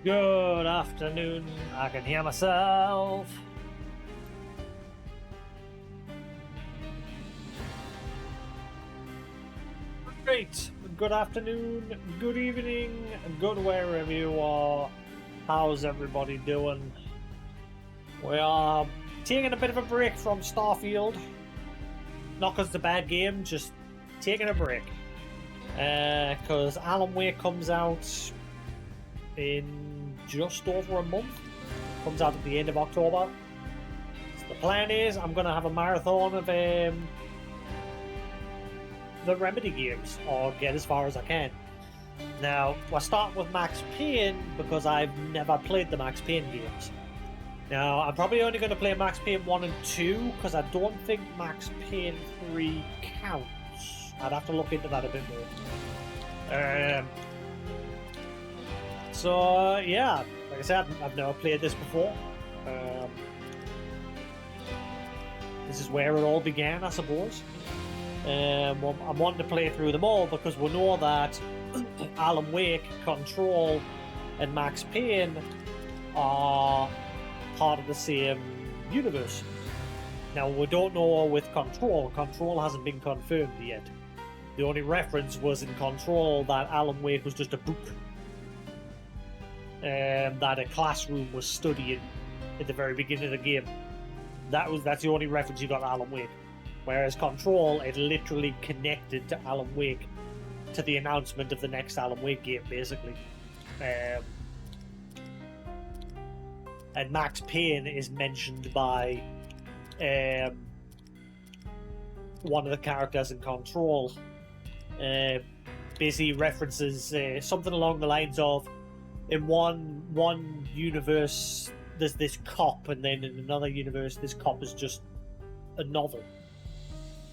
Good afternoon. I can hear myself. Great. Good afternoon, good evening, good wherever you are. How's everybody doing? We are taking a bit of a break from Starfield. Not because it's a bad game, just taking a break. Because Alan Wake comes out in just over a month. Comes out at the end of October. So the plan is I'm going to have a marathon of the Remedy games, or get as far as I can. Now, we're starting with Max Payne because I've never played the Max Payne games. Now, I'm probably only going to play Max Payne 1 and 2 because I don't think Max Payne 3 counts. I'd have to look into that a bit more. So, yeah, like I said, I've never played this before. This is where it all began, I suppose. Well, I'm wanting to play through them all because we know that Alan Wake, Control, and Max Payne are part of the same universe. Now, we don't know with Control. Control hasn't been confirmed yet. The only reference was in Control that Alan Wake was just a book that a classroom was studying at the very beginning of the game. That's the only reference you got to Alan Wake. Whereas Control, it literally connected to Alan Wake, to the announcement of the next Alan Wake game, basically. And Max Payne is mentioned by one of the characters in Control. Basically references something along the lines of, in one universe, there's this cop, and then in another universe, this cop is just a novel.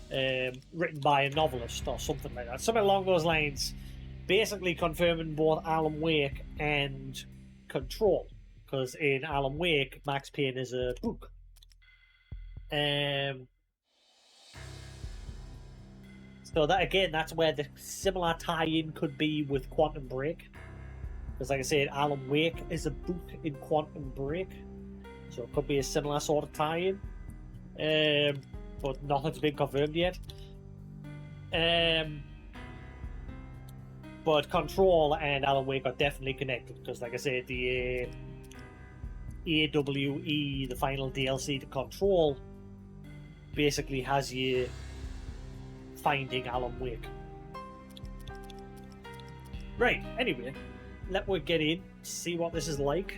Written by a novelist or something like that. Something along those lines. Basically confirming both Alan Wake and Control. Because in Alan Wake, Max Payne is a book. So that again, that's where the similar tie-in could be with Quantum Break. Because like I said, Alan Wake is a book in Quantum Break. So it could be a similar sort of tie-in. But nothing's been confirmed yet. But Control and Alan Wake are definitely connected because, like I said, the AWE, the final DLC to Control, basically has you finding Alan Wake. Right, anyway, let me get in, see what this is like.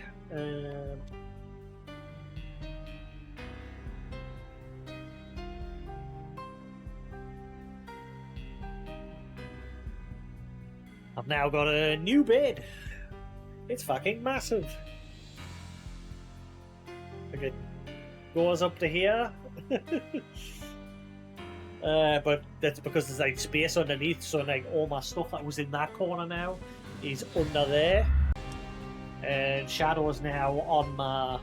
I've now got a new bed. It's fucking massive. Okay, goes up to here. But that's because there's like space underneath, so like all my stuff that was in that corner now is under there. And Shadow's now on my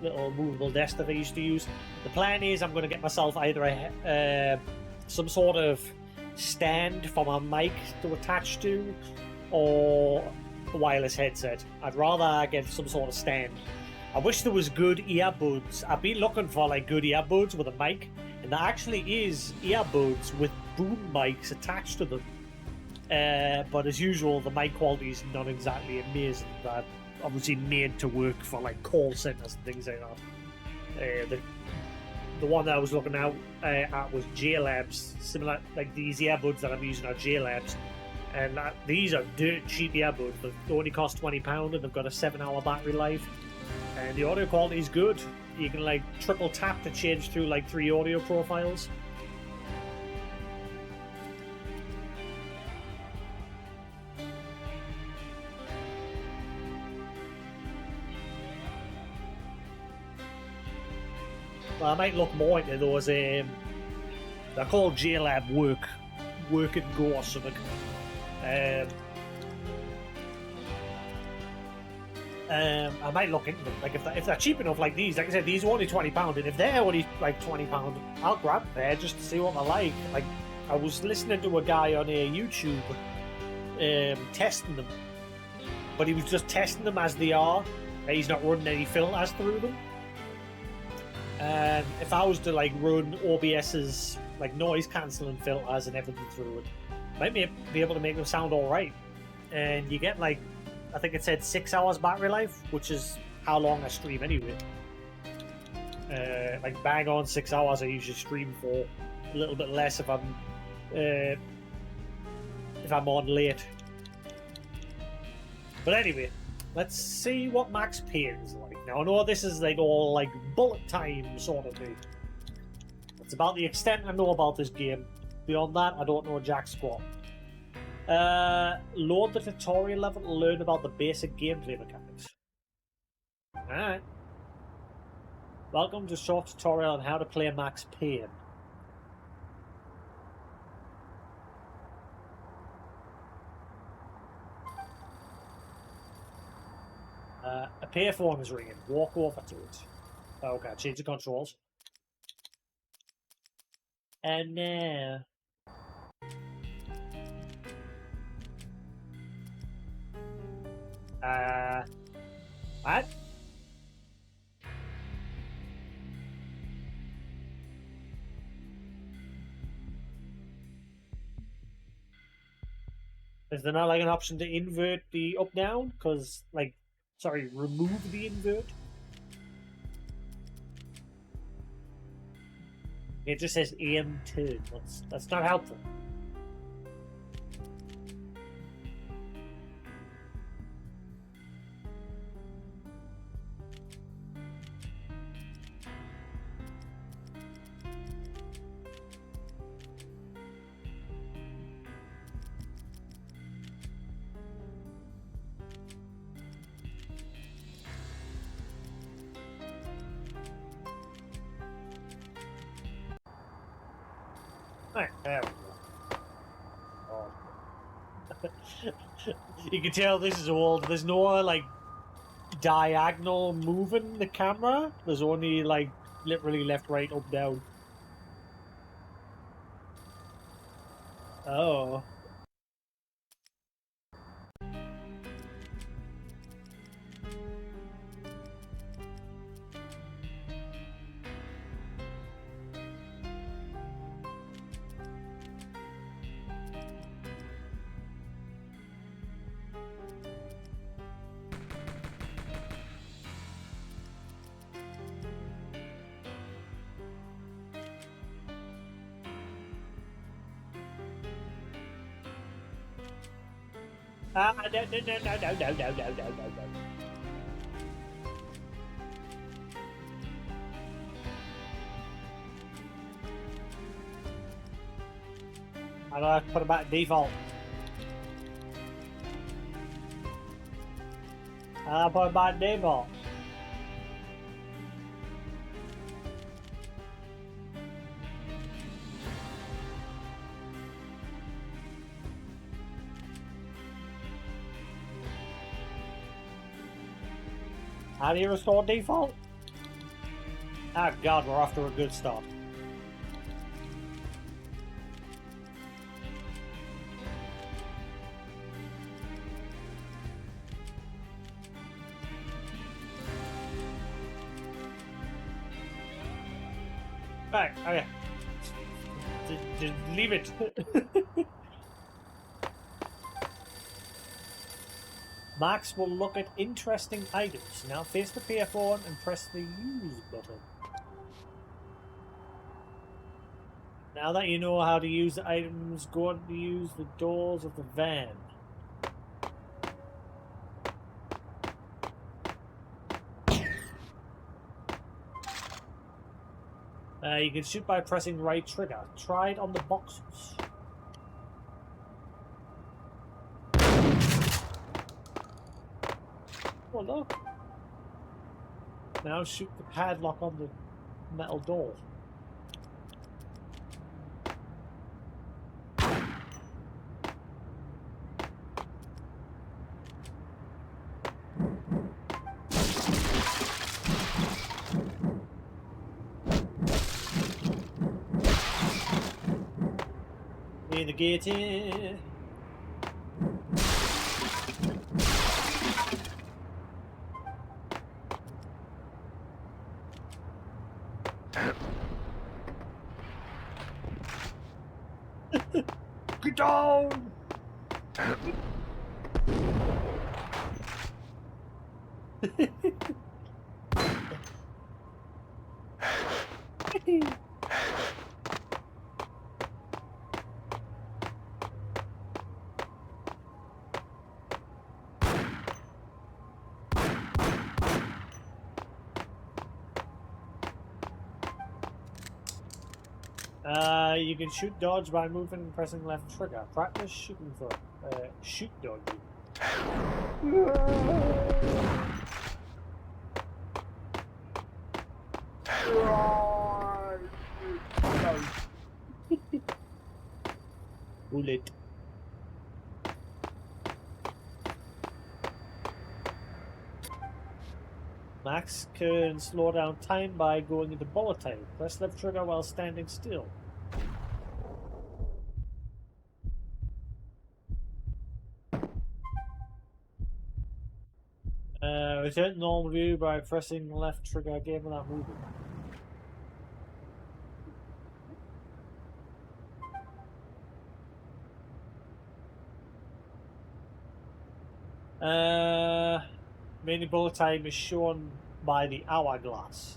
little movable desk that I used to use. The plan is I'm going to get myself either some sort of stand for my mic to attach to, or a wireless headset. I'd rather get some sort of stand. I wish there was good earbuds. I've been looking for like good earbuds with a mic, and there actually is earbuds with boom mics attached to them. But as usual, the mic quality is not exactly amazing. They're obviously made to work for like call centers and things like that. The one that I was looking at was JLabs, similar, like these earbuds that I'm using are JLabs, and these are dirt cheap earbuds. They only cost £20 and they've got a 7-hour battery life, and the audio quality is good. You can like triple tap to change through like 3 audio profiles. Well, I might look more into those. They're called JLab Work and Go or something. I might look into them. Like if they're cheap enough, like these. Like I said, these are only £20, and if they're only like £20, I'll grab them there just to see what they're like. Like I was listening to a guy on YouTube testing them, but he was just testing them as they are. He's not running any filters through them. If I was to like run OBS's like noise cancelling filters and everything through it, might be able to make them sound all right. And you get like, I think it said 6 hours battery life, which is how long I stream anyway. Like bang on 6 hours. I usually stream for a little bit less if I'm on late. But anyway, let's see what Max Payne's like. Now I know this is like all like bullet time sort of thing. It's about the extent I know about this game. Beyond that, I don't know jack squat. Load the tutorial level to learn about the basic gameplay mechanics. Alright. Welcome to a short tutorial on how to play Max Payne. A payphone is ringing. Walk over to it. Okay, change the controls. And now... what? Is there not like an option to invert the up down? Because like, sorry, remove the invert. It just says aim turn. That's not helpful. Right, there we go. Oh. You can tell this is old. There's no like diagonal moving the camera. There's only like literally left, right, up, down. Oh. No. How do I put it back default? How do I put it back default? How do you restore default? Ah, God, we're off to a good start. Right, okay. Just leave it. Max will look at interesting items. Now face the payphone and press the use button. Now that you know how to use the items, go on to use the doors of the van. You can shoot by pressing the right trigger. Try it on the boxes. Oh look! Now shoot the padlock on the metal door. In the gate in. Get down! You can shoot dodge by moving and pressing left trigger. Practice shooting for shoot dodging. Bullet. Max can slow down time by going into bullet time. Press left trigger while standing still. Return to normal view by pressing left trigger again without moving. Mainly bullet time is shown by the hourglass.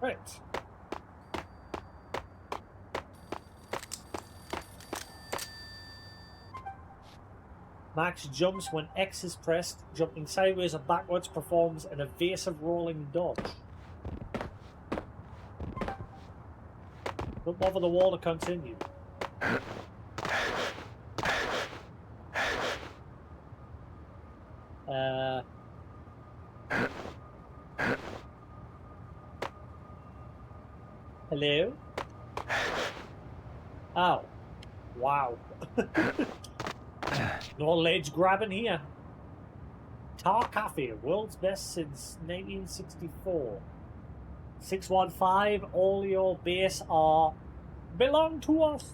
Right. Max jumps when X is pressed. Jumping sideways or backwards performs an evasive rolling dodge. Jump over the wall to continue. Hello? Oh. Wow. No ledge grabbing here. Tar Cafe, world's best since 1964. 615, all your base are belong to us.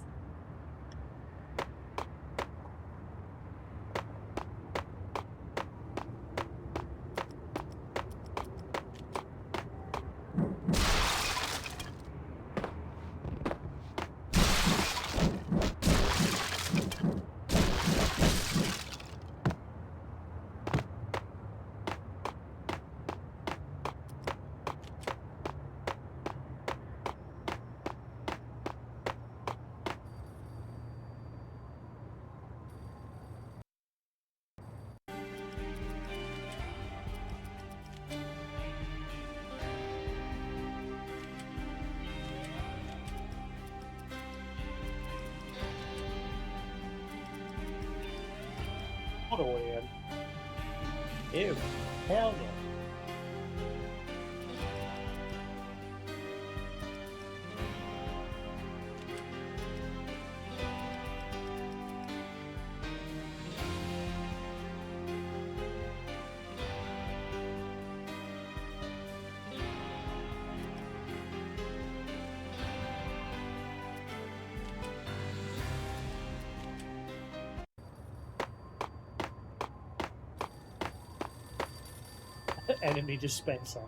Auto in. Ew. Hell no. Enemy dispenser.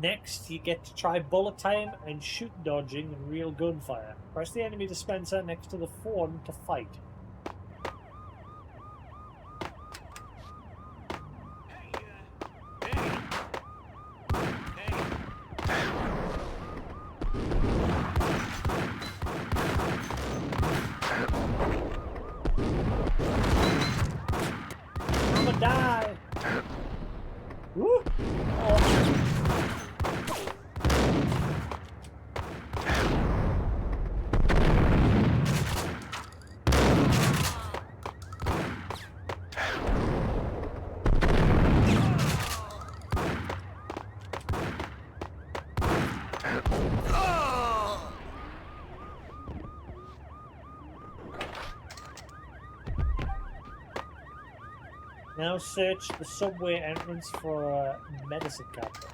Next, you get to try bullet time and shoot dodging and real gunfire. Press the enemy dispenser next to the phone to fight. Die! Woo! Oh. Now search the subway entrance for a medicine cabinet.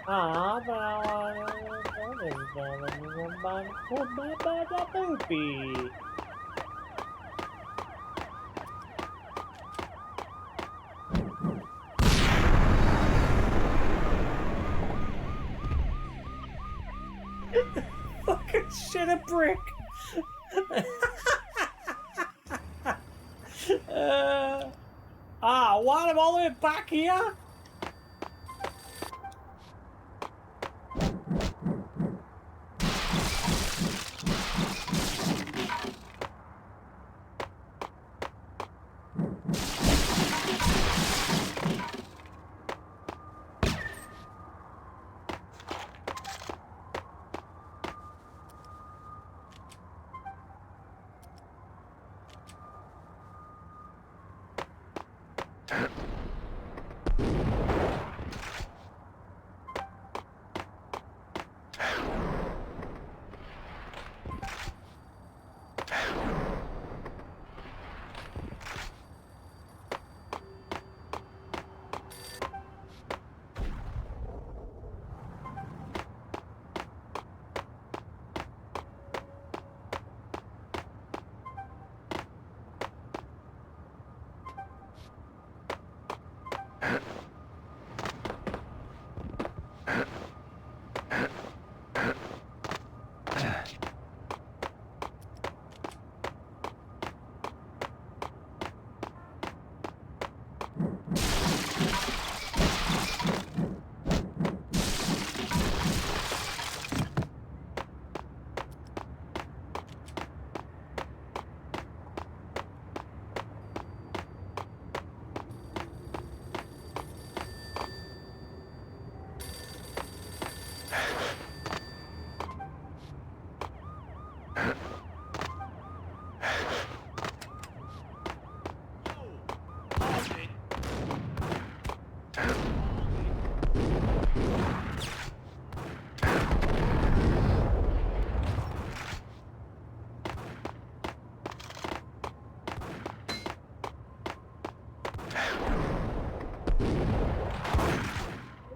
Ah, but poopy. Fucking shit, a brick. What? I'm all the way back here?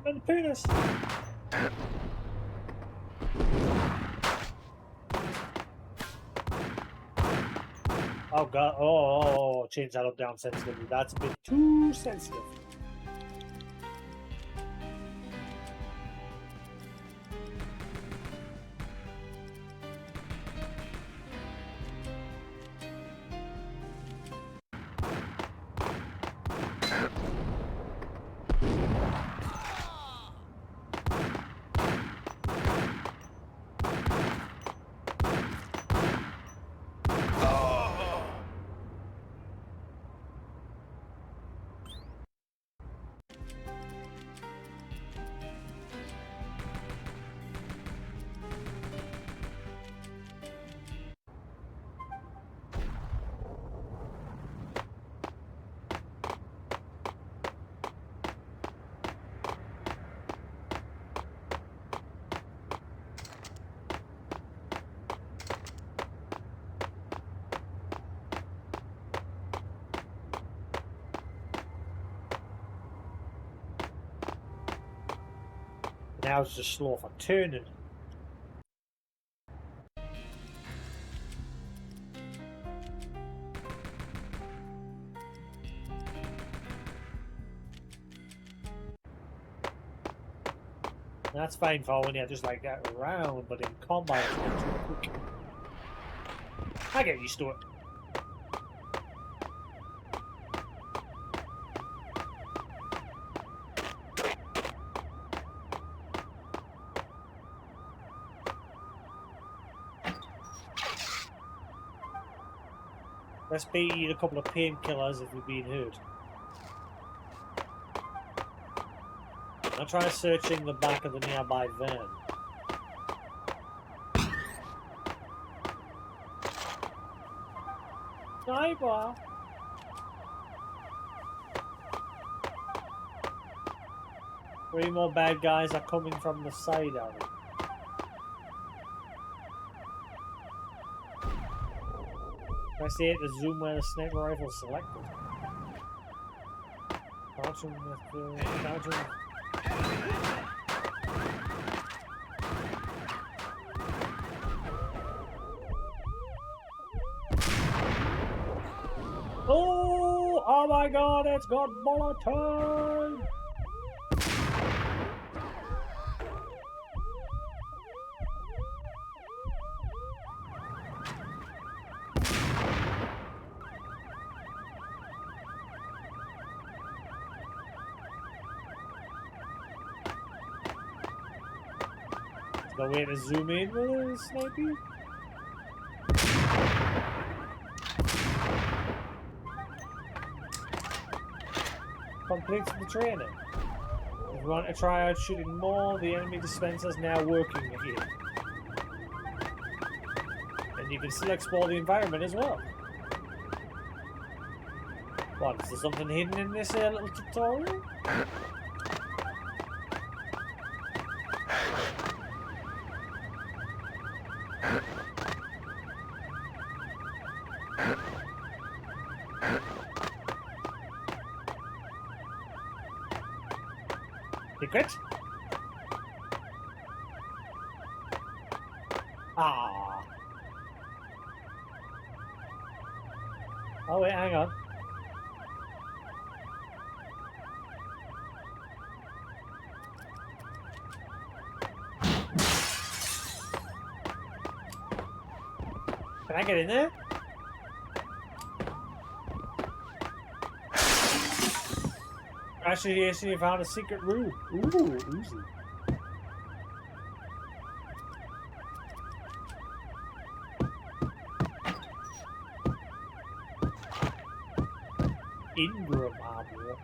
I'm the penis. Oh god, change that up down sensitively. That's a bit too sensitive. Now it's just slow for turning. That's fine for when you just like that around, but in combat it's not too quick. I get used to it. Let's beat a couple of painkillers if we've been hurt. I'll try searching the back of the nearby van. sniper. Three more bad guys are coming from the side of it. Press 8 to zoom where the sniper rifle is selected. Crouching with the crouching. Oh my god, it's got bullet time! No way to zoom in with a sniper. Complete the training. If you want to try out shooting more, the enemy dispenser is now working here. And you can still explore the environment as well. What, is there something hidden in this little tutorial? Secret? Ah. Oh wait, hang on. Can I get in there? Actually, yes, you found a secret room. Ooh, easy. Ingram armor.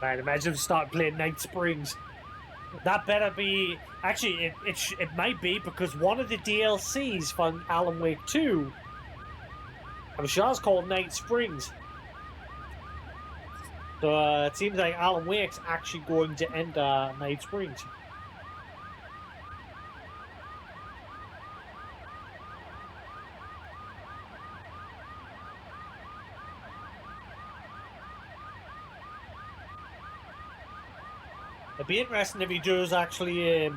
Man, imagine start playing Night Springs. That better be... Actually, it might be, because one of the DLCs from Alan Wake 2, I'm sure it's called Night Springs. So it seems like Alan Wake's actually going to enter Night Springs. It'd be interesting if he does actually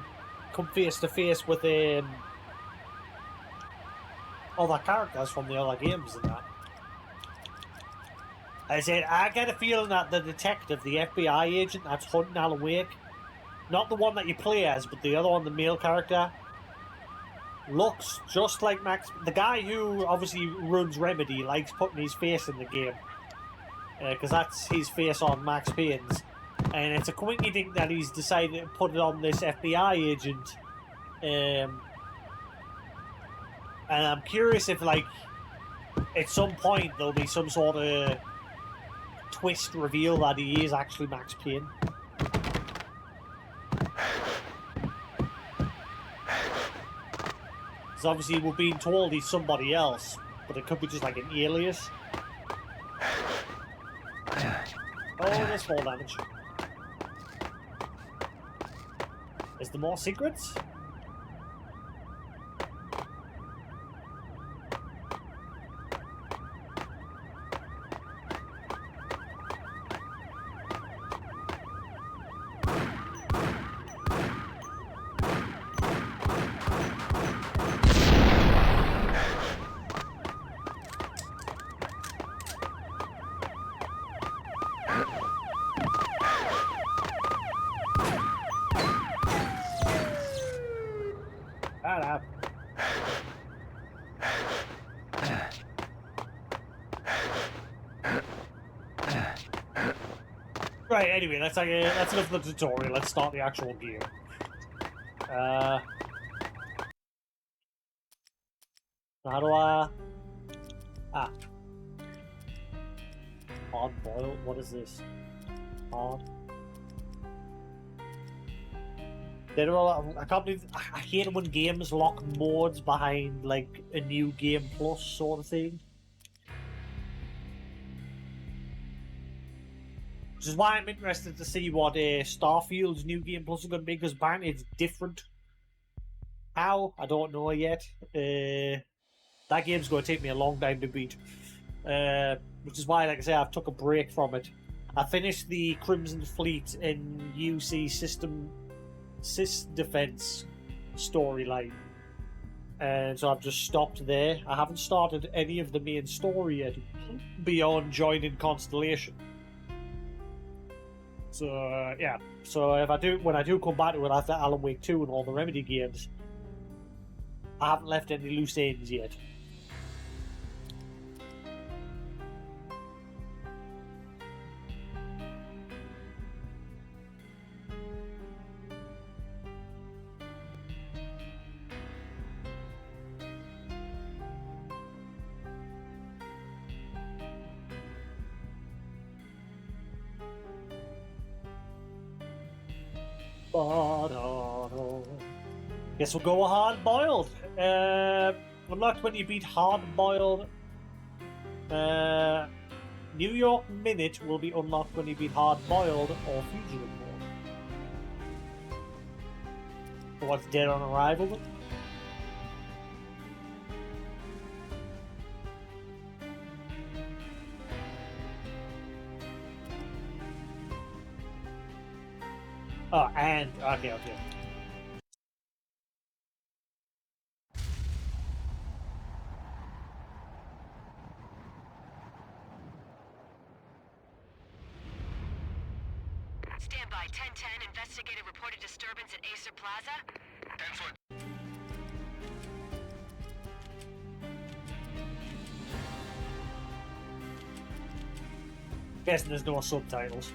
come face to face with other characters from the other games and that. I said, I get a feeling that the detective, the FBI agent that's hunting Alan Wake, not the one that you play as, but the other one, the male character, looks just like Max. The guy who obviously runs Remedy likes putting his face in the game, because that's his face on Max Payne's. And it's a coincidence that he's decided to put it on this FBI agent. And I'm curious if, like, at some point there'll be some sort of twist reveal that he is actually Max Payne. Because obviously we're being told he's somebody else, but it could be just like an alias. Oh, there's fall damage. Is there more secrets? Right, anyway, that's enough of the tutorial. Let's start the actual game. How do I... Ah. Hard boil? What is this? Hard? I can't believe... I hate it when games lock modes behind, like, a new game plus sort of thing. Which is why I'm interested to see what Starfield's new game plus is going to be, because apparently it's different. How? I don't know yet. That game's going to take me a long time to beat. Which is why, like I say, I've took a break from it. I finished the Crimson Fleet and UC Sys Defense storyline. And so I've just stopped there. I haven't started any of the main story yet, beyond joining Constellation. So yeah, so when I do come back to it after Alan Wake 2 and all the Remedy games, I haven't left any loose ends yet. Guess we'll go hard boiled. Unlocked when you beat hard boiled. New York Minute will be unlocked when you beat hard boiled or fugitive mode. For what's dead on arrival? Then? Oh, and okay. Standby 1010. Investigated reported disturbance at Acer Plaza. 10-foot. Guessing there's no subtitles.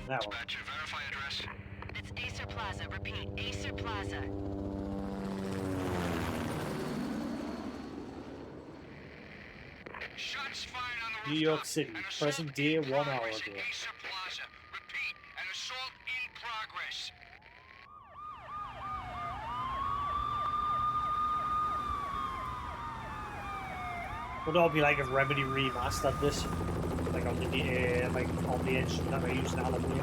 Now. Dispatcher, verify address. It's Acer Plaza. Repeat, Acer Plaza. Shots fired on the New York City, present day 1 hour ago. Acer Plaza. Repeat, an assault in progress. Would all be like if Remedy remastered this, like on the engine that I use in Alan Wake.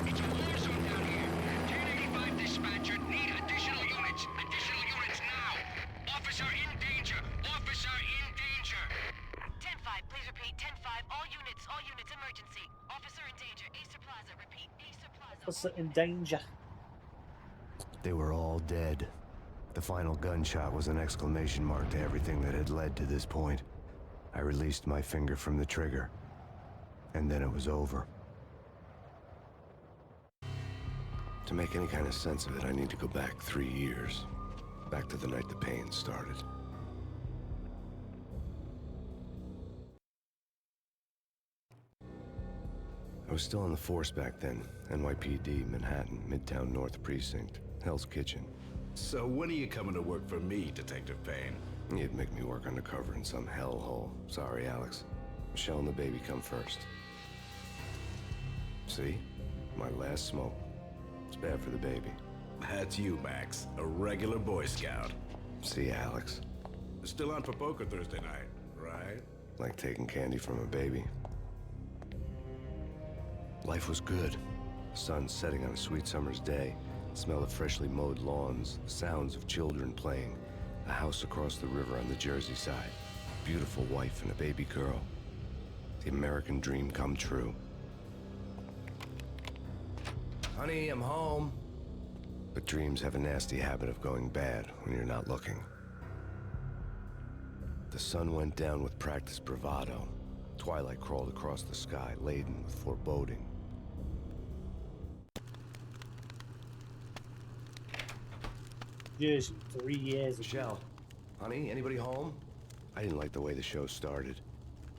It's a war zone down here. 1085 dispatcher, need additional units. Additional units now. Officer in danger. Officer in danger. 10-5, please repeat. 10-5, all units, emergency. Officer in danger. Acer Plaza. Repeat, Acer Plaza. Officer in danger. They were all dead. The final gunshot was an exclamation mark to everything that had led to this point. I released my finger from the trigger, and then it was over. To make any kind of sense of it, I need to go back 3 years. Back to the night the Payne started. I was still on the force back then. NYPD, Manhattan, Midtown North Precinct, Hell's Kitchen. So when are you coming to work for me, Detective Payne? You'd make me work undercover in some hellhole. Sorry, Alex. Michelle and the baby come first. See? My last smoke. It's bad for the baby. That's you, Max. A regular Boy Scout. See, Alex? Still on for poker Thursday night, right? Like taking candy from a baby. Life was good. Sun setting on a sweet summer's day. Smell of freshly mowed lawns, the sounds of children playing, a house across the river on the Jersey side, beautiful wife and a baby girl. The American dream come true. Honey, I'm home. But dreams have a nasty habit of going bad when you're not looking. The sun went down with practiced bravado. Twilight crawled across the sky, laden with foreboding. Just 3 years ago. Michelle, honey, anybody home? I didn't like the way the show started.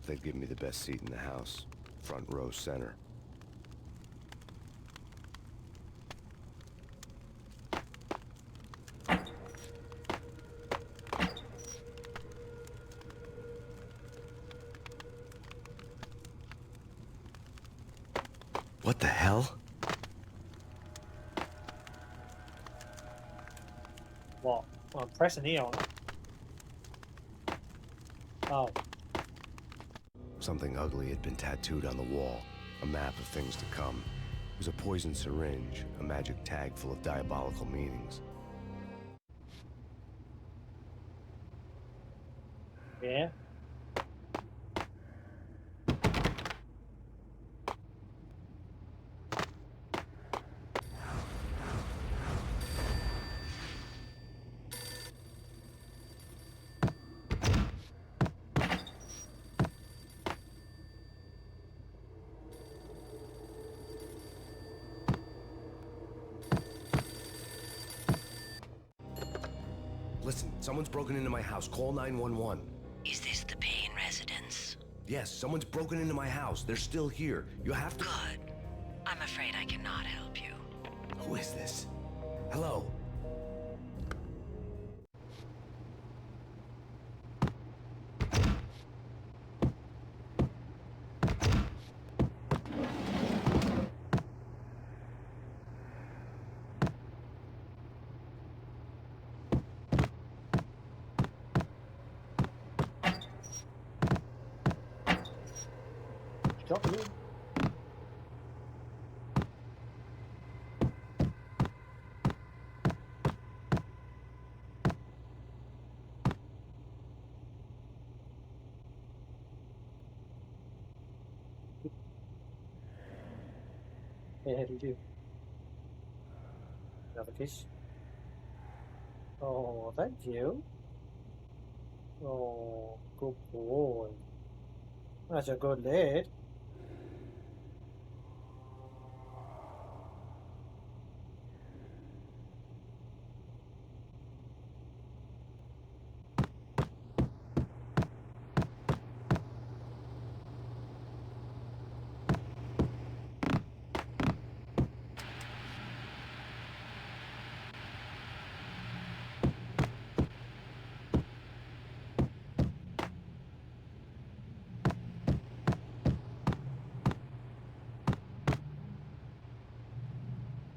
They'd give me the best seat in the house, front row center. What the hell? What? Well, I'm pressing E on it. Oh. Something ugly had been tattooed on the wall. A map of things to come. It was a poison syringe, a magic tag full of diabolical meanings. Yeah. Listen, someone's broken into my house. Call 911. Is this the Payne residence? Yes, someone's broken into my house. They're still here. You have to... Good. I'm afraid I cannot help you. Who is this? Hello? Drop it in. Hey, how do you do? Another kiss. Oh, thank you. Oh, good boy. That's a good lad.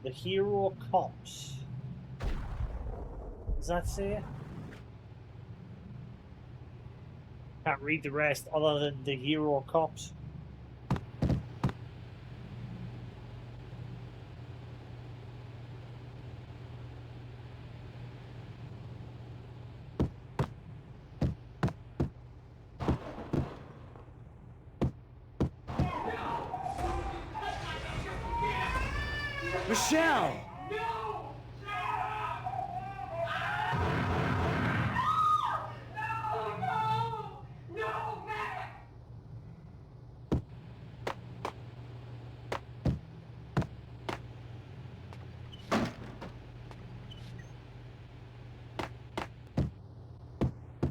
The hero cops. Does that say it? Can't read the rest other than the hero cops. Michelle!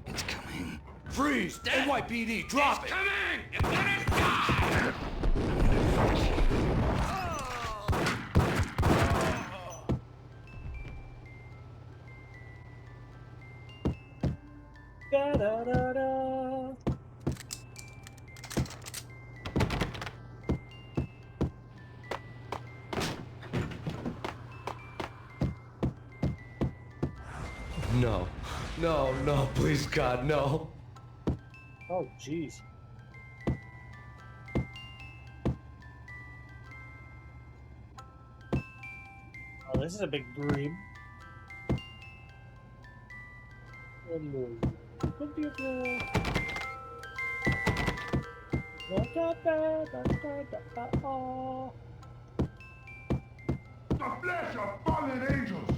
It's coming. Freeze! NYPD, drop it! Coming! And let it die! Da da da da. No. No, no, please, God, no. Oh, jeez. Oh, this is a big dream. Hello. Computer. Da da da da da da da. The flesh of fallen angels!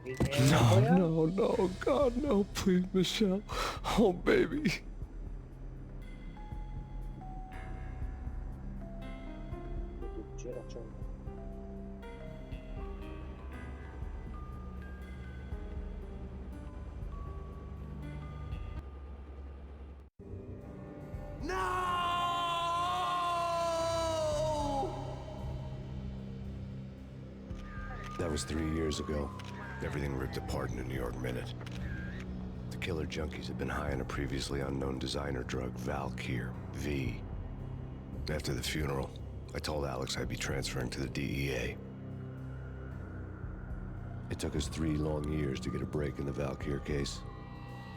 No, God, no, please, Michelle. Oh, baby. That was 3 years ago. Everything ripped apart in a New York minute. The killer junkies had been high on a previously unknown designer drug, Valkyr, V. After the funeral, I told Alex I'd be transferring to the DEA. It took us 3 long years to get a break in the Valkyr case.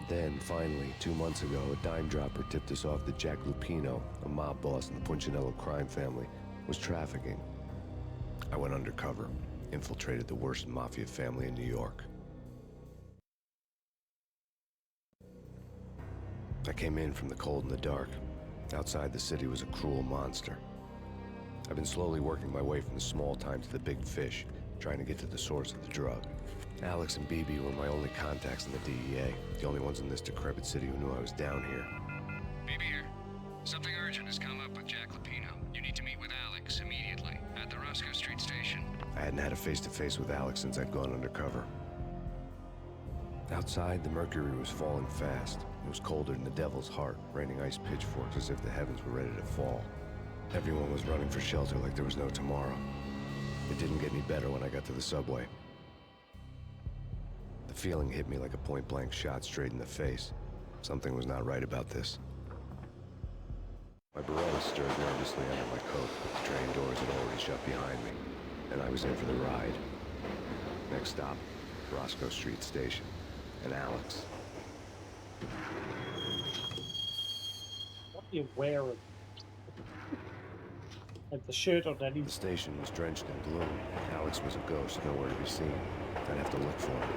Then, finally, 2 months ago, a dime dropper tipped us off that Jack Lupino, a mob boss in the Punchinello crime family, was trafficking. I went undercover, infiltrated the worst mafia family in New York. I came in from the cold and the dark. Outside the city was a cruel monster. I've been slowly working my way from the small time to the big fish, trying to get to the source of the drug. Alex and BB were my only contacts in the DEA, the only ones in this decrepit city who knew I was down here. BB here. Something urgent has come up with Jack Lupino. You need to meet with Alex immediately at the Roscoe Street station. I hadn't had a face-to-face with Alex since I'd gone undercover. Outside, the mercury was falling fast. It was colder than the devil's heart, raining ice pitchforks as if the heavens were ready to fall. Everyone was running for shelter like there was no tomorrow. It didn't get any better when I got to the subway. The feeling hit me like a point-blank shot straight in the face. Something was not right about this. My Beretta stirred nervously under my coat, but the train doors had already shut behind me, and I was in for the ride. Next stop, Roscoe Street Station, and Alex. What are you wearing? Like the shirt The underneath. station was drenched in gloom. Alex was a ghost, nowhere to be seen. I'd have to look for him.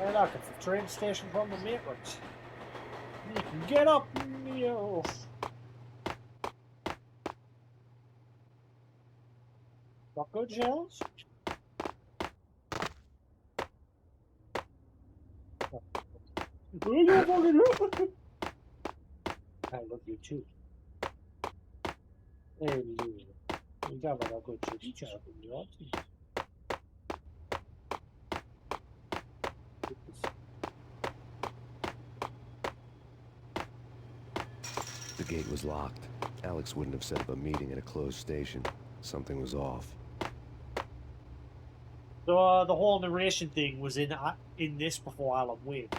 Hey look, it's the train station from the Matrix. You can get up, Neo. Got good shells? I love you too. Hey, you got a good shitty job in your team. The gate was locked. Alex wouldn't have set up a meeting at a closed station. Something was off. So the whole narration thing was in this before Alan Wake.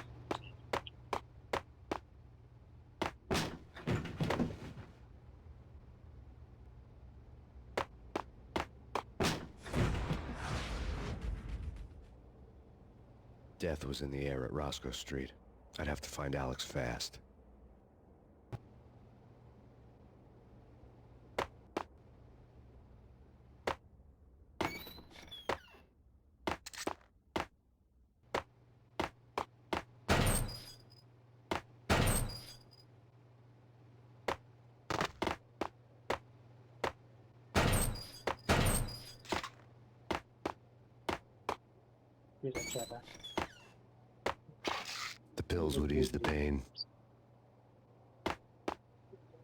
Death was in the air at Roscoe Street. I'd have to find Alex fast. Here's a checker. The pills would ease the pain.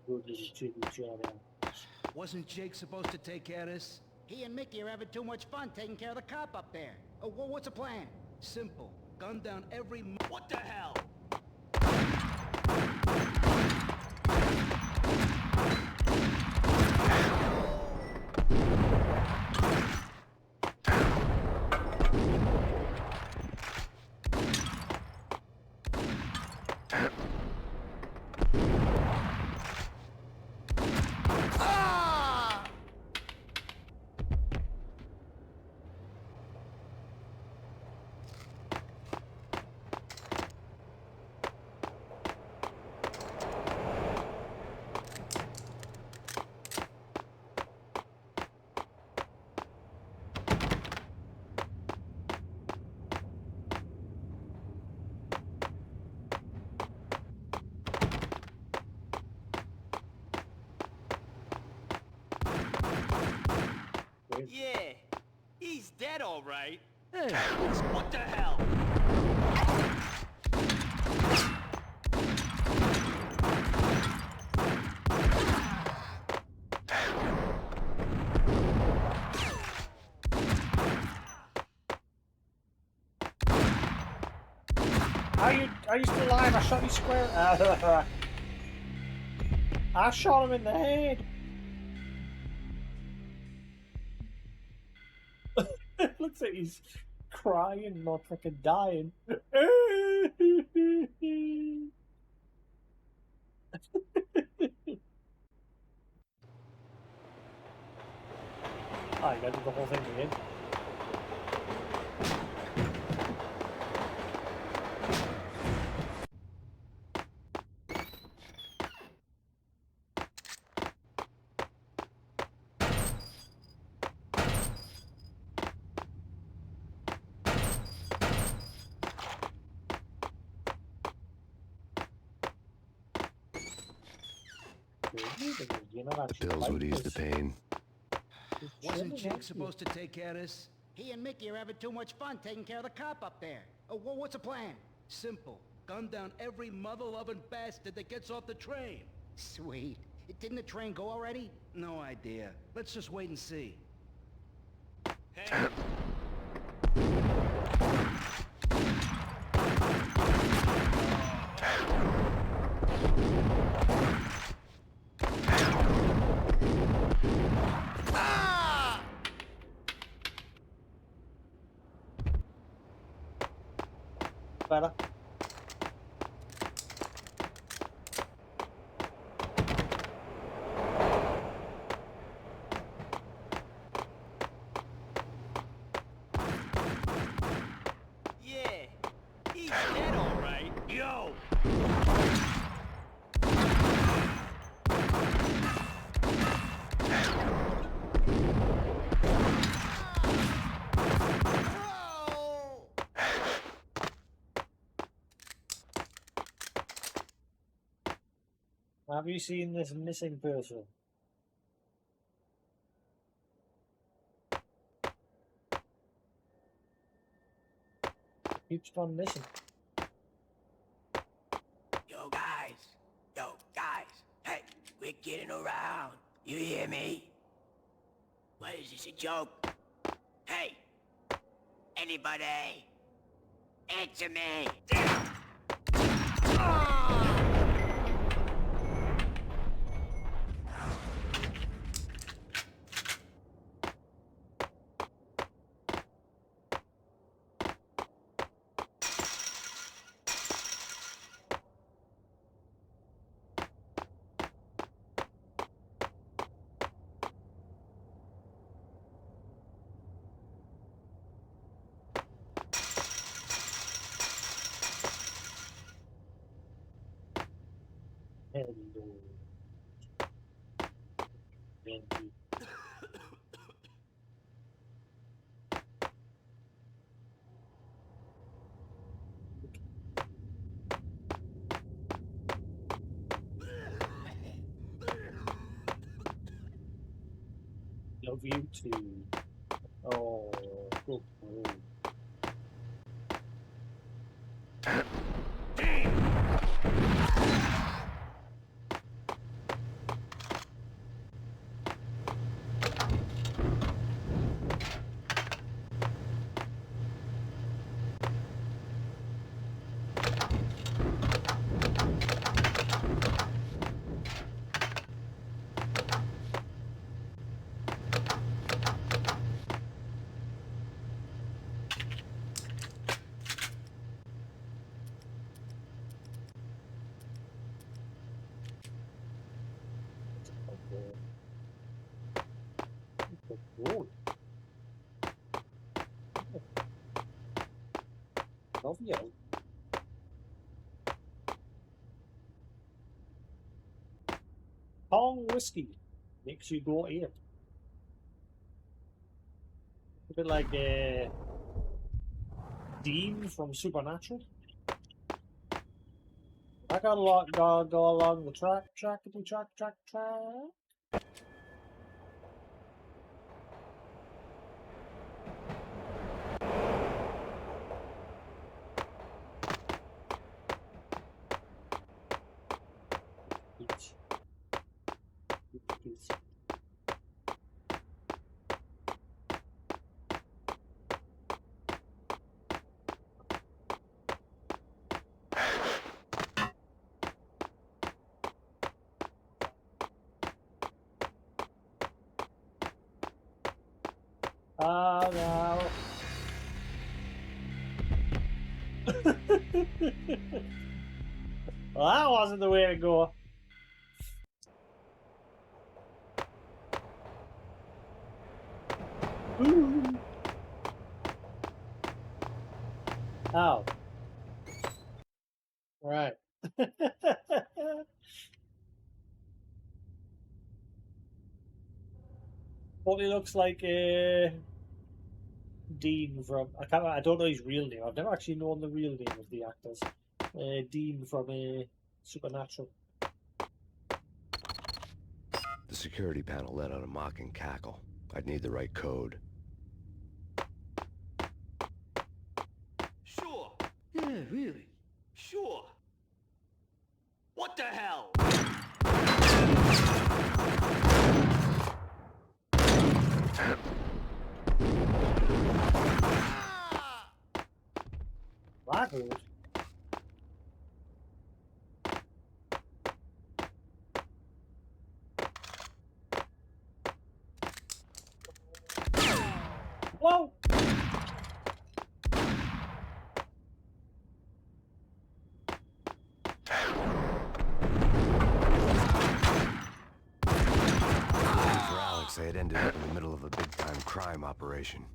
Good little chicken cheddar. Wasn't Jake supposed to take care of this? He and Mickey are having too much fun taking care of the cop up there. Oh, what's the plan? Simple. Gun down every What the hell? Yeah, He's dead, all right. Hey, what the hell? Are you still alive? I shot you square. I shot him in the head. Looks like he's crying, not fucking dying. I gotta do the whole thing again. The pills would ease the pain. Wasn't Jake supposed to take care of this? He and Mickey are having too much fun taking care of the cop up there. Oh, what's the plan? Simple. Gun down every mother-loving bastard that gets off the train. Sweet. Didn't the train go already? No idea. Let's just wait and see. Hey. Better. Yeah, he's dead, all right. Yo! Have you seen this missing person? Keeps on missing. Yo guys, hey, we're getting around. You hear me? What is this, a joke? Hey, anybody? Answer me. Love you too. Oh, good boy. Good. Love you. Pong whiskey makes you go in. A bit like Dean from Supernatural. I got a lot go along the track. Oh no. Well, that wasn't the way to go. Ooh. Oh. Right. Probably looks like Dean from I don't know his real name. I've never actually known the real name of the actors. Dean from Supernatural. The security panel let out a mocking cackle. I'd need the right code. Sure. Yeah, really. Sure. What the hell? Blackwood. Whoa! For Alex, I had ended up in the middle of a big-time crime operation.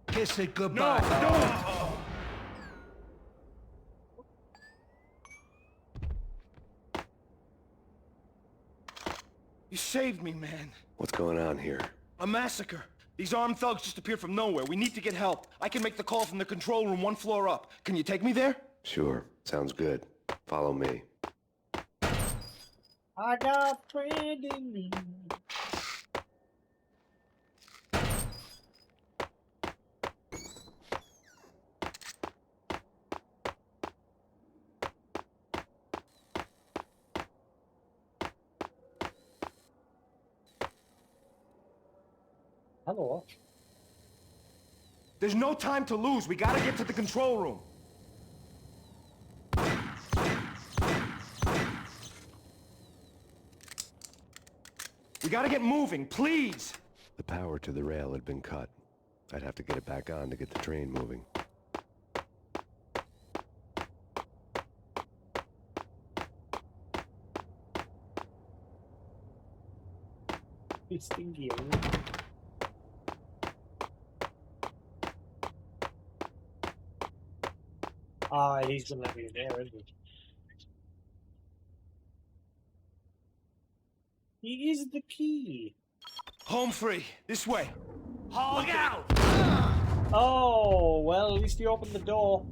Kiss it goodbye. You saved me, man. What's going on here? A massacre. These armed thugs just appeared from nowhere. We need to get help. I can make the call from the control room 1 floor up. Can you take me there? Sure, sounds good. Follow me. I got a friend in me. Hello. There's no time to lose. We gotta get to the control room. We gotta get moving, please! The power to the rail had been cut. I'd have to get it back on to get the train moving. It's stinky. Ah, he's gonna let me in there, isn't he? He is the key. Home free. This way. Look out! Oh, well, at least he opened the door.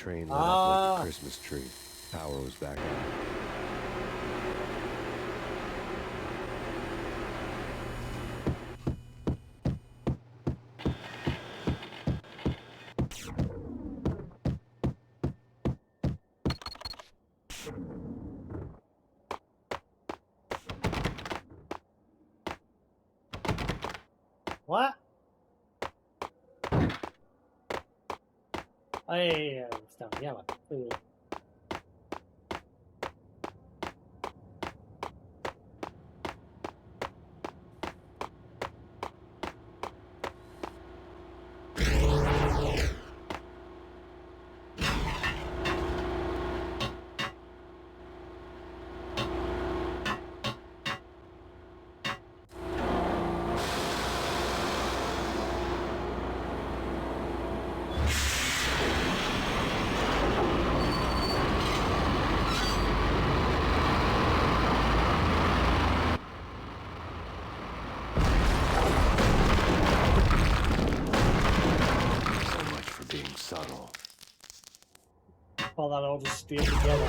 train lit up like a Christmas tree. Power was back on. What? Hey, está bien. Subtle. Well, that all just stay together.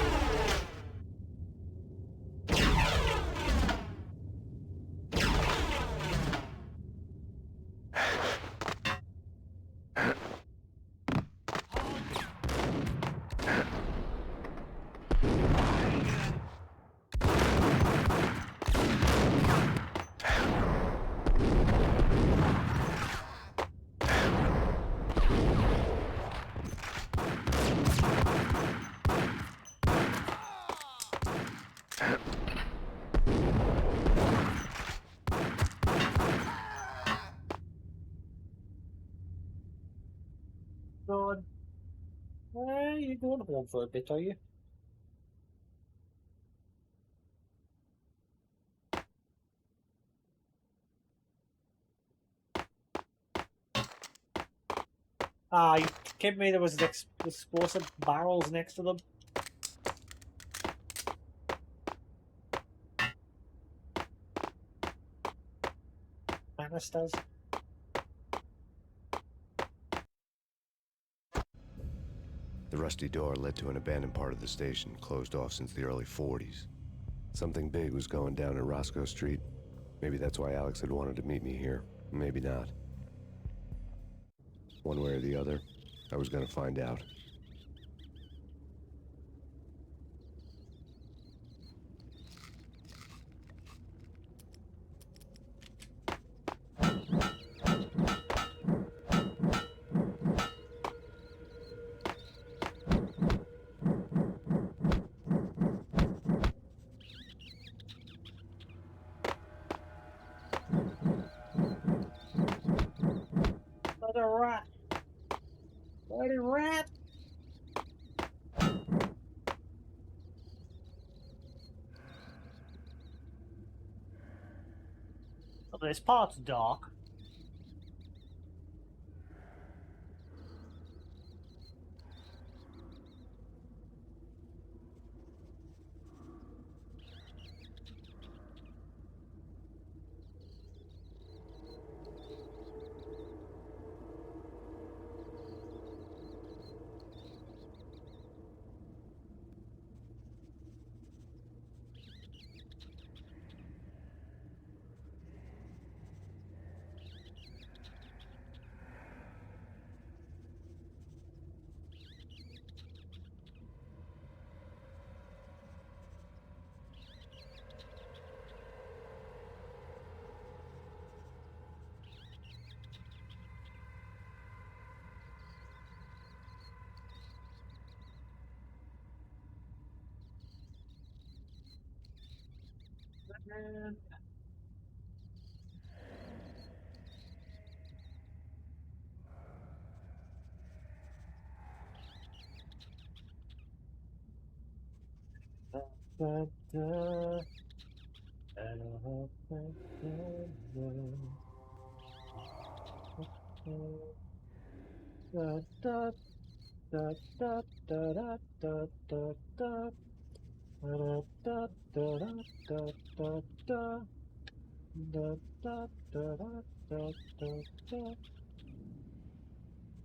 God. You're going home for a bit, are you? You told me there was explosive barrels next to them. Canisters. The rusty door led to an abandoned part of the station, closed off since the early 40s. Something big was going down at Roscoe Street. Maybe that's why Alex had wanted to meet me here. Maybe not. One way or the other, I was gonna find out. Bloody rat! Bloody rat! Well, this part's dark.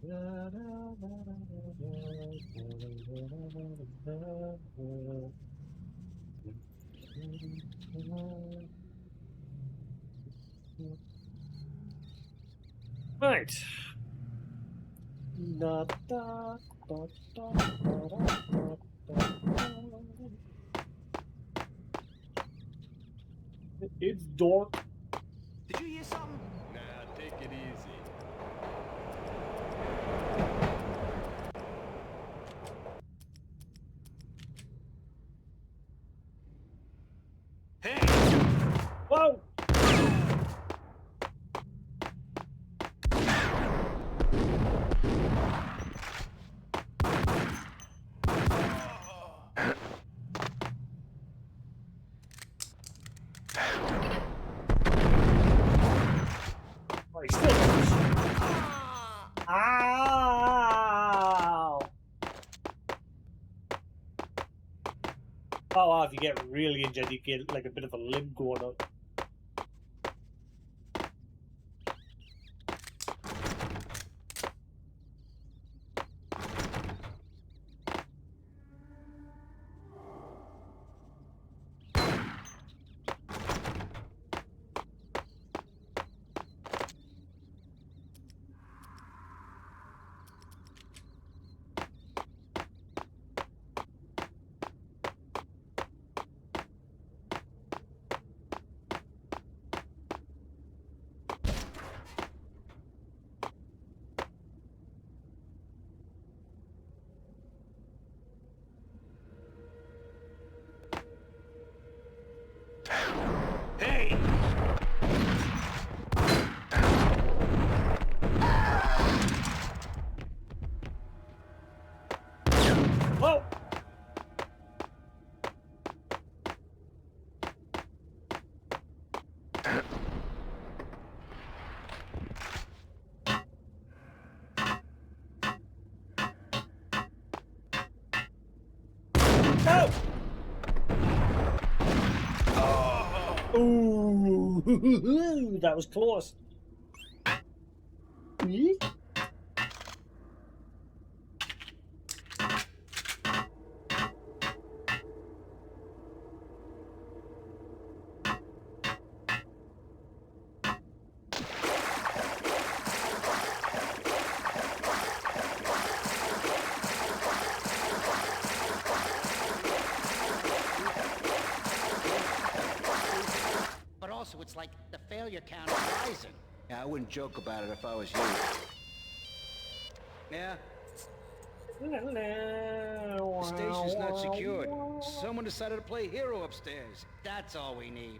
Right. Da, da, da, da, da, da, da. It's dark. Did you hear something? Nah, take it easy. Hey! Whoa! Oh, he still goes. Ow! Oh, wow, if you get really injured, you get like a bit of a limb going up. Hey! Whoa! No! Ooh, that was close. Hmm? But also, it's like the failure count is rising. Yeah, I wouldn't joke about it if I was you. Yeah, the station's not secured. Someone decided to play hero upstairs. That's all we need.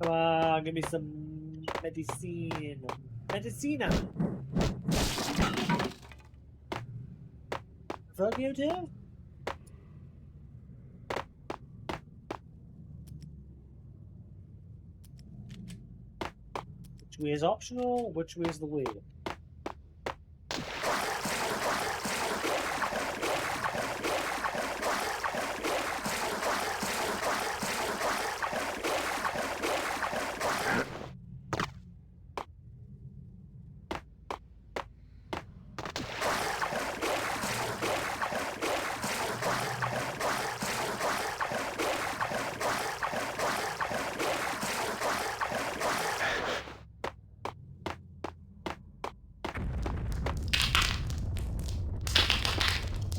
Come on, give me some medicine. Medicina. Fuck you too? Which way is optional? Which way is the way?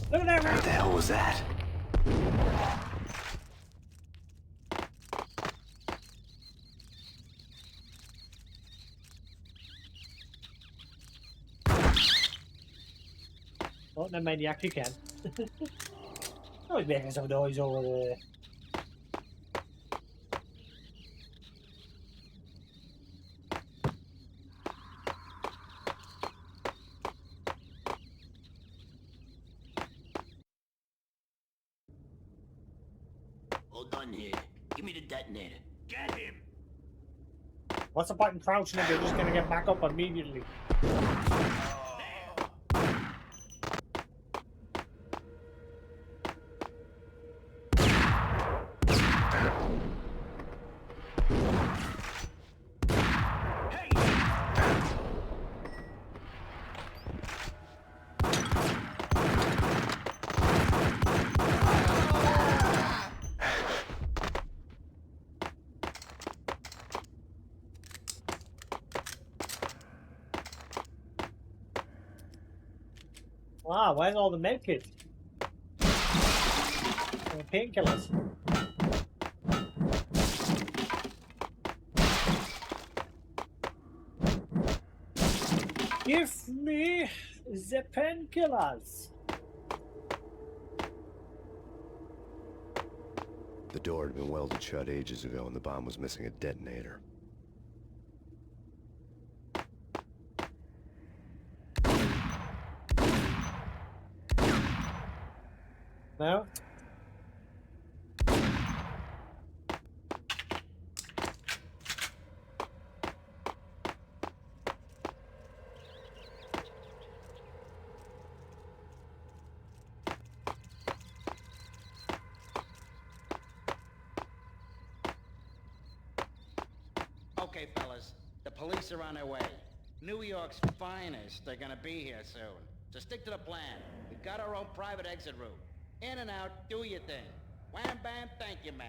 Look at that! What the hell was that? Oh, never mind, you actually can. Oh, he's making some noise over there. All done here. Give me the detonator. Get him! What's the point in crouching if you're just gonna get back up immediately? Wow, where's all the medkits? And the painkillers. Give me the painkillers. The door had been welded shut ages ago and the bomb was missing a detonator. No? Okay, fellas. The police are on their way. New York's finest are gonna be here soon. So stick to the plan. We've got our own private exit route. In and out, do your thing. Wham bam, thank you, ma'am.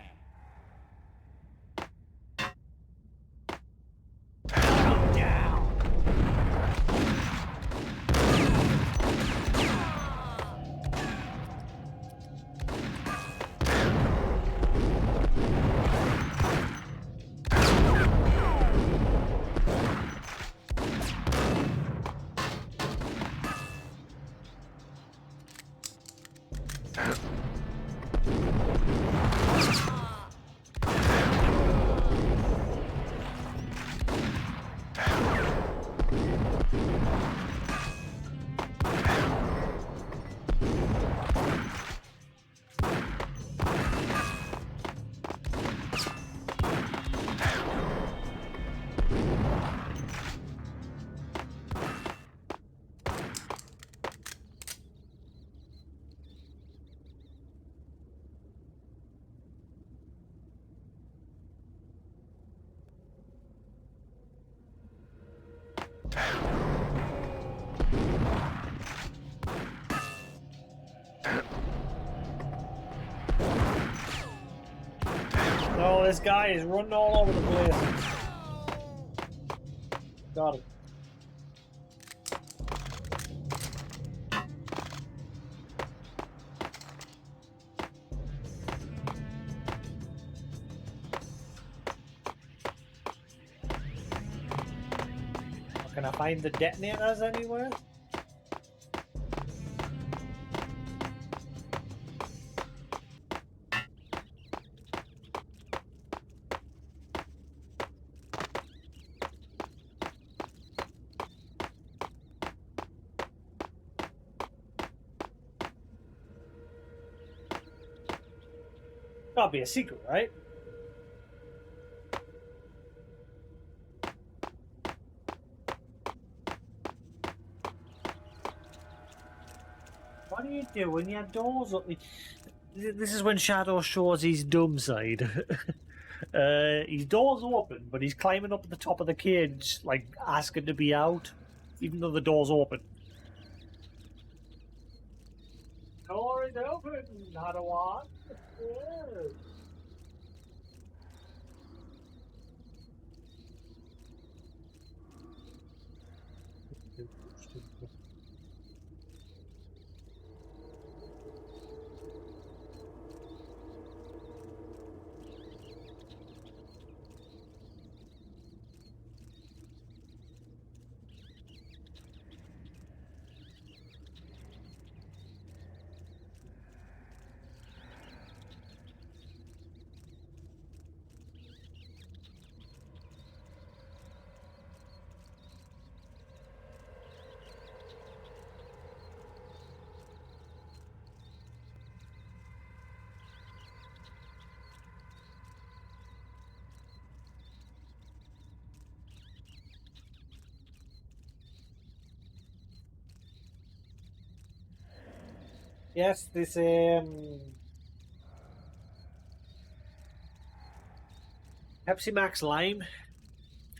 No, this guy is running all over the place. Got him. Can I find the detonators anywhere? Gotta be a secret, right? What do you do when your door's up? This is when Shadow shows his dumb side. His door's open, but he's climbing up at the top of the cage, like asking to be out, even though the door's open. Door is open, not a one. Yeah. Yes, this Pepsi Max Lime,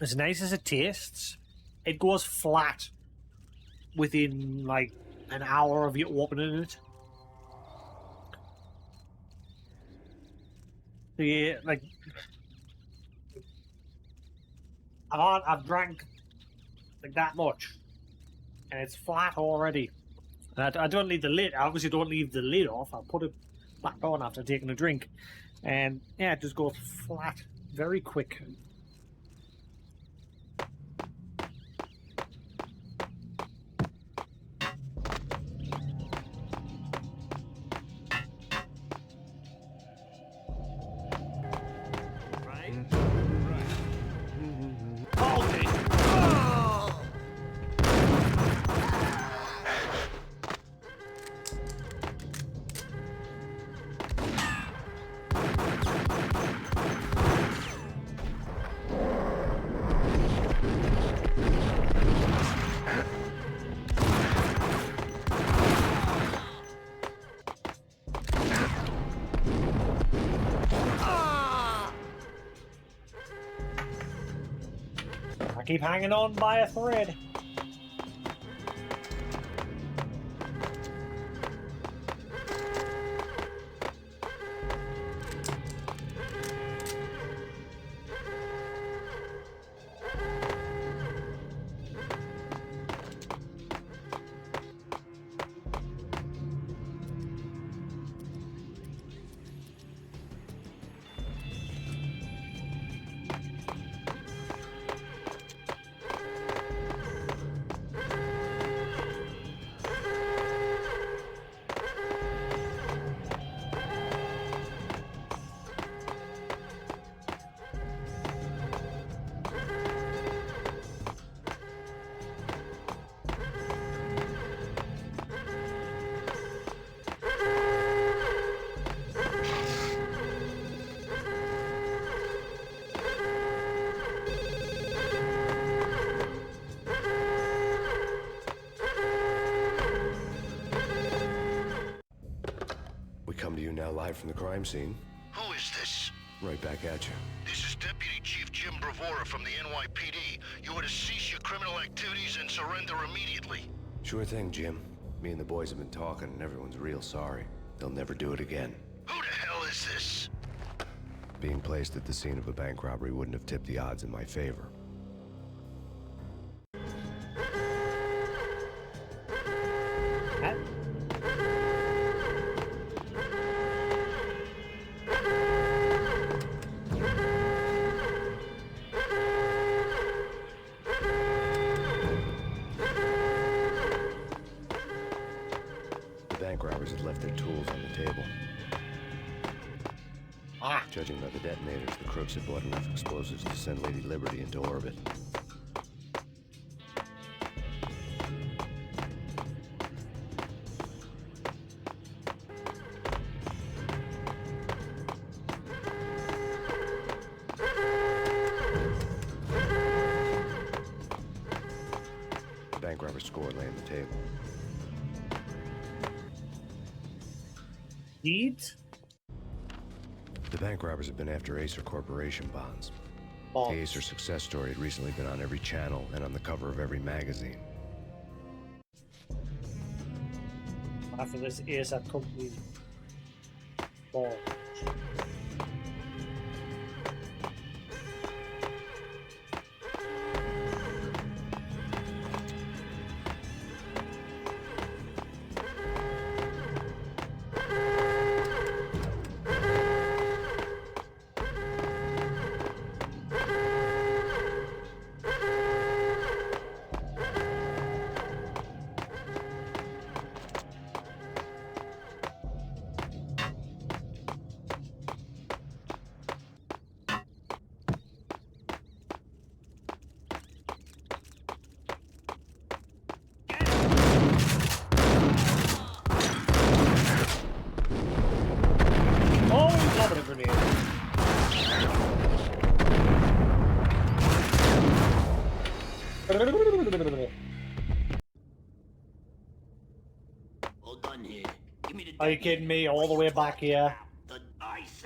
as nice as it tastes, it goes flat within like an hour of you opening it. So yeah, like I've drank like that much, and it's flat already. And I don't leave the lid. I obviously don't leave the lid off. I put it back on after taking a drink, and yeah, it just goes flat very quick. I keep hanging on by a thread. We come to you now live from the crime scene. Who is this? Right back at you. This is Deputy Chief Jim Bravura from the NYPD. You are to cease your criminal activities and surrender immediately. Sure thing, Jim. Me and the boys have been talking, and everyone's real sorry. They'll never do it again. Who the hell is this? Being placed at the scene of a bank robbery wouldn't have tipped the odds in my favor. The bank robbers had left their tools on the table. Judging by the detonators, the crooks had bought enough explosives to send Lady Liberty into orbit. The bank robber score lay on the table. Deeds? The bank robbers have been after Acer Corporation bonds. The Acer success story had recently been on every channel and on the cover of every magazine. After this Acer company balls. All done here. Give me Are you kidding me? All the way back here. The ice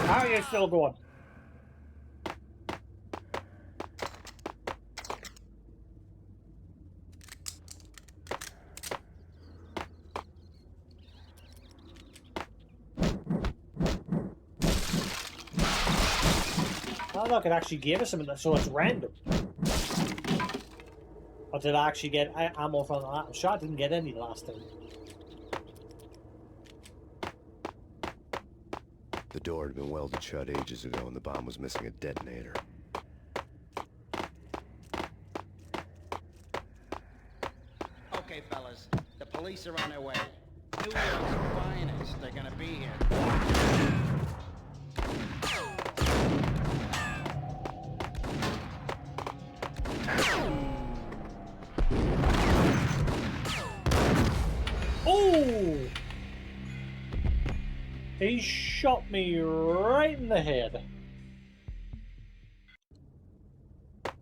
How are you still going? Oh look, it actually gave us something, so it's random. Or did I actually get ammo from that? I'm sure I didn't get any last time. The door had been welded shut ages ago and the bomb was missing a detonator. Okay, fellas. The police are on their way. New York's finest. They're gonna be here. Oh! He shot me right in the head.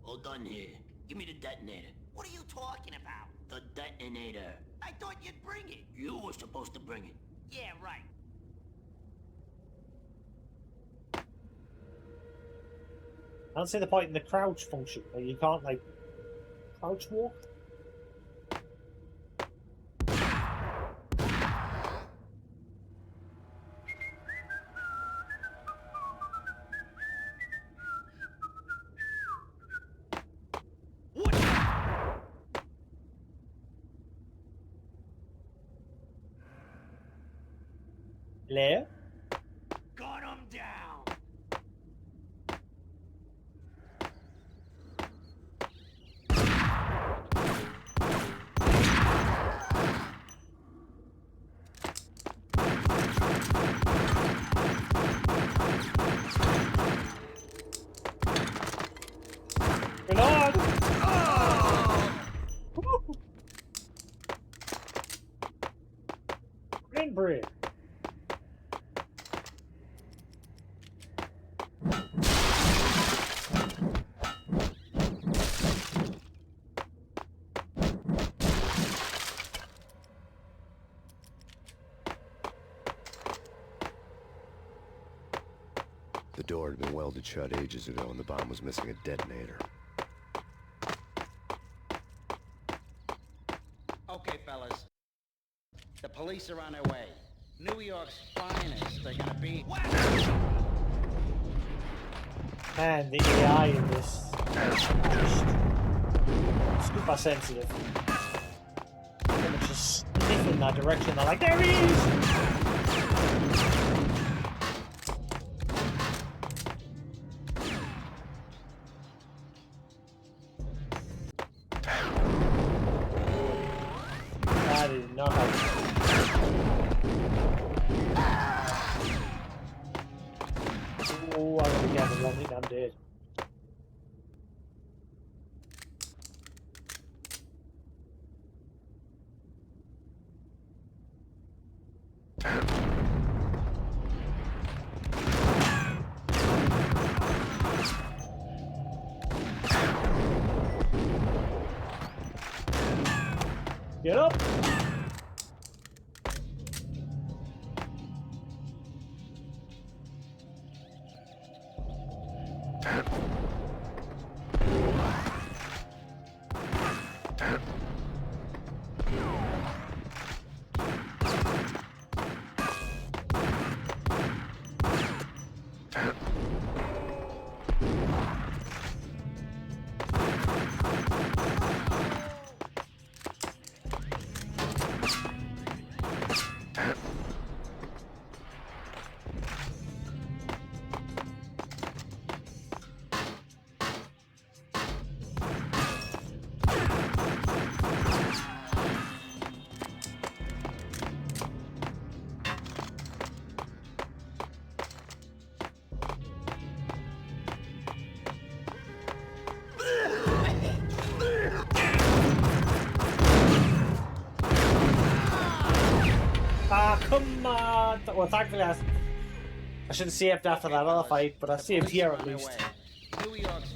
All done here. Give me the detonator. What are you talking about? The detonator. I thought you'd bring it. You were supposed to bring it. Yeah, right. I don't see the point in the crouch function. Like you can't like crouch walk. Hello? Gun him down. Reload! Brain break. The door had been welded shut ages ago and the bomb was missing a detonator. Okay, fellas. The police are on their way. New York's finest. They're gonna be... Man, the AI in this just super sensitive. They're just sniff in that direction. They're like, there he is! That is not how. Oh, I gotta be careful, I don't think I'm dead. Get up! come on! Well, thankfully I should have saved after that other fight, but I saved here at least. New York's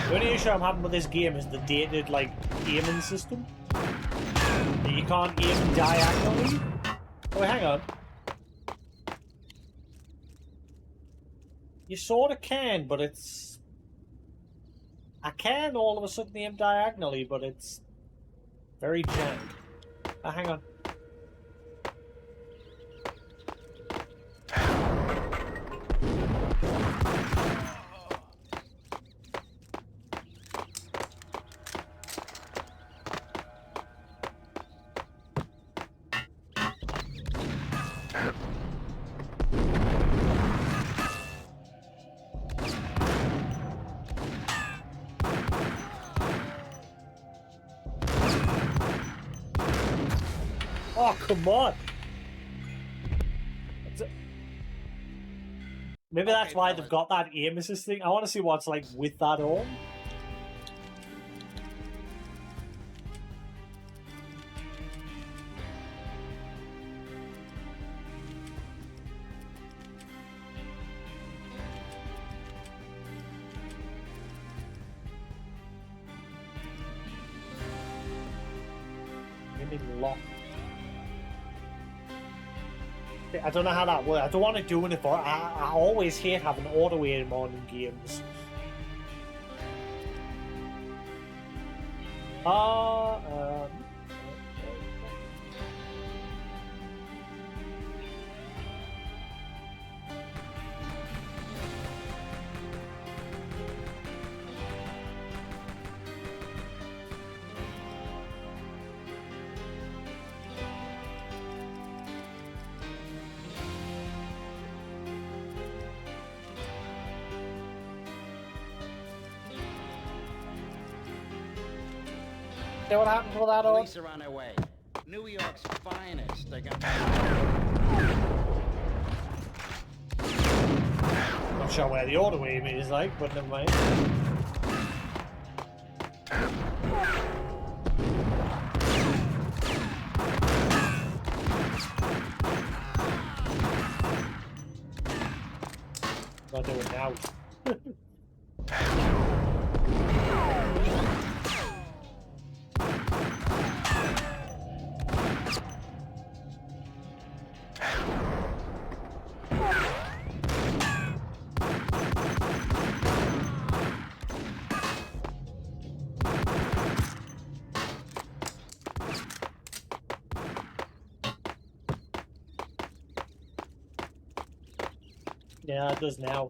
The only issue I'm having with this game is the dated, like, aiming system. That you can't aim diagonally. Oh, wait, hang on. You sort of can, but it's... I can all of a sudden aim diagonally, but it's very jank. Oh, hang on. Oh, come on! Maybe that's why they've got that aim assist thing. I want to see what's like with that on. Lock. I don't know how that works. I don't want to do anything for it. I always hate having auto aim on in games. See what happens with that on? police are on their way. New York's finest. They're gonna... Not sure where the auto aim is like, but never mind. I'll do it now. Yeah, it does now.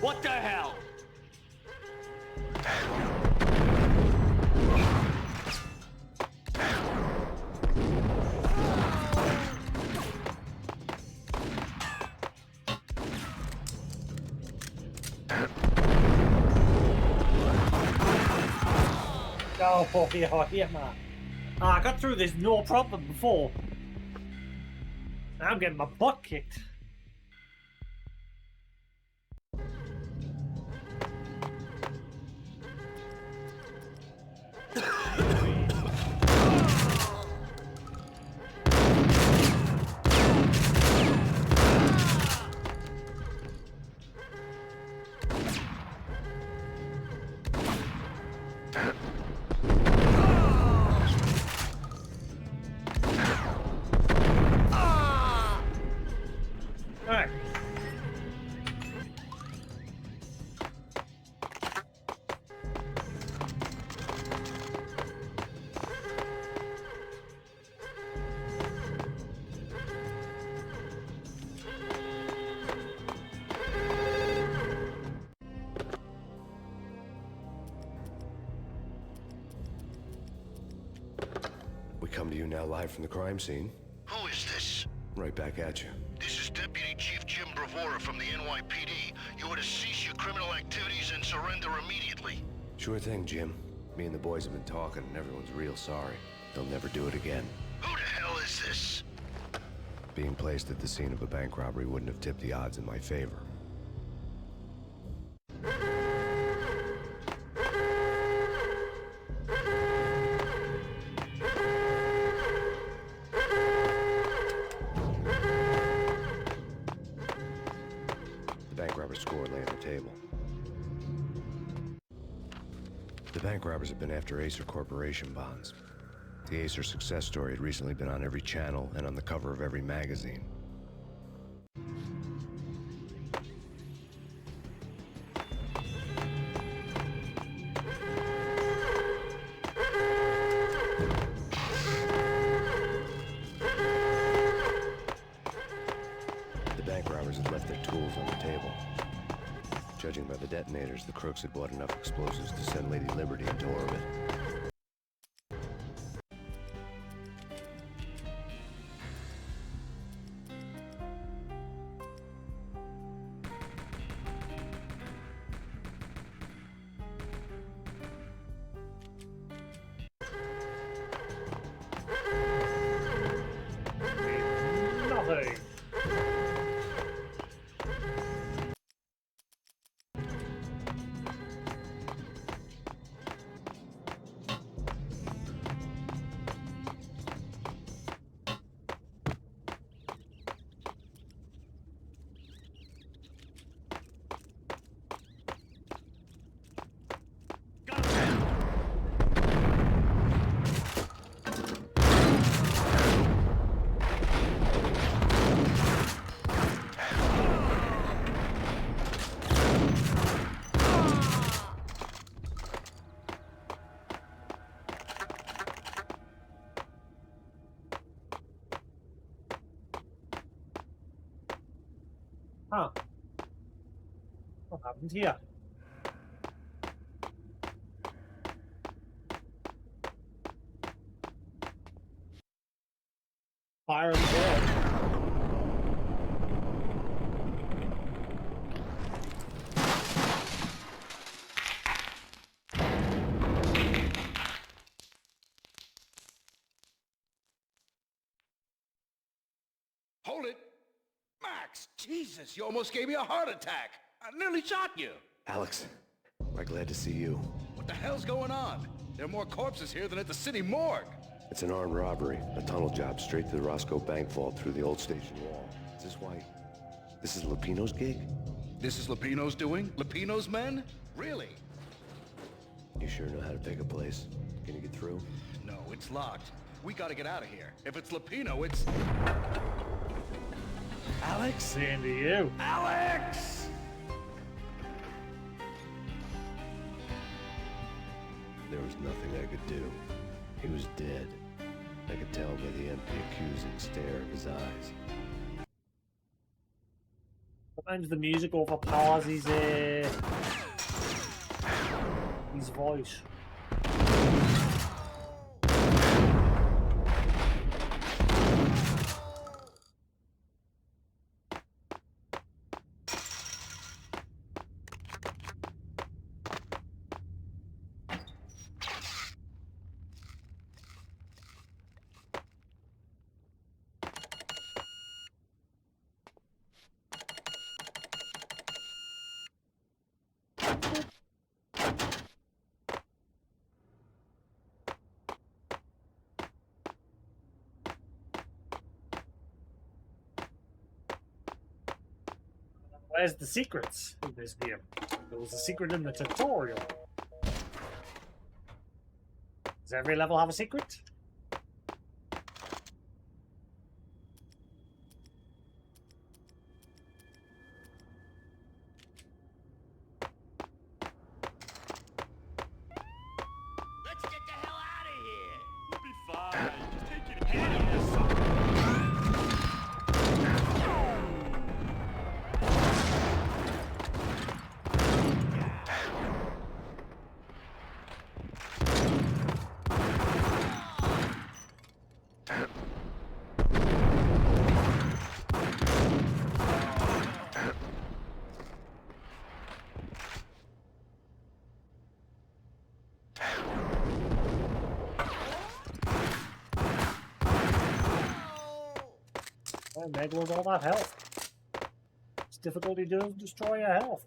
What the hell? Oh, yeah, man. I got through this no problem before. Now I'm getting my butt kicked. come to you now live from the crime scene. Who is this? Right back at you. This is Deputy Chief Jim Bravura from the NYPD. You are to cease your criminal activities and surrender immediately. Sure thing, Jim. Me and the boys have been talking, and everyone's real sorry. They'll never do it again. Who the hell is this? Being placed at the scene of a bank robbery wouldn't have tipped the odds in my favor. The bank robber's score lay on the table. The bank robbers have been after Acer Corporation bonds. The Acer success story had recently been on every channel and on the cover of every magazine. The bank robbers had left their tools on the table. Judging by the detonators, the crooks had bought enough explosives to send Lady Liberty into orbit. Nothing. Huh. What happened here? Fire and blood. Hold it! Max, Jesus, you almost gave me a heart attack. I nearly shot you. Alex, we're glad to see you. What the hell's going on? There are more corpses here than at the city morgue. It's an armed robbery, a tunnel job straight to the Roscoe Bank vault through the old station wall. Is this why? This is Lupino's gig? This is Lupino's doing? Lupino's men? Really? You sure know how to pick a place. Can you get through? No, it's locked. We gotta get out of here. If it's Lupino, it's... Alex? Seeing to you. Alex! There was nothing I could do. He was dead. I could tell by the empty, accusing stare in his eyes. Sometimes the music overpowers his voice. Where's the secrets in this game? There was a secret in the tutorial. Does every level have a secret? Let's get the hell out of here! We'll be fine. Just take it easy. Well, Megalo's all that health. It's difficulty to destroy your health.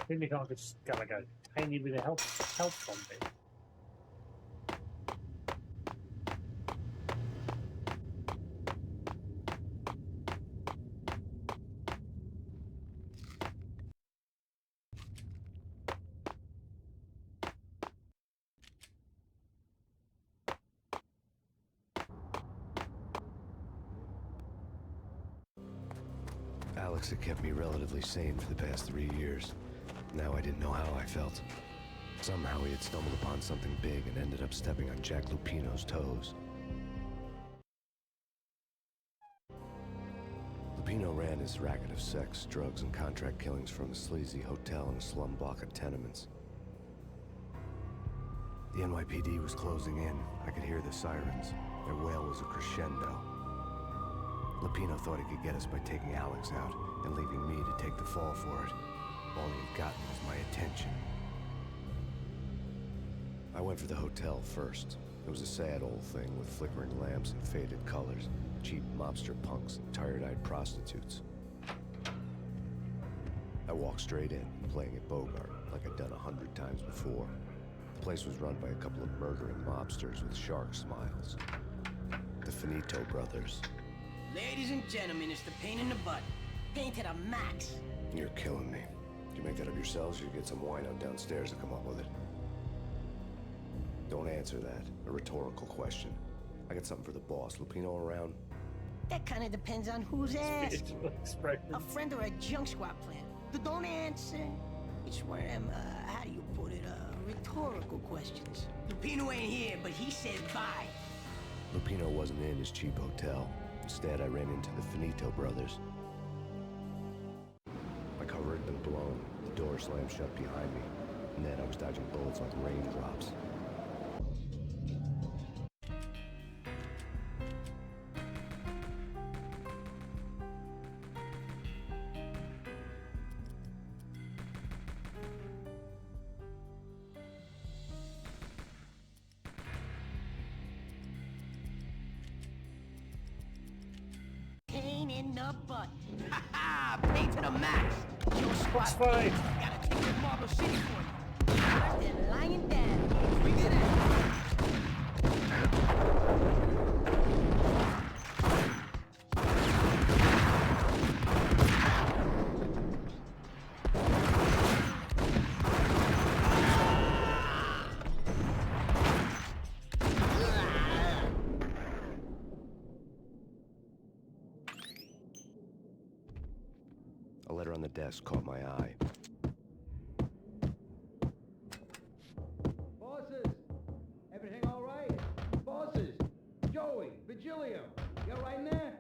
Maybe I could just get like a tiny bit of help from me. Alex had kept me relatively sane for the past 3 years. Now I didn't know how I felt. Somehow he had stumbled upon something big and ended up stepping on Jack Lupino's toes. Lupino ran his racket of sex, drugs, and contract killings from a sleazy hotel in a slum block of tenements. The NYPD was closing in. I could hear the sirens. Their wail was a crescendo. Lupino thought he could get us by taking Alex out and leaving me to take the fall for it. All he had gotten was my attention. I went for the hotel first. It was a sad old thing with flickering lamps and faded colors, cheap mobster punks and tired-eyed prostitutes. I walked straight in, playing at Bogart, like I'd done 100 times before. The place was run by a couple of murdering mobsters with shark smiles. The Finito brothers. Ladies and gentlemen, it's the Payne in the butt. Payne to the max. You're killing me. Did you make that up yourselves, or you get some wine out downstairs to come up with it? Don't answer that. A rhetorical question. I got something for the boss. Lupino around? That kind of depends on who's asking. A friend or a junk squad plan. Don't answer. It's one of them, how do you put it, rhetorical questions. Lupino ain't here, but he said bye. Lupino wasn't in his cheap hotel. Instead, I ran into the Finito brothers. My cover had been blown. The door slammed shut behind me. And then I was dodging bullets like raindrops. Payne in the butt. Ha ha! Payne to the max. Your squad. It's fine. Gotta take this Marble City for you. First they're lying down. Bring it in. A letter on the desk caught my eye. Bosses! Everything all right? Bosses! Joey, Vigilio, you all right in there?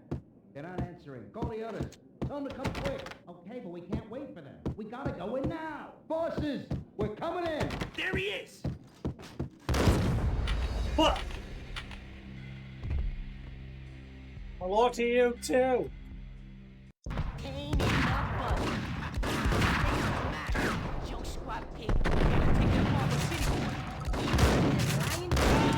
They're not answering. Call the others. Tell them to come quick. Okay, but we can't wait for them. We gotta go in now. Bosses! We're coming in! There he is! What? Hello to you too. Payne in the butt. Junk squad pig. Gotta take that Marble City for you. They're lying down.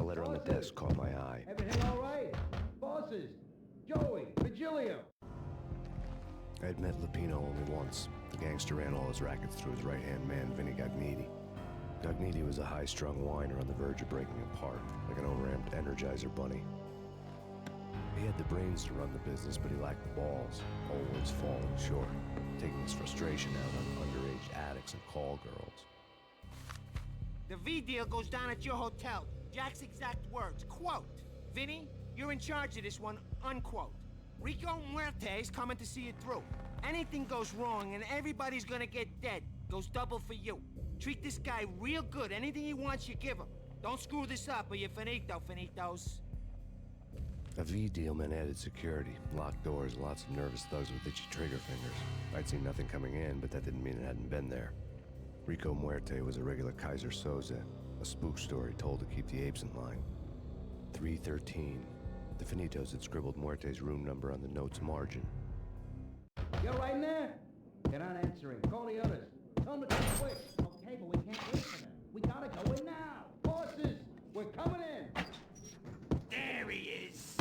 A letter on the desk caught my eye. Everything all right? Bosses! Joey, Vigilio, I'd met Lupino only once. The gangster ran all his rackets through his right-hand man, Vinny Gagniti. Gagniti was a high-strung whiner on the verge of breaking apart, like an overamped Energizer bunny. He had the brains to run the business, but he lacked the balls, always falling short, taking his frustration out on underage addicts and call girls. The V deal goes down at your hotel. Jack's exact words, quote, "Vinny, you're in charge of this one," unquote. Rico Muerte's coming to see it through. Anything goes wrong and everybody's gonna get dead. Goes double for you. Treat this guy real good. Anything he wants, you give him. Don't screw this up or you're finito, finitos. A V deal meant added security, locked doors, and lots of nervous thugs with itchy trigger fingers. I'd seen nothing coming in, but that didn't mean it hadn't been there. Rico Muerte was a regular Kaiser Soze, a spook story told to keep the apes in line. 313. The Finitos had scribbled Muerte's room number on the note's margin. You're right in there? They're not answering. Call the others. Tell them to come quick. Okay, but we can't wait for them. We gotta go in now. Horses, we're coming in. There he is.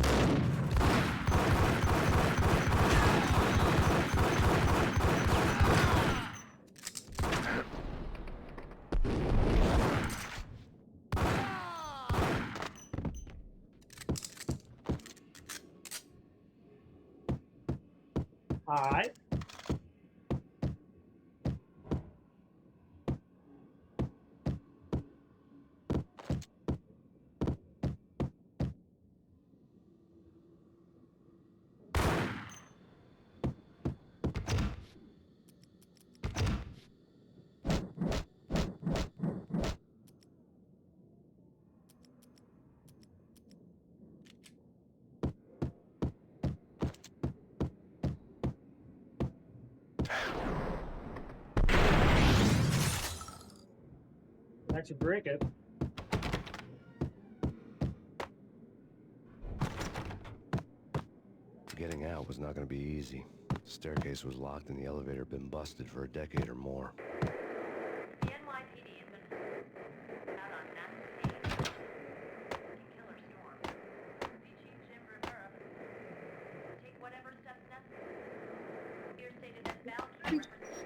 Alright. That should break it. Getting out was not going to be easy. The staircase was locked and the elevator had been busted for a decade or more. The NYPD has been out on massive Payne. Killer storm. VG Jim Rivera. Take whatever steps necessary. Here stated that Valkyrie represents.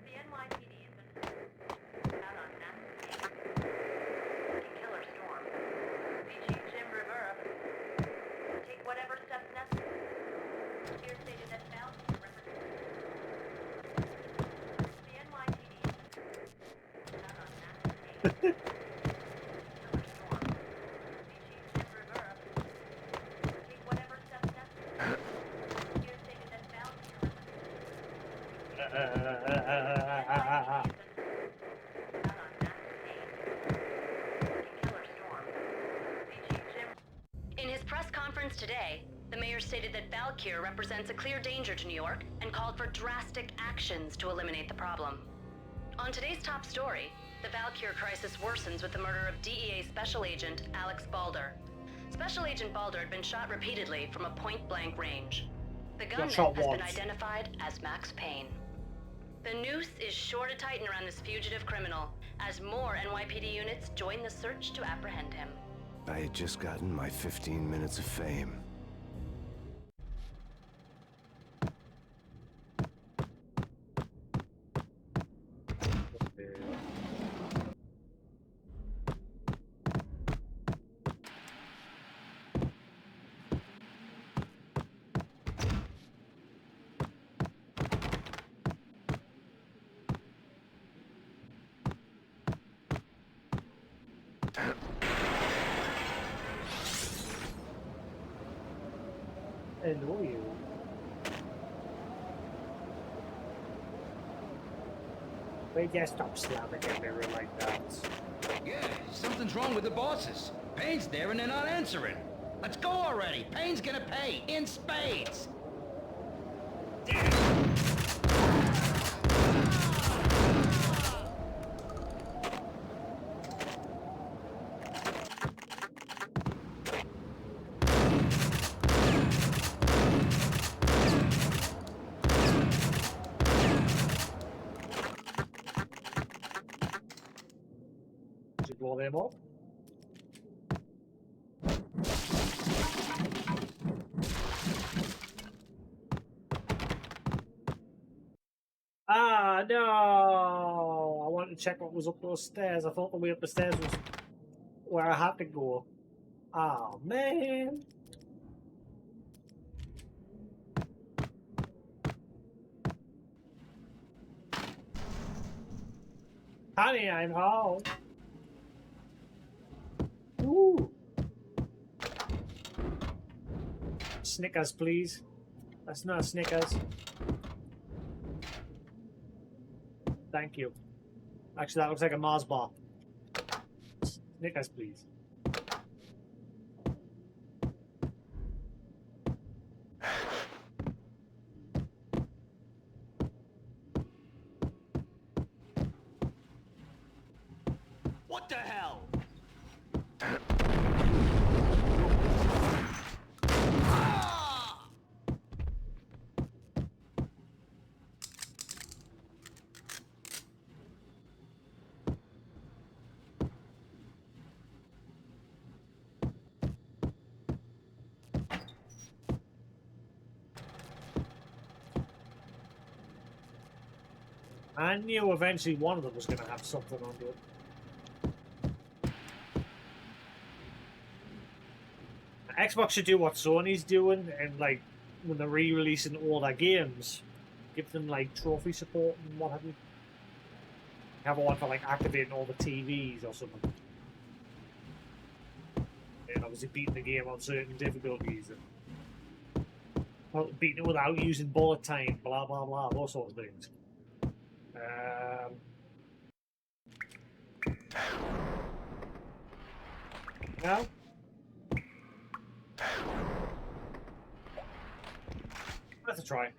The NYPD has been out on massive Payne. Killer storm. VG Jim Rivera. Take whatever steps necessary. Here stated that Valkyrie represents. The NYPD has been out on massive Payne. Killer storm. VG Jim Rivera. Take whatever steps necessary. Here stated that Valkyrie In his press conference today, the mayor stated that Valkyr represents a clear danger to New York and called for drastic actions to eliminate the problem. On today's top story, the Valkyr crisis worsens with the murder of DEA Special Agent Alex Balder. Special Agent Balder had been shot repeatedly from a point-blank range. The gunman has been identified as Max Payne. The noose is sure to tighten around this fugitive criminal as more NYPD units join the search to apprehend him. I had just gotten my 15 minutes of fame. I know you. Wait, just stop slamming the mirror like that. Yeah, something's wrong with the bosses. Payne's there and they're not answering. Let's go already. Payne's gonna pay in spades. Should blow them up. no! I wanted to check what was up those stairs. I thought the way up the stairs was where I had to go. Oh, man! Honey, I'm home. Ooh. Snickers, please. That's not Snickers. Thank you. Actually, that looks like a Mars bar. Snickers, please. What the hell? I knew eventually one of them was going to have something under it. Xbox should do what Sony's doing, and like when they're re-releasing all their games, give them like trophy support and what have you. Have one for like activating all the TVs or something. And obviously beating the game on certain difficulties. And beating it without using bullet time, blah blah blah, those sort of things. No? Worth a try.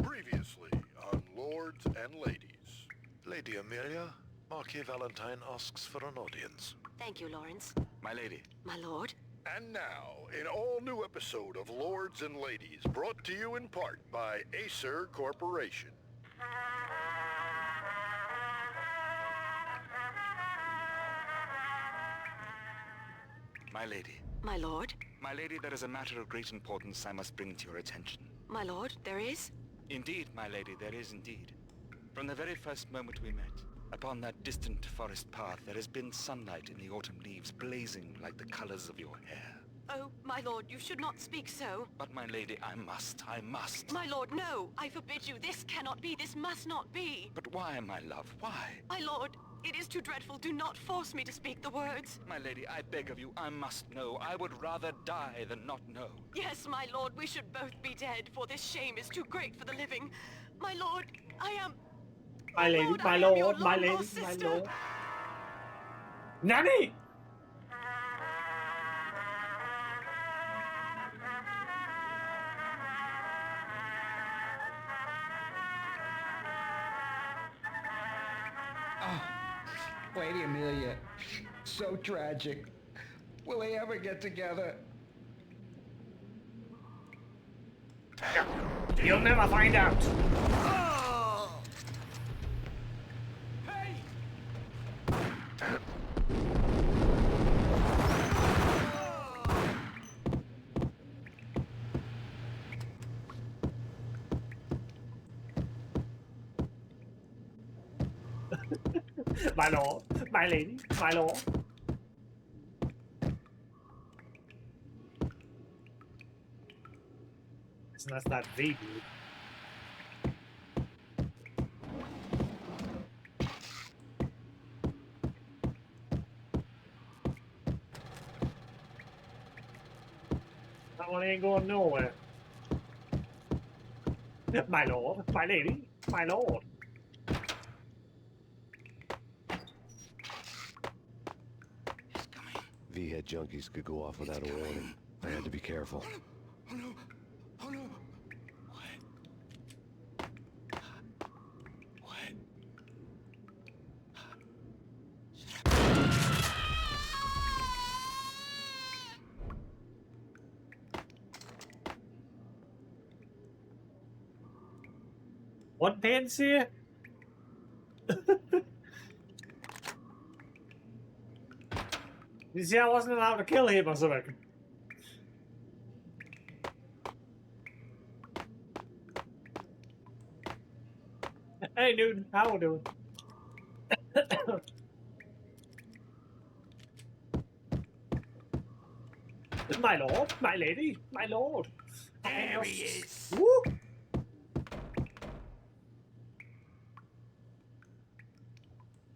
Previously on Lords and Ladies. Lady Amelia, Marquis Valentine asks for an audience. Thank you, Lawrence. My lady. My lord. And now, an all-new episode of Lords and Ladies, brought to you in part by Acer Corporation. My lady. My lord. My lady, there is a matter of great importance I must bring to your attention. My lord, there is? Indeed, my lady, there is indeed. From the very first moment we met, upon that distant forest path, there has been sunlight in the autumn leaves blazing like the colors of your hair. Oh, my lord, you should not speak so. But my lady, I must. My lord, no! I forbid you. This cannot be. This must not be. But why, my love, why? My lord, it is too dreadful. Do not force me to speak the words. My lady, I beg of you, I must know. I would rather die than not know. Yes, my lord, we should both be dead, for this shame is too great for the living. My lord, I am... My lady, lord, my I am lord, your my lady, long-lost my sister. lord. Nanny! Lady Amelia, so tragic. Will they ever get together? You'll never find out. Hey! My lord, my lady, my lord. Isn't that V, dude? That one ain't going nowhere. My lord, my lady, my lord. V-head junkies could go off without a warning. I had to be careful. Oh no! Oh no! What? What Payne say? You see, I wasn't allowed to kill him or something. Hey, Newton, how we doing? My lord, my lady, my lord. There he is. Woo!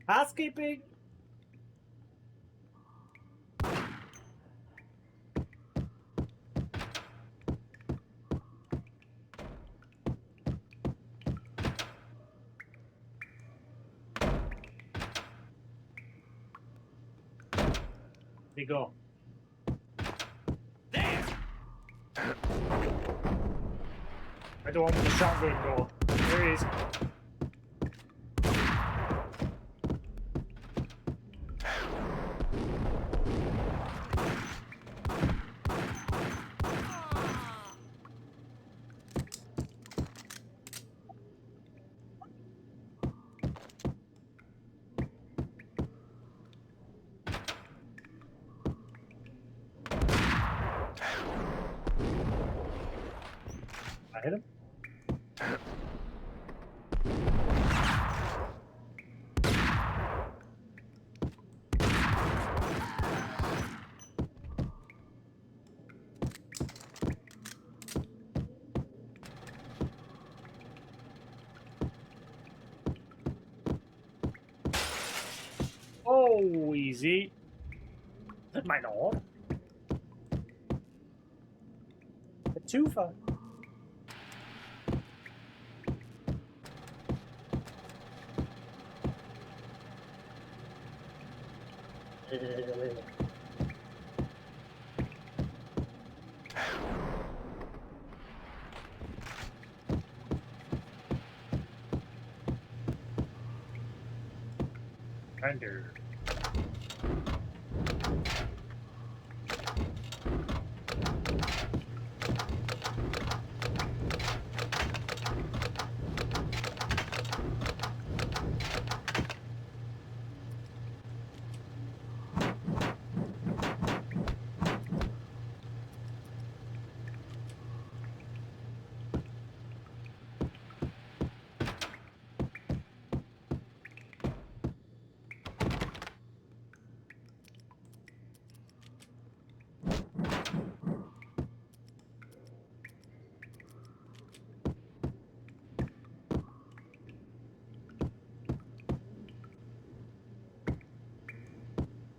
Housekeeping. There you go. There. I don't want the shotgun go. There he is. I hit him. Oh, easy. My lord. A twofer. Render.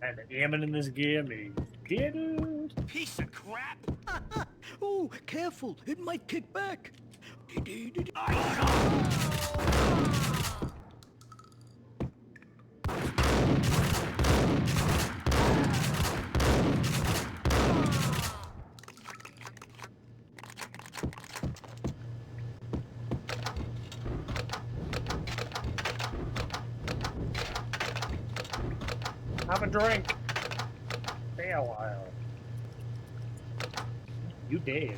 And the aiming in this game is dead. Piece of crap. Oh, careful. It might kick back. Have a drink. Stay a while. You dead.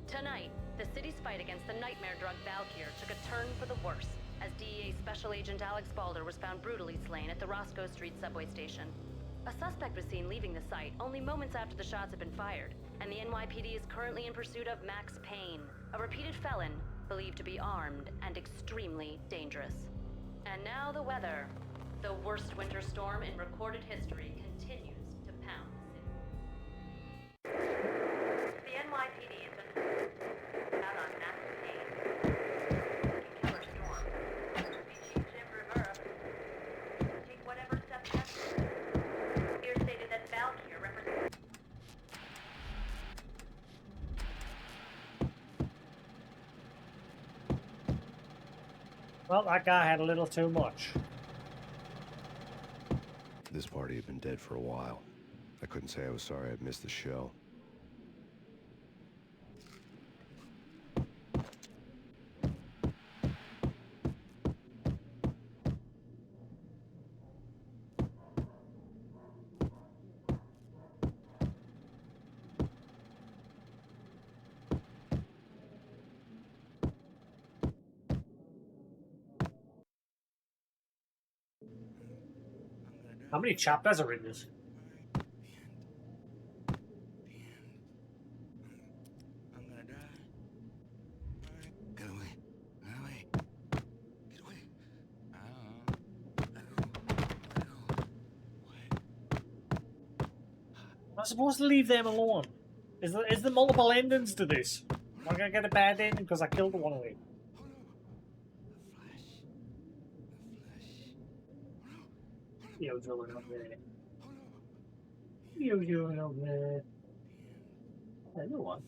Tonight, the city's fight against the nightmare drug Valkyr took a turn for the worse, as DEA Special Agent Alex Balder was found brutally slain at the Roscoe Street subway station. A suspect was seen leaving the site only moments after the shots had been fired, and the NYPD is currently in pursuit of Max Payne, a repeated felon believed to be armed and extremely dangerous. And now the weather. The worst winter storm in recorded history continues to pound the city. The NYPD has been out on Max Payne. Killer storm. Chief Jim Rivera take whatever steps necessary. Here stated that Valkyr represents. Well, that guy had a little too much. This party had been dead for a while. I couldn't say I was sorry I'd missed the show. How many chapters are in this? I'm gonna die. Get away. Get away. Get away. I'm not supposed to leave them alone. Is there multiple endings to this? Am I gonna get a bad ending because I killed one of them? Yo, Joe, up there. Yo, up there. Hello, one.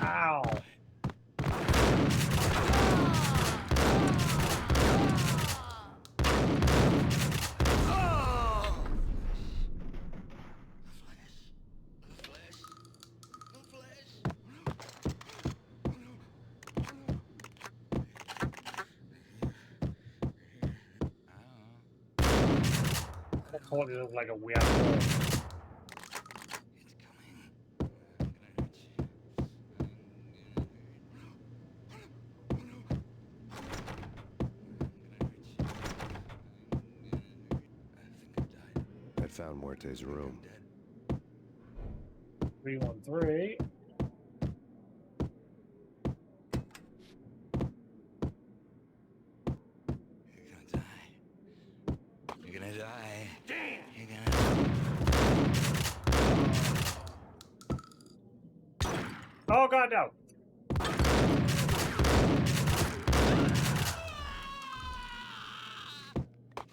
Ow. That totally looked like a weird hole. I found Muerte's room. 313. You're gonna die. Damn! You're gonna... Oh god, no!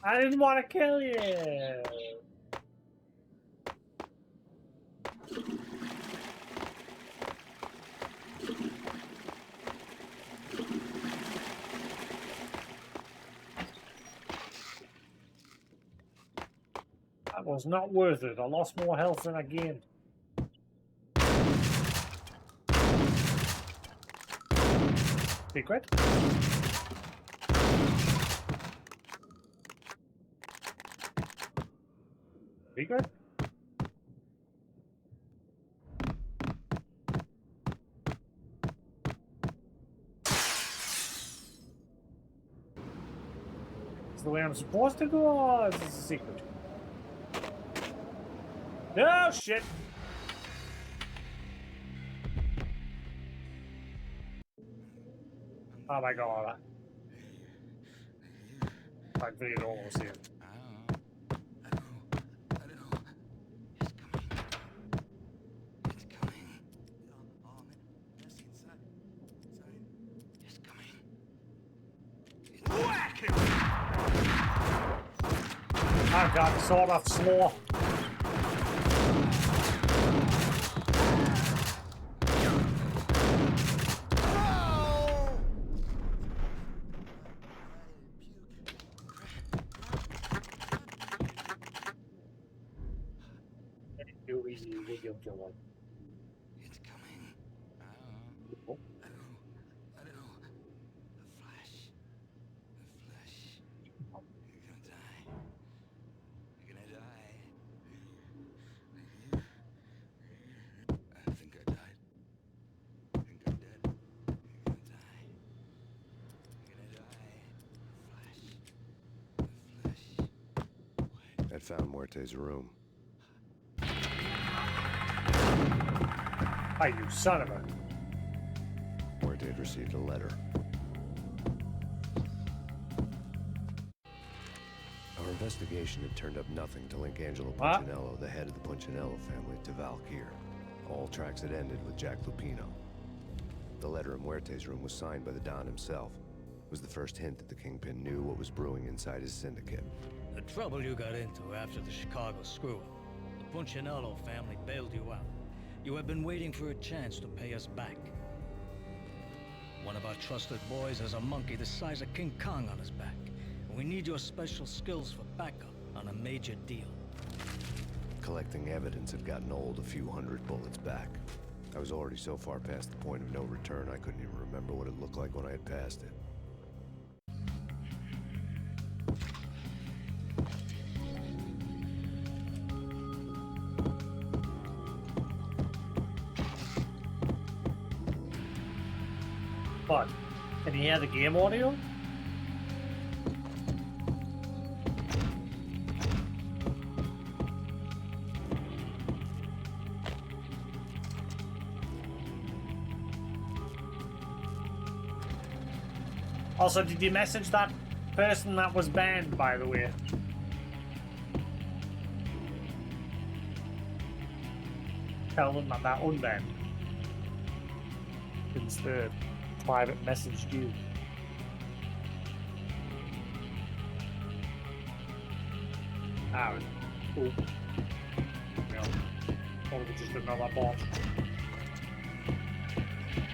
I didn't want to kill you! That was not worth it. I lost more health than I gained. Secret? Secret? Is the way I'm supposed to go, or is this a secret? No shit! Oh my god. I figured almost here. Oh god, sort of slow. Too easy, we will kill one. It's coming. Oh. I know. The flesh. The flesh. You're gonna die. You're gonna die. I think I died. I think I'm dead. You're gonna die. You're gonna die. The flesh. The flesh. I found Muerte's room. Hey, you son of a... Muerte had received a letter. Our investigation had turned up nothing to link Angelo What? Punchinello, the head of the Punchinello family, to Valkyr. All tracks had ended with Jack Lupino. The letter in Muerte's room was signed by the Don himself. It was the first hint that the Kingpin knew what was brewing inside his syndicate. The trouble you got into after the Chicago screw. The Punchinello family bailed you out. You have been waiting for a chance to pay us back. One of our trusted boys has a monkey the size of King Kong on his back. And we need your special skills for backup on a major deal. Collecting evidence had gotten old a few hundred bullets back. I was already so far past the point of no return, I couldn't even remember what it looked like when I had passed it. What? Can you hear the game audio? Also, did you message that person that was banned, by the way? Tell them that that unbanned. Instead, private messaged you. Ah, cool. Well, probably just another bot.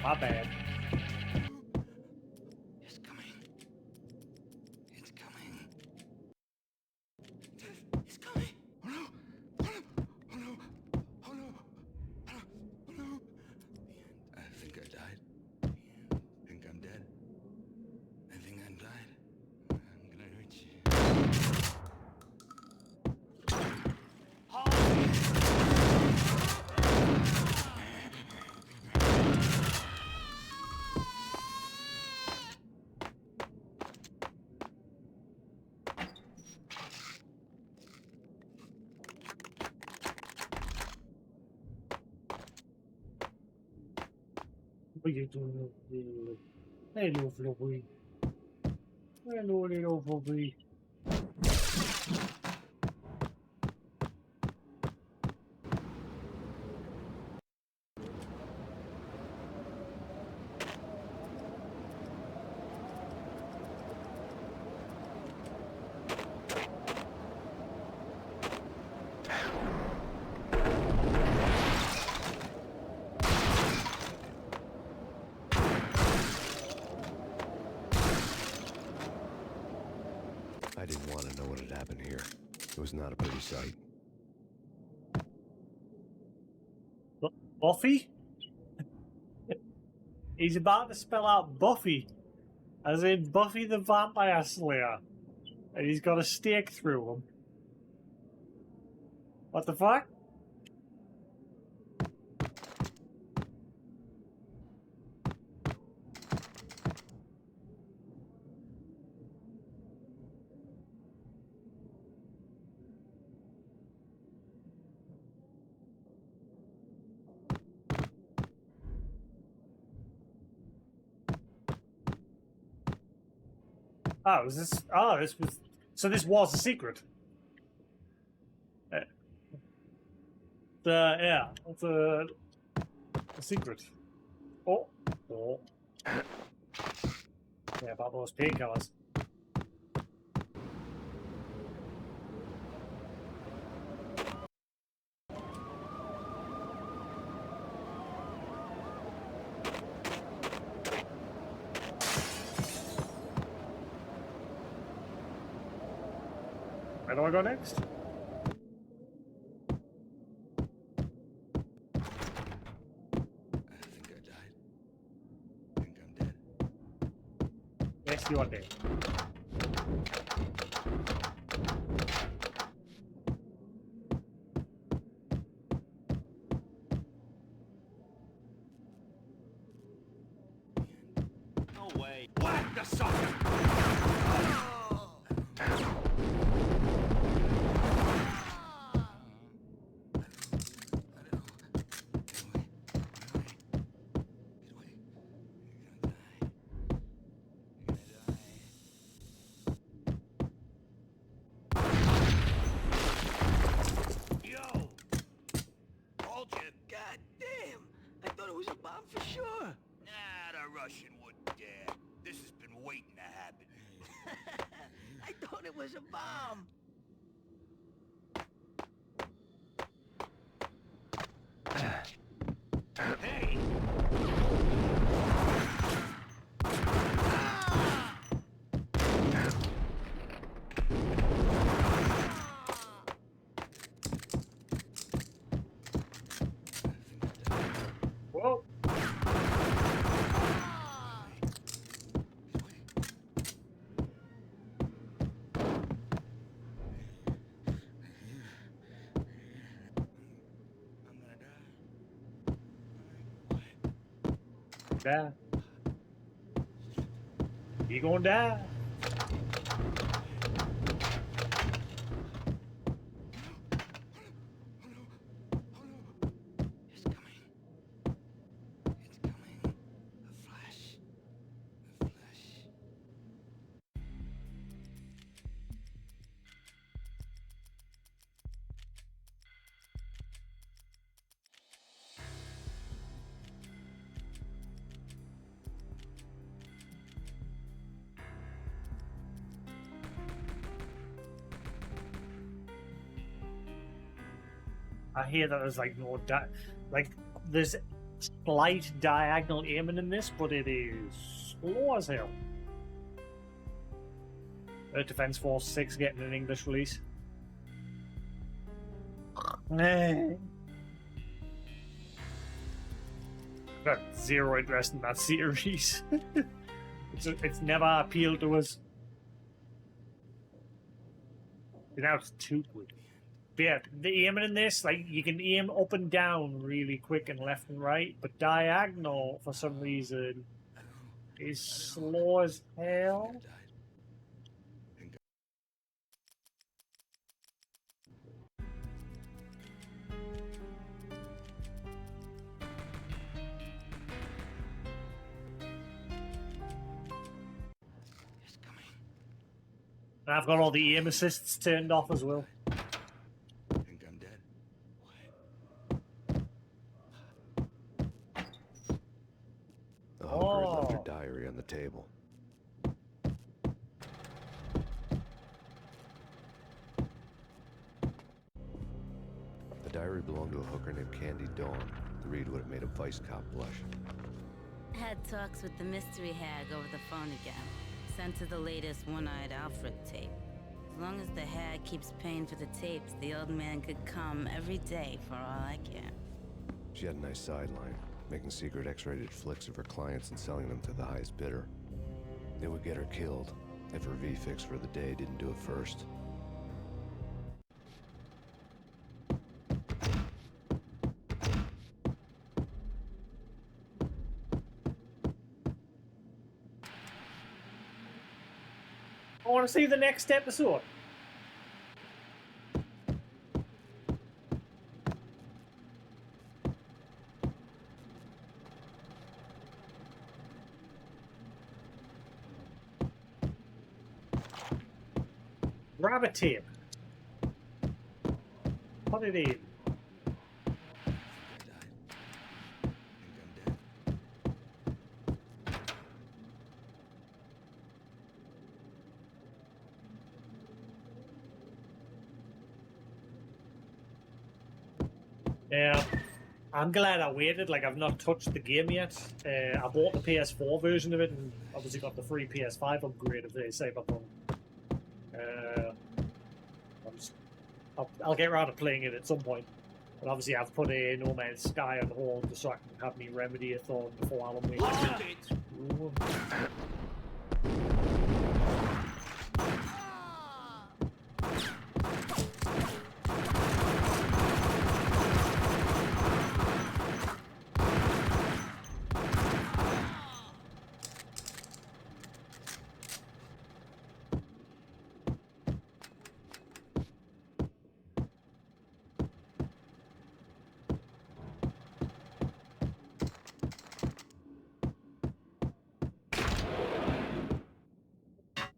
My bad. It's coming. It's coming. It's coming. Oh no. Oh no. Oh no. Oh no. Oh no. I think I died. I think I'm dead. I think I'm died. I'm gonna hurt you. What are you doing over there? Hello, Fluffy. Hello, little Fluffy. I didn't want to know what had happened here. It was not a pretty sight. Buffy? He's about to spell out Buffy, as in Buffy the Vampire Slayer, and he's got a stake through him. What the fuck? Oh, is this? Oh, this was. So this was a secret. Yeah, it's a secret. Oh, oh. Yeah, about those painkillers. Where do I go next? I think I died. I think I'm dead. Yes, you are dead. No way. Whack the sucker! Yo! Hold you. God damn! I thought it was a bomb for sure. Nah, the Russian wouldn't dare. This has been waiting to happen. I thought it was a bomb. Hey! Whoa! I'm gonna die. Yeah. You gonna die. I hear that there's like no there's slight diagonal aiming in this, but it is slow as hell. Defense Force 6 getting an English release. Got zero interest in that series. It's never appealed to us. Now it's too good. But yeah, the aiming in this, like, you can aim up and down really quick and left and right, but diagonal, for some reason, is slow as hell. And I've got all the aim assists turned off as well. Think I'm dead? The hooker had left her diary on the table. The diary belonged to a hooker named Candy Dawn. The read would have made a vice cop blush. Had talks with the mystery hag over the phone again. Sent to the latest One-Eyed Alfred tape. As long as the hag keeps paying for the tapes, the old man could come every day for all I care. She had a nice sideline, making secret X-rated flicks of her clients and selling them to the highest bidder. It would get her killed if her V-fix for the day didn't do it first. I want to see the next episode. Rabbit tape. Put it in. Yeah, I'm glad I waited. Like, I've not touched the game yet. I bought the PS4 version of it and obviously got the free PS5 upgrade of the Cyberpunk. I'll get around to playing it at some point. But obviously I've put a No Man's Sky on hold just so I can have me Remedy-a-thon before Alan Wake. Hold it!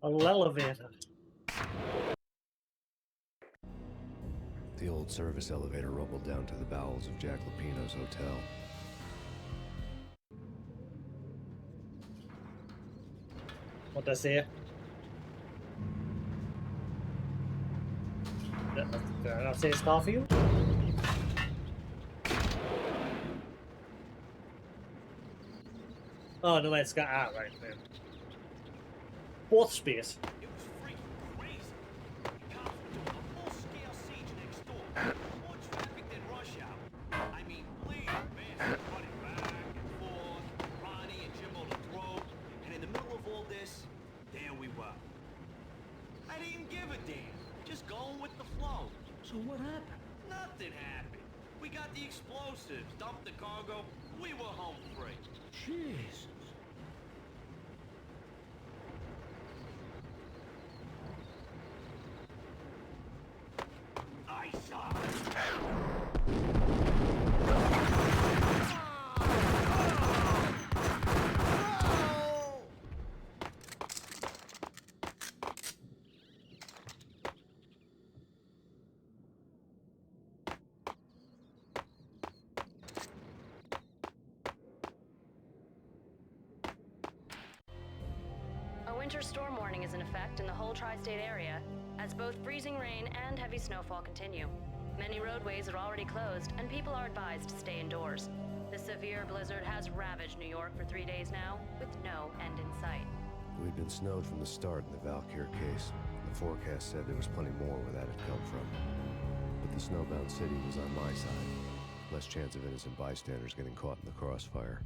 A elevator. The old service elevator rumbled down to the bowels of Jack Lupino's hotel. What does it say? Did I not say Starfield? Oh, no, it's got right there. Fourth space. It was freaking crazy. The cops were doing a full-scale siege next door. More traffic than rush hour. I mean, Lee and Vance were running back and forth, Ronnie and Jim on the throat, and in the middle of all this, there we were. I didn't give a damn. Just going with the flow. So what happened? Nothing happened. We got the explosives, dumped the cargo, we were home free. Jesus. winter storm warning is in effect in the whole tri-state area, as both freezing rain and heavy snowfall continue. Many roadways are already closed, and people are advised to stay indoors. The severe blizzard has ravaged New York for 3 days now, with no end in sight. We'd been snowed from the start in the Valkyr case. The forecast said there was plenty more where that had come from. But the snowbound city was on my side. Less chance of innocent bystanders getting caught in the crossfire.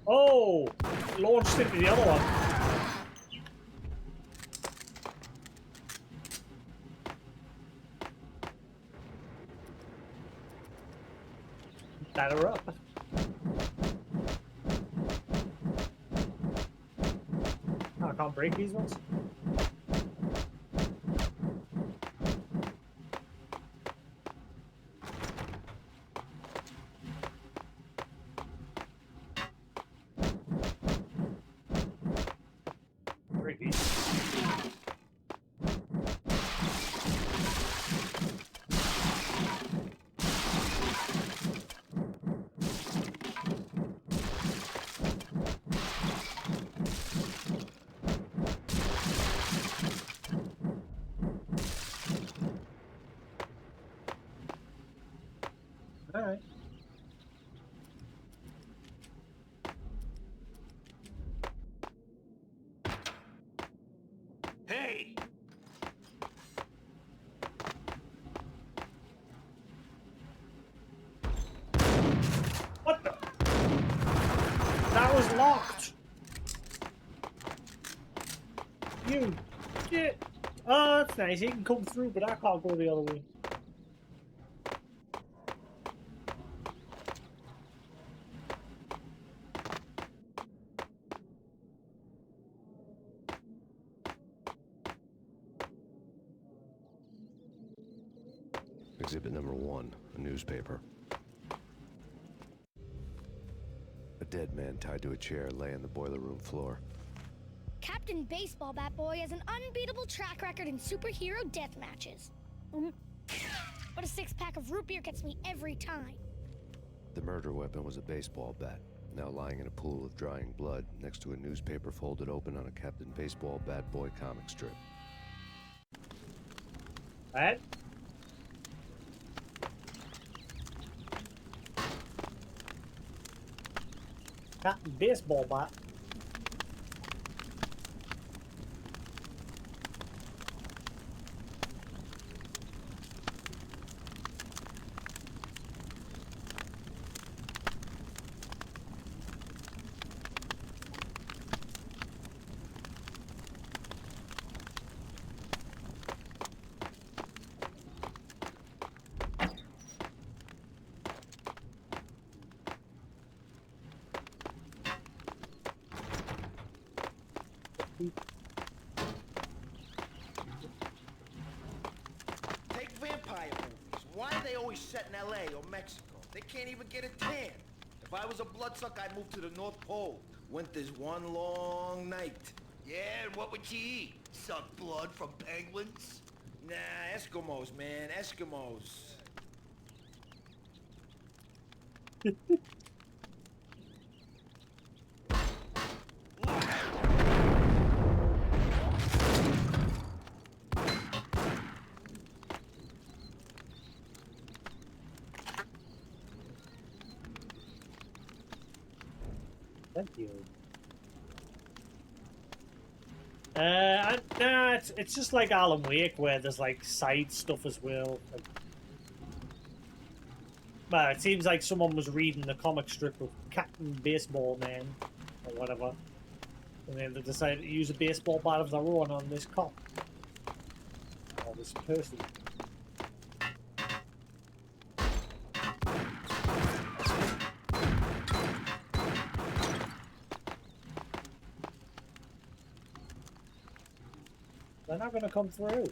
Oh! Launched into the other one. Batter up. Oh, I can't break these ones. Break these. All right. Hey! What the? That was locked. You shit. Oh, that's nice. He can come through, but I can't go the other way. Exhibit number 1, a newspaper. A dead man tied to a chair lay on the boiler room floor. Captain Baseball Bat Boy has an unbeatable track record in superhero death matches. But a 6-pack of root beer gets me every time. The murder weapon was a baseball bat, now lying in a pool of drying blood next to a newspaper folded open on a Captain Baseball Bat Boy comic strip. What? Captain Baseball Bat. Take vampire movies. Why are they always set in LA or Mexico? They can't even get a tan. If I was a bloodsucker, I'd move to the North Pole. Winter's one long night. Yeah, and what would you eat? Suck blood from penguins? Nah, Eskimos, man, Eskimos. Thank you. Nah, it's just like Alan Wake, where there's like side stuff as well. Like, well, it seems like someone was reading the comic strip of Captain Baseball Man, or whatever, and then they decided to use a baseball bat of their own on this cop, or this person. They're not gonna come through.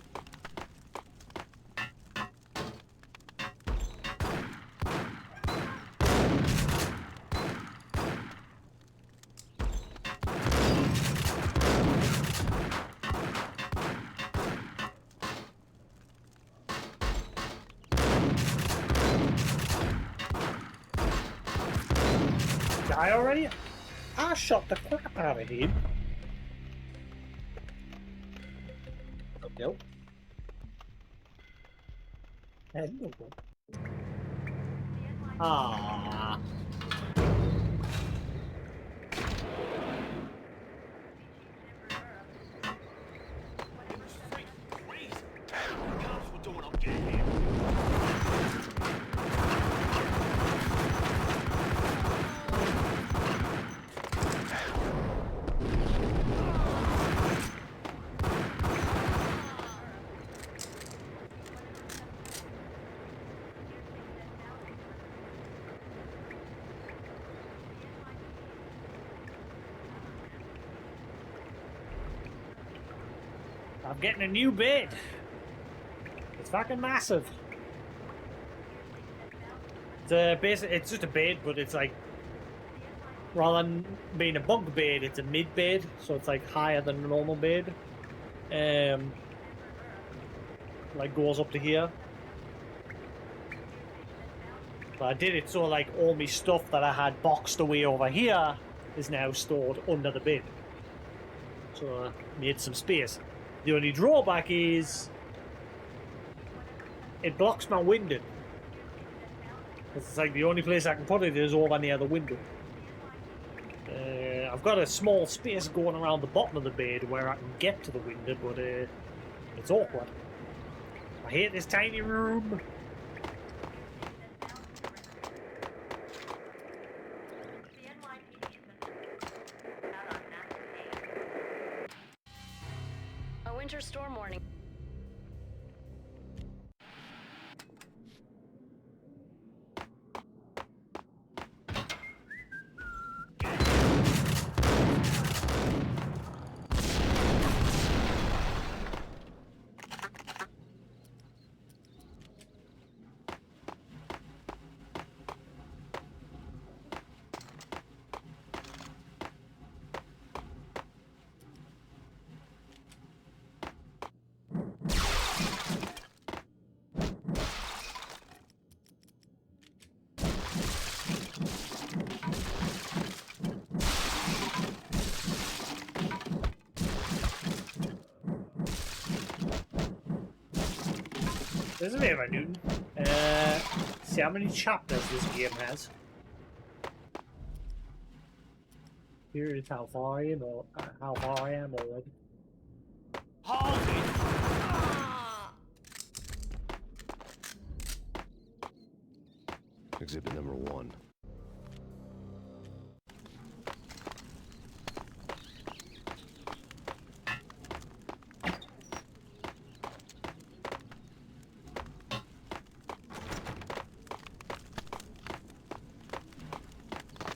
I shot the crap out of him. Hello. Hello. Ah. I'm getting a new bed. It's fucking massive. It's just a bed, but it's like, rather than being a bunk bed, it's a mid bed, so it's like higher than a normal bed. Like goes up to here. But I did it so like all my stuff that I had boxed away over here is now stored under the bed. So I made some space. The only drawback is it blocks my window. It's like the only place I can put it is over near the window. I've got a small space going around the bottom of the bed where I can get to the window, but it's awkward. I hate this tiny room. A winter storm warning. This is a bit of a Newton. See how many chapters this game has. Here is how far I am, or how far I am already. Hold it! Exhibit number 1.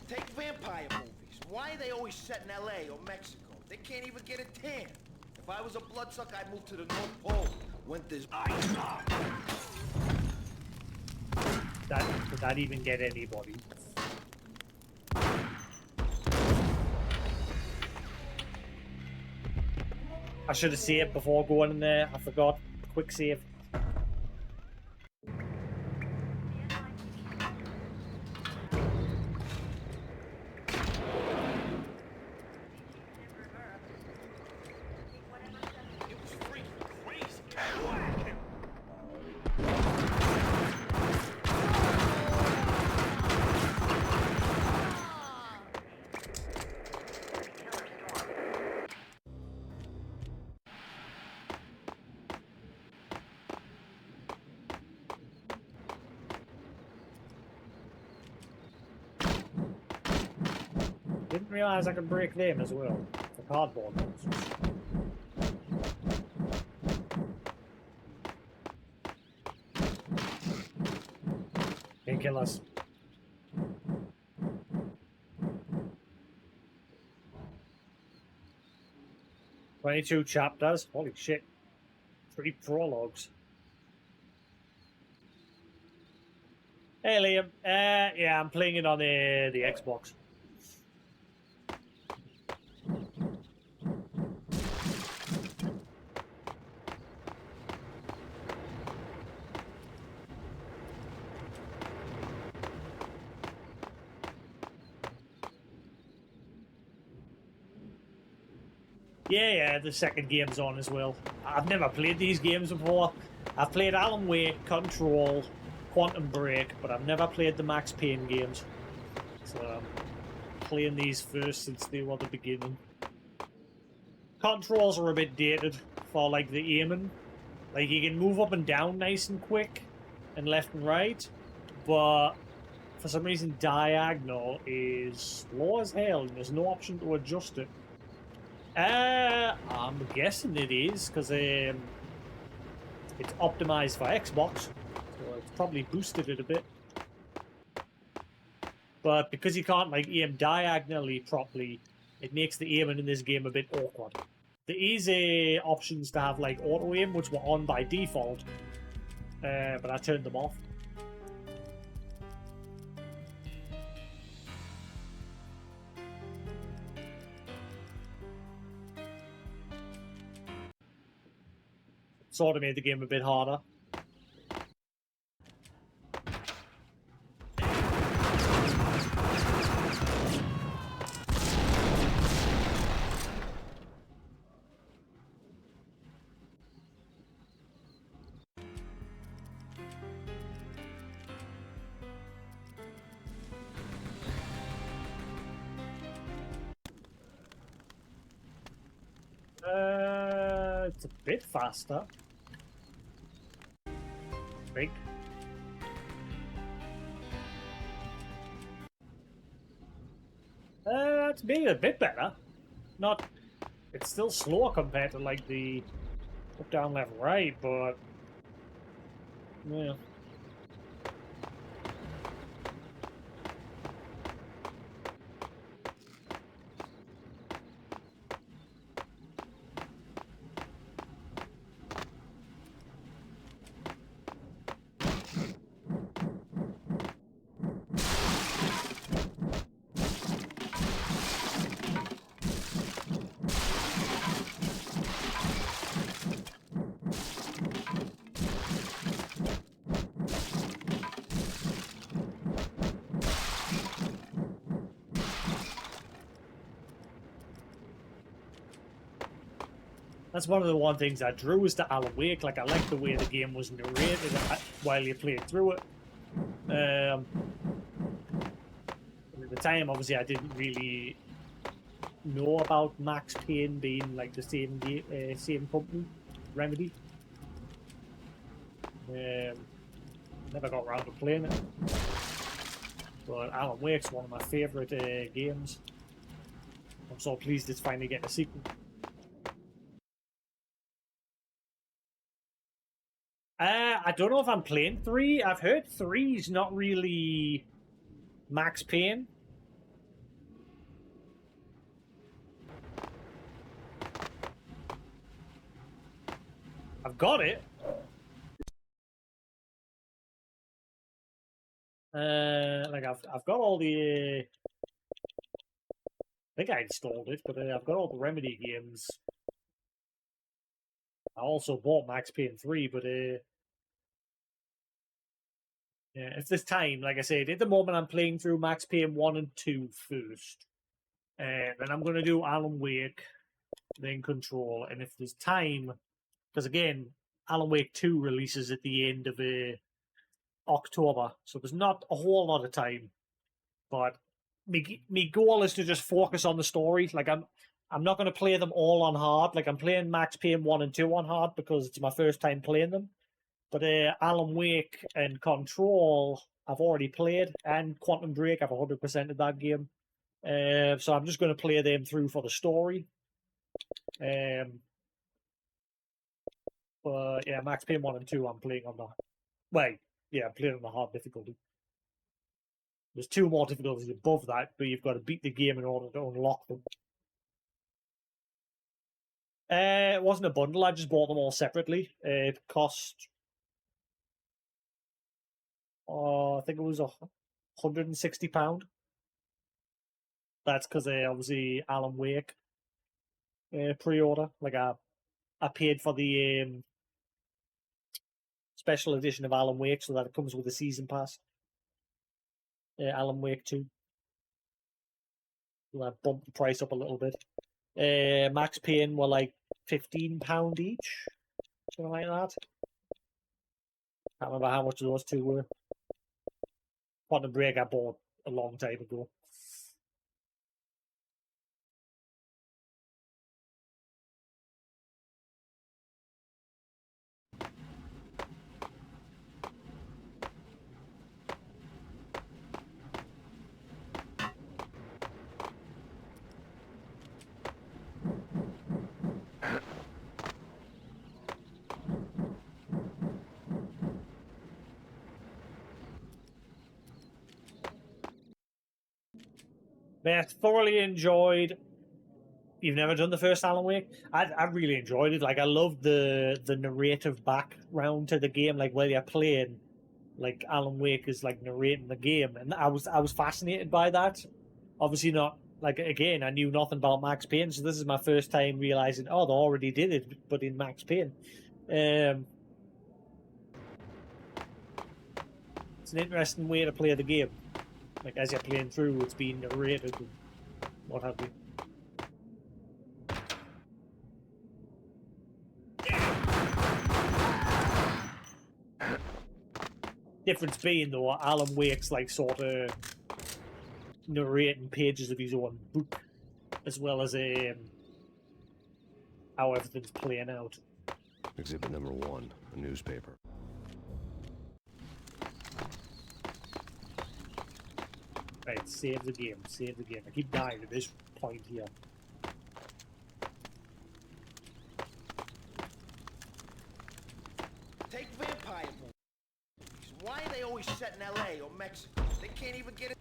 Take vampire movies. Why are they always set in LA or Mexico? They can't even get a tan. If I was a bloodsucker, I'd move to the North Pole. Winter's ice. Did that even get anybody? I should have saved before going in there. I forgot. Quick save. Didn't realize I could break them as well. The cardboard ones. Painkillers. "22 chapters. Holy shit. 3 prologues. Hey Liam. Yeah, I'm playing it on the Xbox. Yeah, the second game's on as well. I've never played these games before. I've played Alan Wake, Control, Quantum Break, but I've never played the Max Payne games. So I'm playing these first since they were the beginning. Controls are a bit dated for like the aiming. Like you can move up and down nice and quick and left and right, but for some reason diagonal is slow as hell and there's no option to adjust it. I'm guessing it is because it's optimized for Xbox, so it's probably boosted it a bit. But because you can't like aim diagonally properly, it makes the aiming in this game a bit awkward. There is options to have like auto aim, which were on by default, but I turned them off. Sort of made the game a bit harder. It's a bit faster. Big. It's being a bit better. Not. It's still slower compared to like the up, down, left, right, but yeah. That's one of the things I drew was to Alan Wake. Like, I liked the way the game was narrated while you played through it. At the time, obviously, I didn't really know about Max Payne being like the same company, Remedy. Never got around to playing it. But Alan Wake's one of my favourite games. I'm so pleased it's finally getting a sequel. I don't know if I'm playing 3. I've heard 3's not really Max Payne. I've got it. Like I've got all the. I think I installed it, but I've got all the Remedy games. I also bought Max Payne 3, but yeah, if there's time, like I said, at the moment I'm playing through Max Payne 1 and 2 first. Then I'm going to do Alan Wake, then Control, and if there's time, because again, Alan Wake 2 releases at the end of October, so there's not a whole lot of time, but my goal is to just focus on the story. Like I'm not going to play them all on hard. Like I'm playing Max Payne 1 and 2 on hard because it's my first time playing them. But Alan Wake and Control I've already played, and Quantum Break I've 100% of that game. So I'm just going to play them through for the story. But yeah, Max Payne 1 and 2 I'm playing on the... Wait, yeah, I'm playing on the hard difficulty. There's 2 more difficulties above that, but you've got to beat the game in order to unlock them. It wasn't a bundle, I just bought them all separately. It cost... I think it was £160. That's because obviously Alan Wake pre-order. Like I paid for the special edition of Alan Wake so that it comes with a season pass. Alan Wake 2. So I bumped the price up a little bit. Max Payne were like £15 each, something like that. Can't remember how much those two were. Quantum Break I bought a long time ago. But I thoroughly enjoyed. You've never done the first Alan Wake? I really enjoyed it. Like, I loved the narrative background to the game, like where you're playing, like Alan Wake is like narrating the game, and I was fascinated by that. Obviously not, like, again, I knew nothing about Max Payne, so this is my first time realizing, oh, they already did it, but in Max Payne. It's an interesting way to play the game. Like, as you're playing through, it's being narrated and what have you. Difference being, though, Alan Wake's like sort of narrating pages of his own book, as well as how everything's playing out. Exhibit number 1, a newspaper. Right, save the game, save the game. I keep dying at this point here. Take vampire movies. Why are they always set in LA or Mexico? They can't even get it.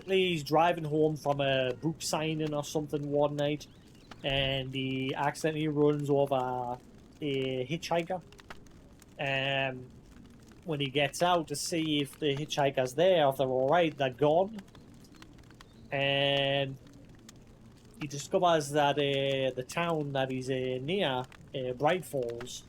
He's driving home from a book signing or something one night, and he accidentally runs over a hitchhiker. When he gets out to see if the hitchhiker's there, if they're alright, they're gone. And he discovers that the town that he's near, Bright Falls,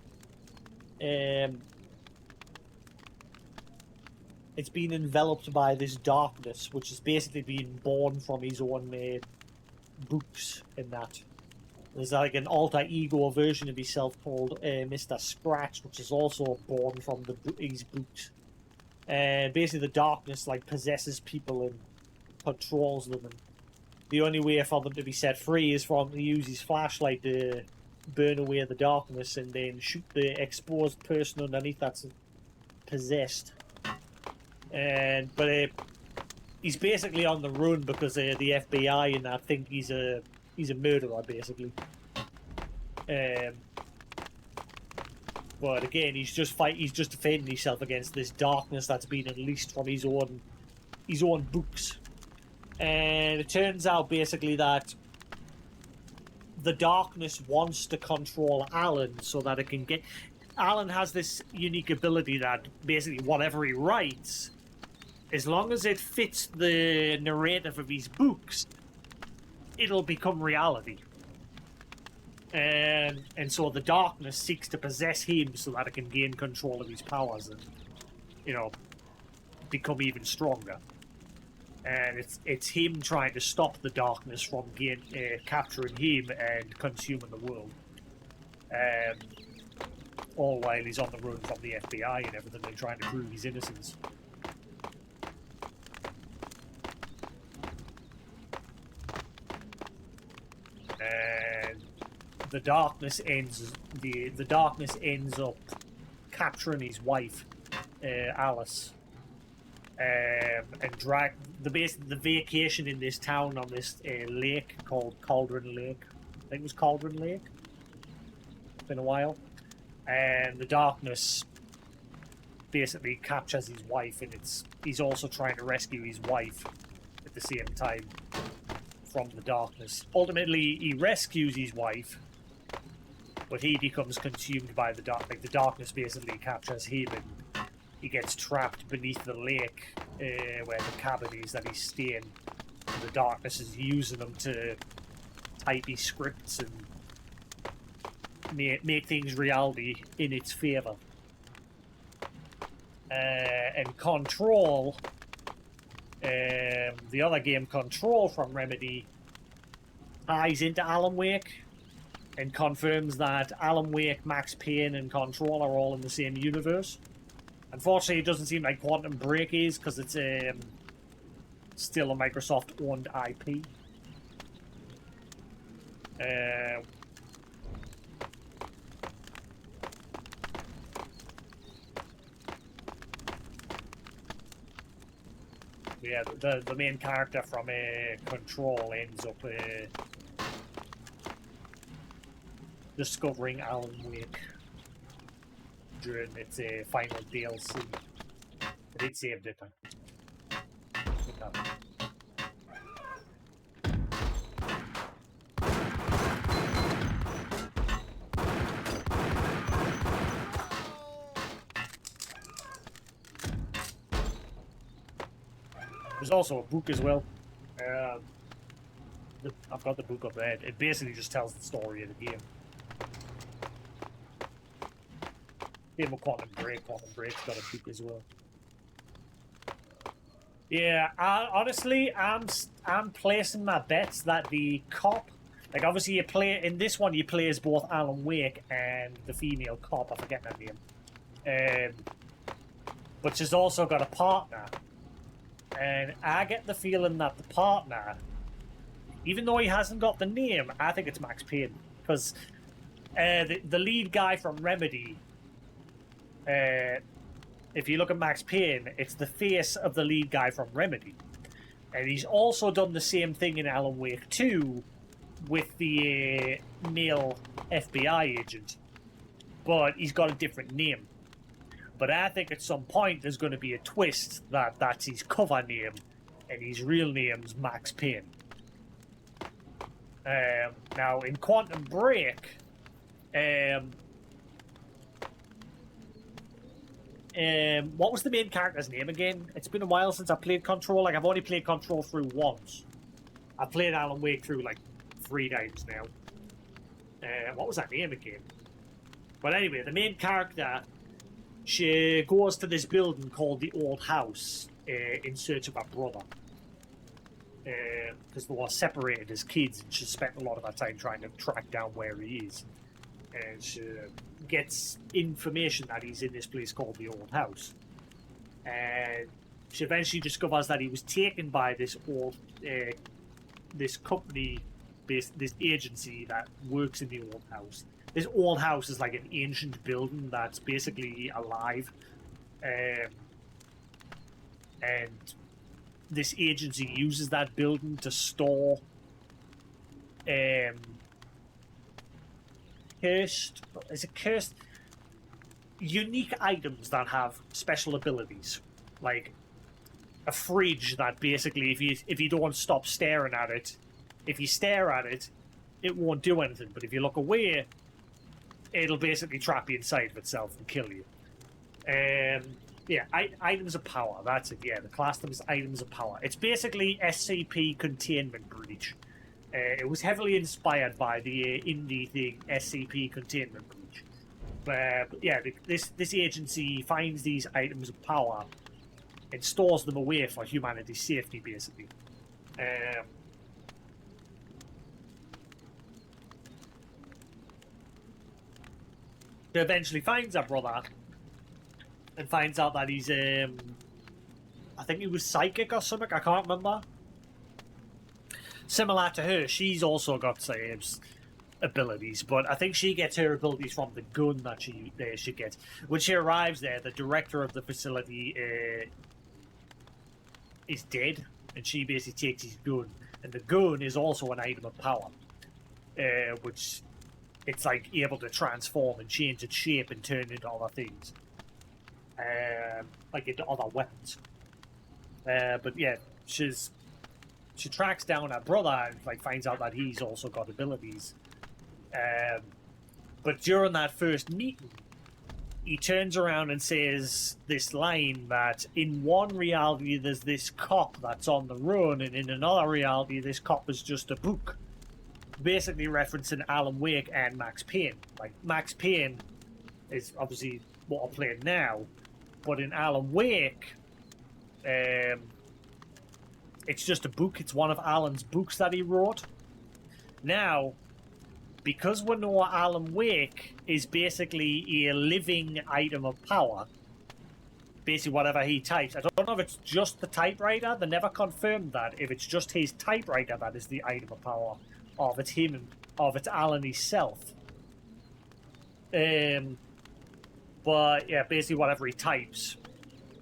it's been enveloped by this darkness, which is basically being born from his own books and that. There's like an alter ego version of himself called Mr. Scratch, which is also born from his books. Basically, the darkness like possesses people and controls them, and the only way for them to be set free is for him to use his flashlight to burn away the darkness and then shoot the exposed person underneath that's possessed. But he's basically on the run because the FBI and that think he's a murderer, basically. But again, he's just defending himself against this darkness that's been unleashed from his own books. And it turns out basically that the darkness wants to control Alan so that it can get. Alan has this unique ability that basically whatever he writes, as long as it fits the narrative of his books, it'll become reality. And so the darkness seeks to possess him so that it can gain control of his powers and, become even stronger. And it's him trying to stop the darkness from capturing him and consuming the world. All while he's on the run from the FBI and everything and trying to prove his innocence. And the darkness ends up capturing his wife, Alice, and drag the vacation in this town on this lake called Cauldron Lake. I think it was Cauldron Lake. It's been a while. And the darkness basically captures his wife, and he's also trying to rescue his wife at the same time from the darkness. Ultimately, he rescues his wife, but he becomes consumed by the dark. Like the darkness basically captures him, and he gets trapped beneath the lake where the cabin is that he's staying. And the darkness is using him to hypey scripts and make things reality in its favour. And Control, the other game, Control from Remedy, ties into Alan Wake and confirms that Alan Wake, Max Payne, and Control are all in the same universe. Unfortunately, it doesn't seem like Quantum Break is, because it's still a Microsoft-owned IP. Yeah, the main character from Control ends up discovering Alan Wake during its final DLC. But it saved it. There's also a book as well. I've got the book up there. It basically just tells the story of the game. Game of Quantum Break. Quantum Break's got a book as well. Yeah, honestly, I'm placing my bets that the cop, like obviously you play in this one, you play as both Alan Wake and the female cop. I forget her name. But she's also got a partner. And I get the feeling that the partner, even though he hasn't got the name, I think it's Max Payne. Because the lead guy from Remedy, if you look at Max Payne, it's the face of the lead guy from Remedy. And he's also done the same thing in Alan Wake 2 with the male FBI agent. But he's got a different name. But I think at some point there's going to be a twist that that's his cover name and his real name's Max Payne. Now, in Quantum Break, what was the main character's name again? It's been a while since I played Control. Like, I've only played Control through once. I've played Alan Wake through, like, 3 times now. What was that name again? But anyway, the main character, she goes to this building called the Old House in search of her brother. Because they were separated as kids, and she spent a lot of her time trying to track down where he is. And she gets information that he's in this place called the Old House. And she eventually discovers that he was taken by this company, this agency that works in the Old House. This Old House is like an ancient building that's basically alive. And this agency uses that building to store cursed unique items that have special abilities, like a fridge that basically if you don't stop staring at it, if you stare at it, it won't do anything, but if you look away, it'll basically trap you inside of itself and kill you. Yeah, items of power, that's it. Yeah, the class them as items of power. It's basically SCP Containment Breach. It was heavily inspired by the indie thing SCP Containment Breach. But yeah, this agency finds these items of power and stores them away for humanity's safety, basically. She eventually finds her brother and finds out that he's, I think he was psychic or something, I can't remember. Similar to her, she's also got abilities, but I think she gets her abilities from the gun that she gets. When she arrives there, the director of the facility is dead, and she basically takes his gun. And the gun is also an item of power, which it's like able to transform and change its shape and turn into other things. Like into other weapons. But yeah, she tracks down her brother and like finds out that he's also got abilities. But during that first meeting, he turns around and says this line that in one reality there's this cop that's on the run, and in another reality this cop is just a book. basically referencing Alan Wake and Max Payne. Like, Max Payne is obviously what I'm playing now, but in Alan Wake, it's just a book. It's one of Alan's books that he wrote. Now, because we know Alan Wake is basically a living item of power, basically whatever he types. I don't know if it's just the typewriter. They never confirmed that. If it's just his typewriter that is the item of power, or if it's him, or if it's Alan himself. But yeah, basically whatever he types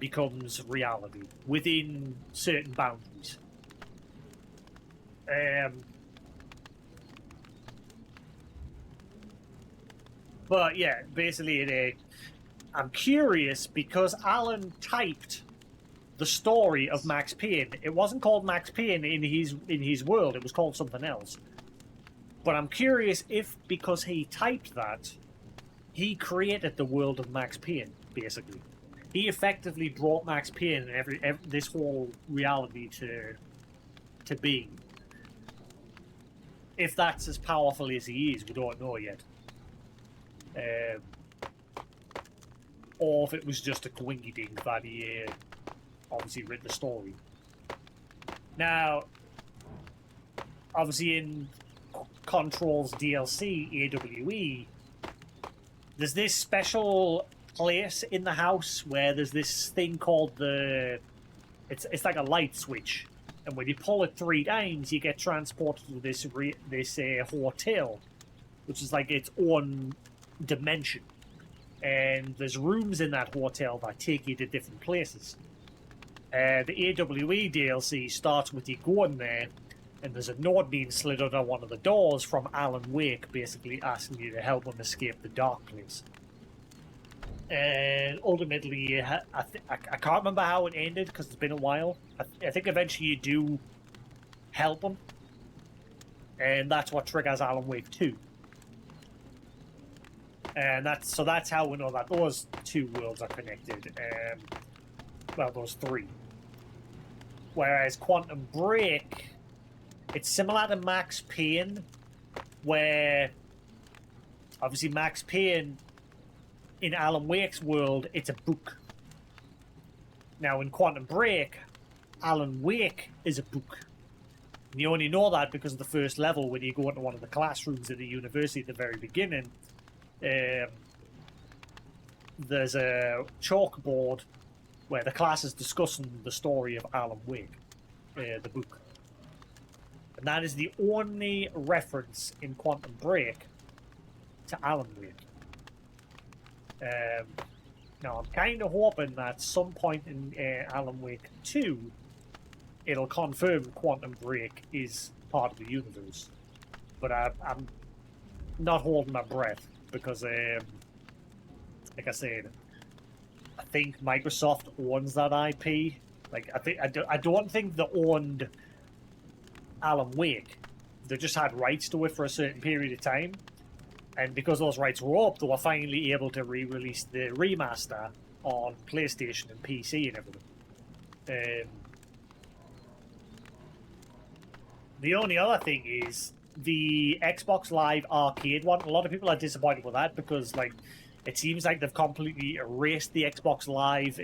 becomes reality within certain boundaries. But yeah, basically I'm curious because Alan typed the story of Max Payne. It wasn't called Max Payne in his world. It was called something else. But I'm curious if, because he typed that, he created the world of Max Payne, basically. He effectively brought Max Payne and every this whole reality to being. If that's as powerful as he is, we don't know yet. Or if it was just a coinky-dink that he obviously read the story. Now, obviously in Control's DLC, AWE, there's this special place in the house where there's this thing called it's like a light switch, and when you pull it 3 times, you get transported to this hotel, which is like its own dimension. And there's rooms in that hotel that take you to different places. The AWE DLC starts with you going there, and there's a note being slid under one of the doors from Alan Wake, basically asking you to help him escape the dark place. And ultimately, I can't remember how it ended because it's been a while. I think eventually you do help him, and that's what triggers Alan Wake 2. And that's how we know that those 2 worlds are connected. Well, those 3. Whereas Quantum Break, it's similar to Max Payne, where obviously Max Payne in Alan Wake's world, it's a book. Now in Quantum Break, Alan Wake is a book. And you only know that because of the first level when you go into one of the classrooms at the university at the very beginning. There's a chalkboard where the class is discussing the story of Alan Wake, the book. And that is the only reference in Quantum Break to Alan Wake. Now, I'm kind of hoping that at some point in Alan Wake 2, it'll confirm Quantum Break is part of the universe. But I'm not holding my breath because, like I said, I think Microsoft owns that IP. Like, I don't think they owned Alan Wake. They just had rights to it for a certain period of time. And because those rights were up, they were finally able to re-release the remaster on PlayStation and PC and everything. The only other thing is the Xbox Live Arcade one. A lot of people are disappointed with that because, like, it seems like they've completely erased the Xbox Live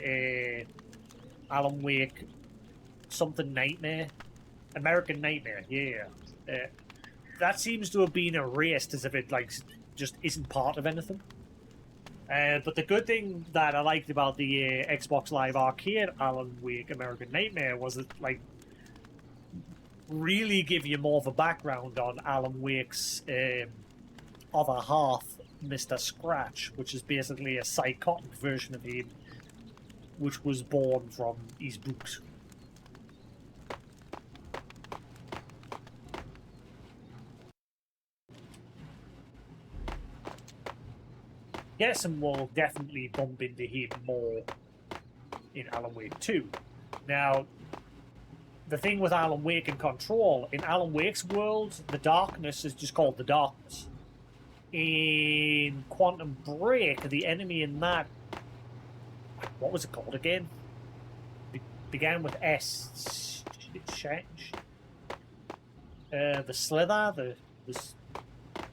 Alan Wake something Nightmare. American Nightmare, yeah. That seems to have been erased as if it, like, just isn't part of anything. But the good thing that I liked about the Xbox Live Arcade Alan Wake American Nightmare was it, like, really give you more of a background on Alan Wake's other half, Mr. Scratch, which is basically a psychotic version of him, which was born from his books. Yes, and we'll definitely bump into him more in Alan Wake 2. Now, the thing with Alan Wake and Control, in Alan Wake's world, the darkness is just called the darkness. In Quantum Break, the enemy in that, what was it called again? Began with S. The Slither, was,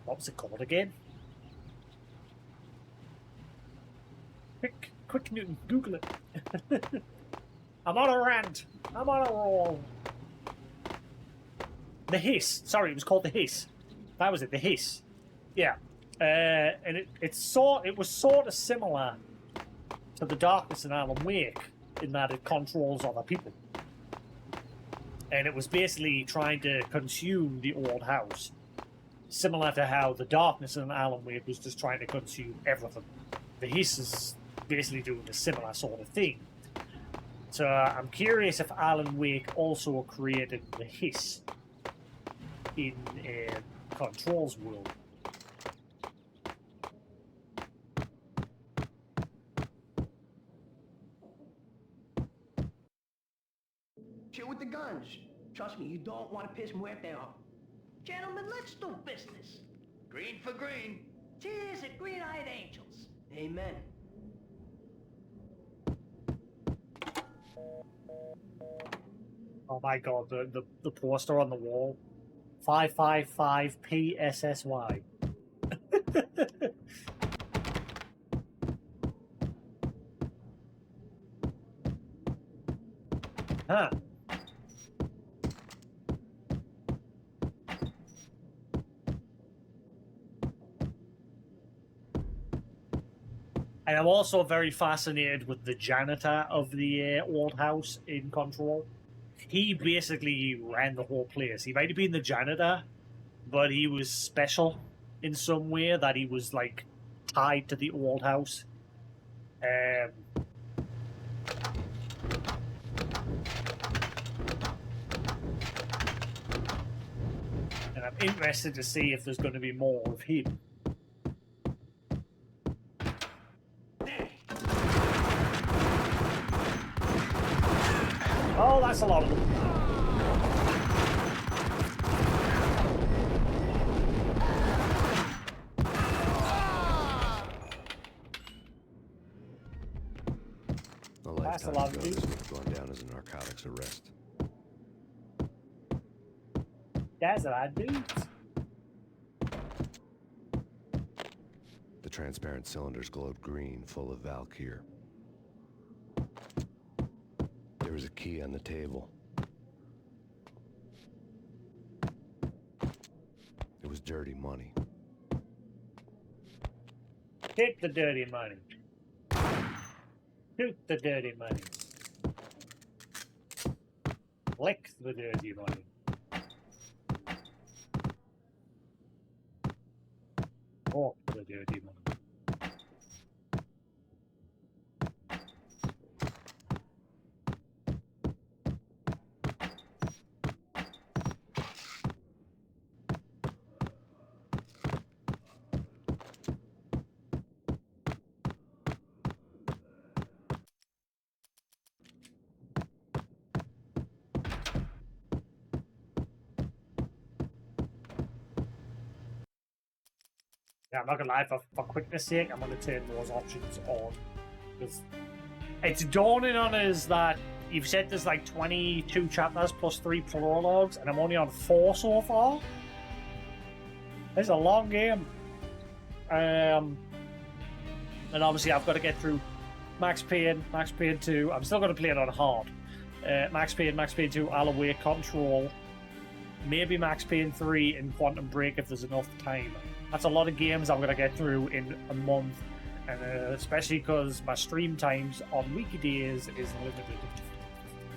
what was it called again? Quick, Newton, Google it. I'm on a rant. I'm on a roll. The Hiss. Sorry, it was called The Hiss. That was it, The Hiss. Yeah. And it was sort of similar to The Darkness in Alan Wake in that it controls other people. And it was basically trying to consume the old house. Similar to how The Darkness in Alan Wake was just trying to consume everything. The Hiss is basically doing a similar sort of thing. So I'm curious if Alan Wake also created the Hiss in Control's world. Chill with the guns. Trust me, you don't want to piss Muerte off. Gentlemen, let's do business. Green for green. Cheers at green-eyed angels. Amen. Oh my god, the poster on the wall. 555 PSSY. Huh. And I'm also very fascinated with the janitor of the old house in Control. He basically ran the whole place. He might have been the janitor, but he was special in some way that he was like tied to the old house. And I'm interested to see if there's going to be more of him. Oh, that's a lot of them. That's a lot of dudes. Gone down as a narcotics arrest. That's a lot of dudes. The transparent cylinders glowed green, full of Valkyr. There was a key on the table. It was dirty money. Take the dirty money. Shoot the dirty money. Lick the dirty money. Walk the dirty money. Yeah, I'm not gonna lie, for quickness sake, I'm gonna turn those options on. Because it's dawning on us that you've said there's like 22 chapters plus 3 prologues, and I'm only on 4 so far. It's a long game. And obviously I've got to get through Max Payne 2. I'm still going to play it on hard. Max Payne 2, Alan Wake, Control. Maybe Max Payne 3 and Quantum Break if there's enough time. That's a lot of games I'm going to get through in a month, and especially because my stream times on weekdays is limited.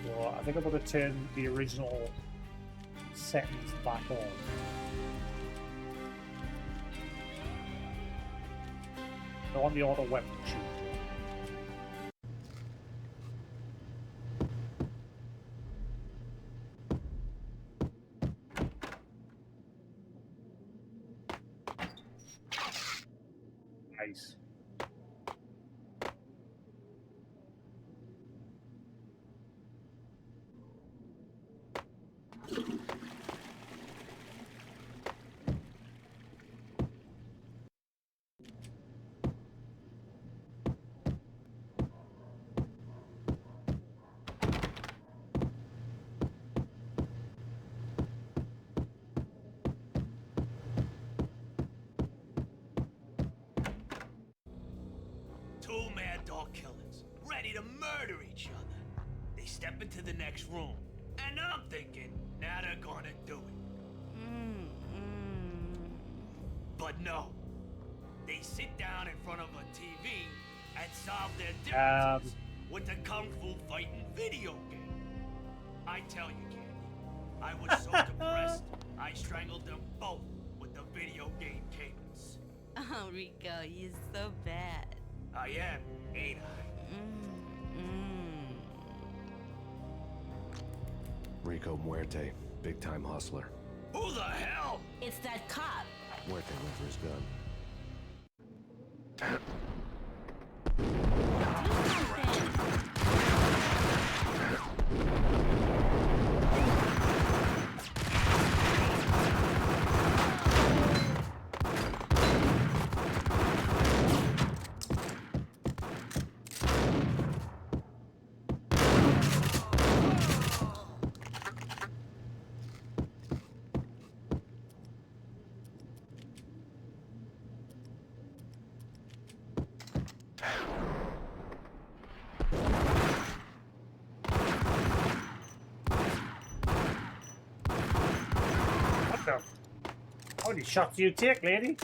So I think I'm going to turn the original settings back on. I want the auto weapon shoot. Nice. ready to murder each other. They step into the next room, and I'm thinking, now they're gonna do it. But no. They sit down in front of a TV and solve their differences with a kung fu fighting video game. I tell you, Candy, I was so depressed, I strangled them both with the video game cables. Oh, Rico, you're so bad. I am, ain't I? Rico Muerte, big-time hustler. Who the hell? It's that cop. Muerte went for his gun. What the? How many shots do you take, lady?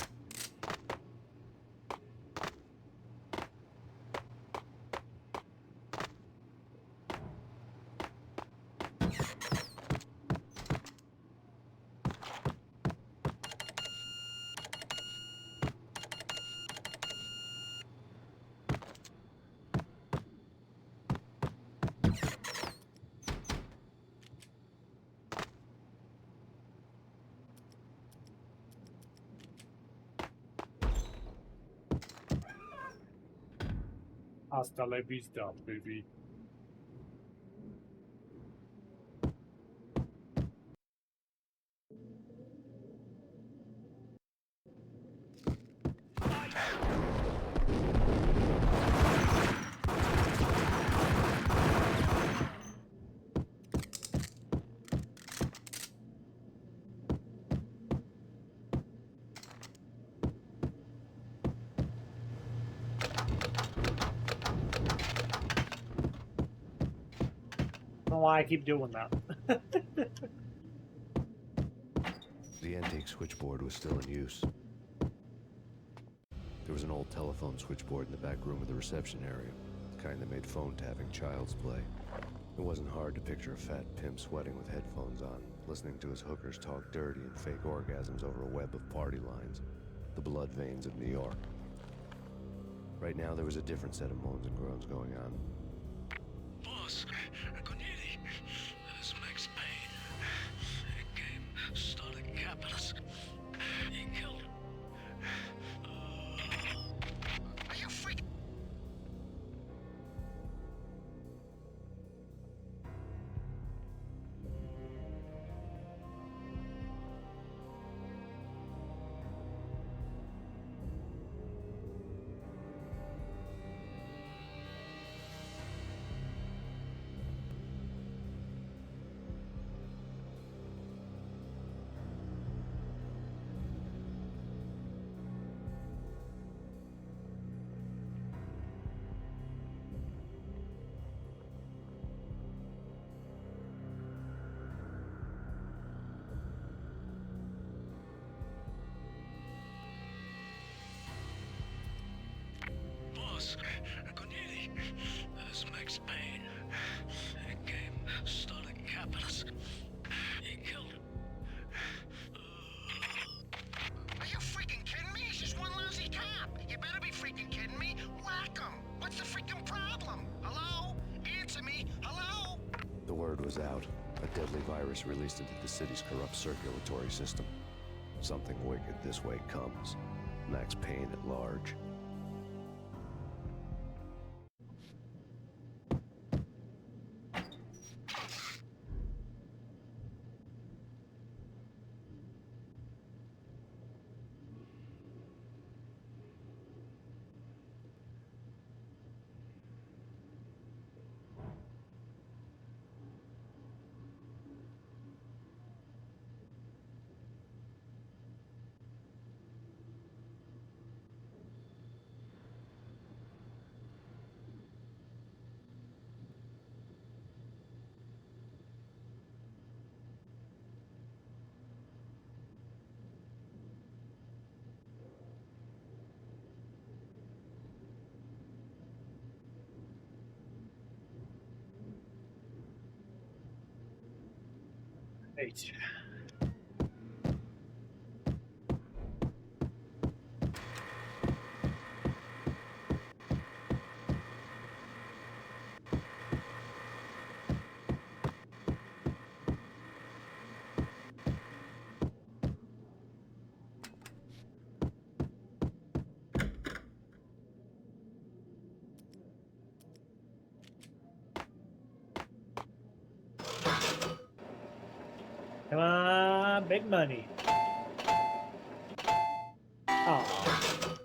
Hasta la vista, baby. I don't know why I keep doing that. The antique switchboard was still in use. There was an old telephone switchboard in the back room of the reception area, the kind that made phone tapping child's play. It wasn't hard to picture a fat pimp sweating with headphones on, listening to his hookers talk dirty and fake orgasms over a web of party lines, the blood veins of New York. Right now, there was a different set of moans and groans going on. Boss, Cornelia, this Max Payne. He came, started capping us. He killed him. Are you freaking? Boss, Cornelia, this Max Payne. He came, started capping us. He killed him. Are you freaking kidding me? He's just one lousy cop. You better be freaking kidding me. Whack him. What's the freaking problem? Hello? Answer me. Hello? The word was out. A deadly virus released into the city's corrupt circulatory system. Something wicked this way comes. Max Payne at large. Right. Come on, big money. Oh.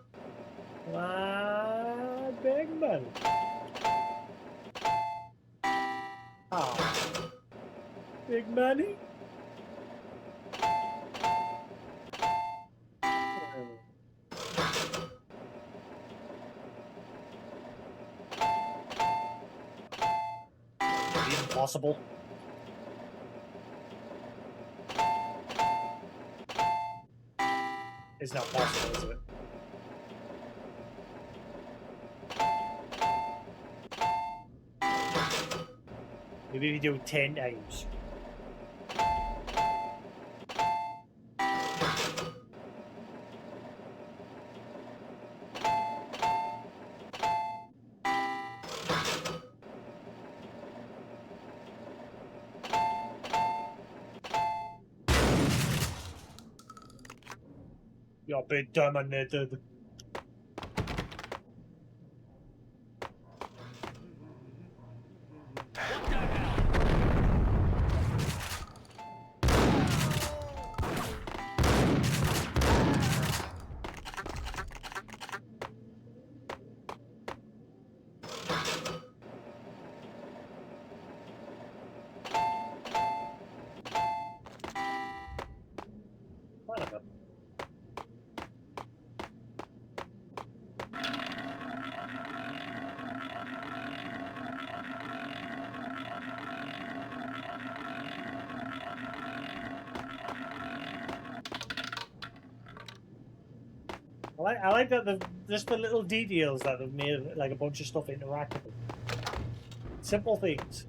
Come on, big money. Oh. Big money? Even possible. It's not possible, is it? Maybe we do 10 times. You're a bit dominated. Whatever. I like that they've just the little details that they've made like a bunch of stuff interactable. Simple things.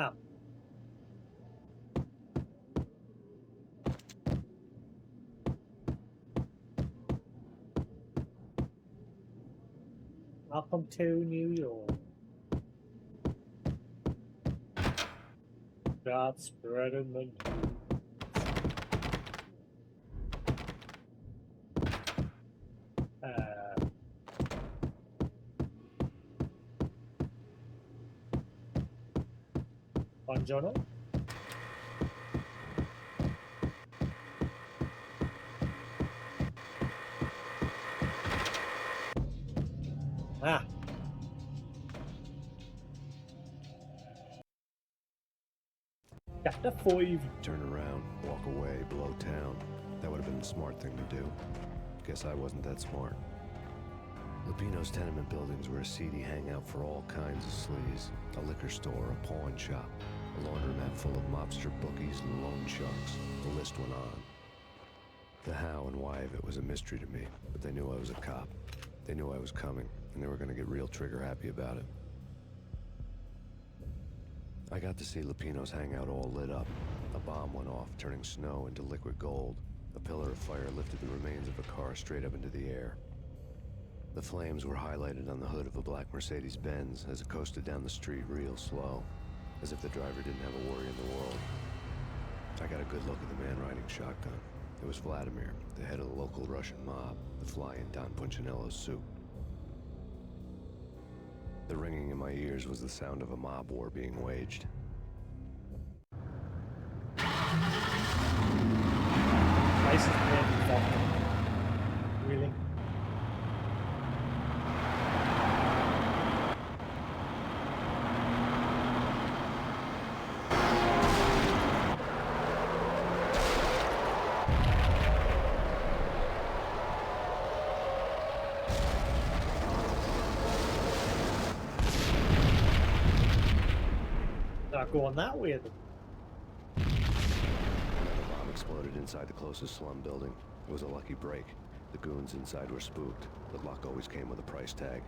Oh. Welcome to New York. God spreading the news. Buongiorno. Ah. Chapter 5. Turn around, walk away, blow town. That would have been the smart thing to do. Guess I wasn't that smart. Lupino's tenement buildings were a seedy hangout for all kinds of sleaze. A liquor store, a pawn shop, a laundromat full of mobster bookies and loan sharks. The list went on. The how and why of it was a mystery to me, but they knew I was a cop. They knew I was coming, and they were going to get real trigger happy about it. I got to see Lupino's hangout all lit up. A bomb went off, turning snow into liquid gold. A pillar of fire lifted the remains of a car straight up into the air. The flames were highlighted on the hood of a black Mercedes-Benz as it coasted down the street real slow, as if the driver didn't have a worry in the world. I got a good look at the man riding shotgun. It was Vladimir, the head of the local Russian mob, the fly in Don Punchinello's suit. The ringing in my ears was the sound of a mob war being waged. License plate vodka. Really? Not going that way then. Another bomb exploded inside the closest slum building. It was a lucky break. The goons inside were spooked, but luck always came with a price tag.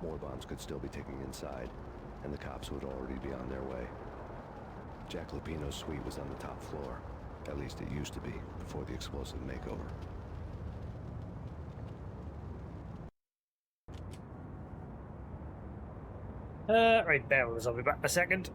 More bombs could still be ticking inside, and the cops would already be on their way. Jack Lupino's suite was on the top floor. At least it used to be, before the explosive makeover. Right there, I'll be back in a second.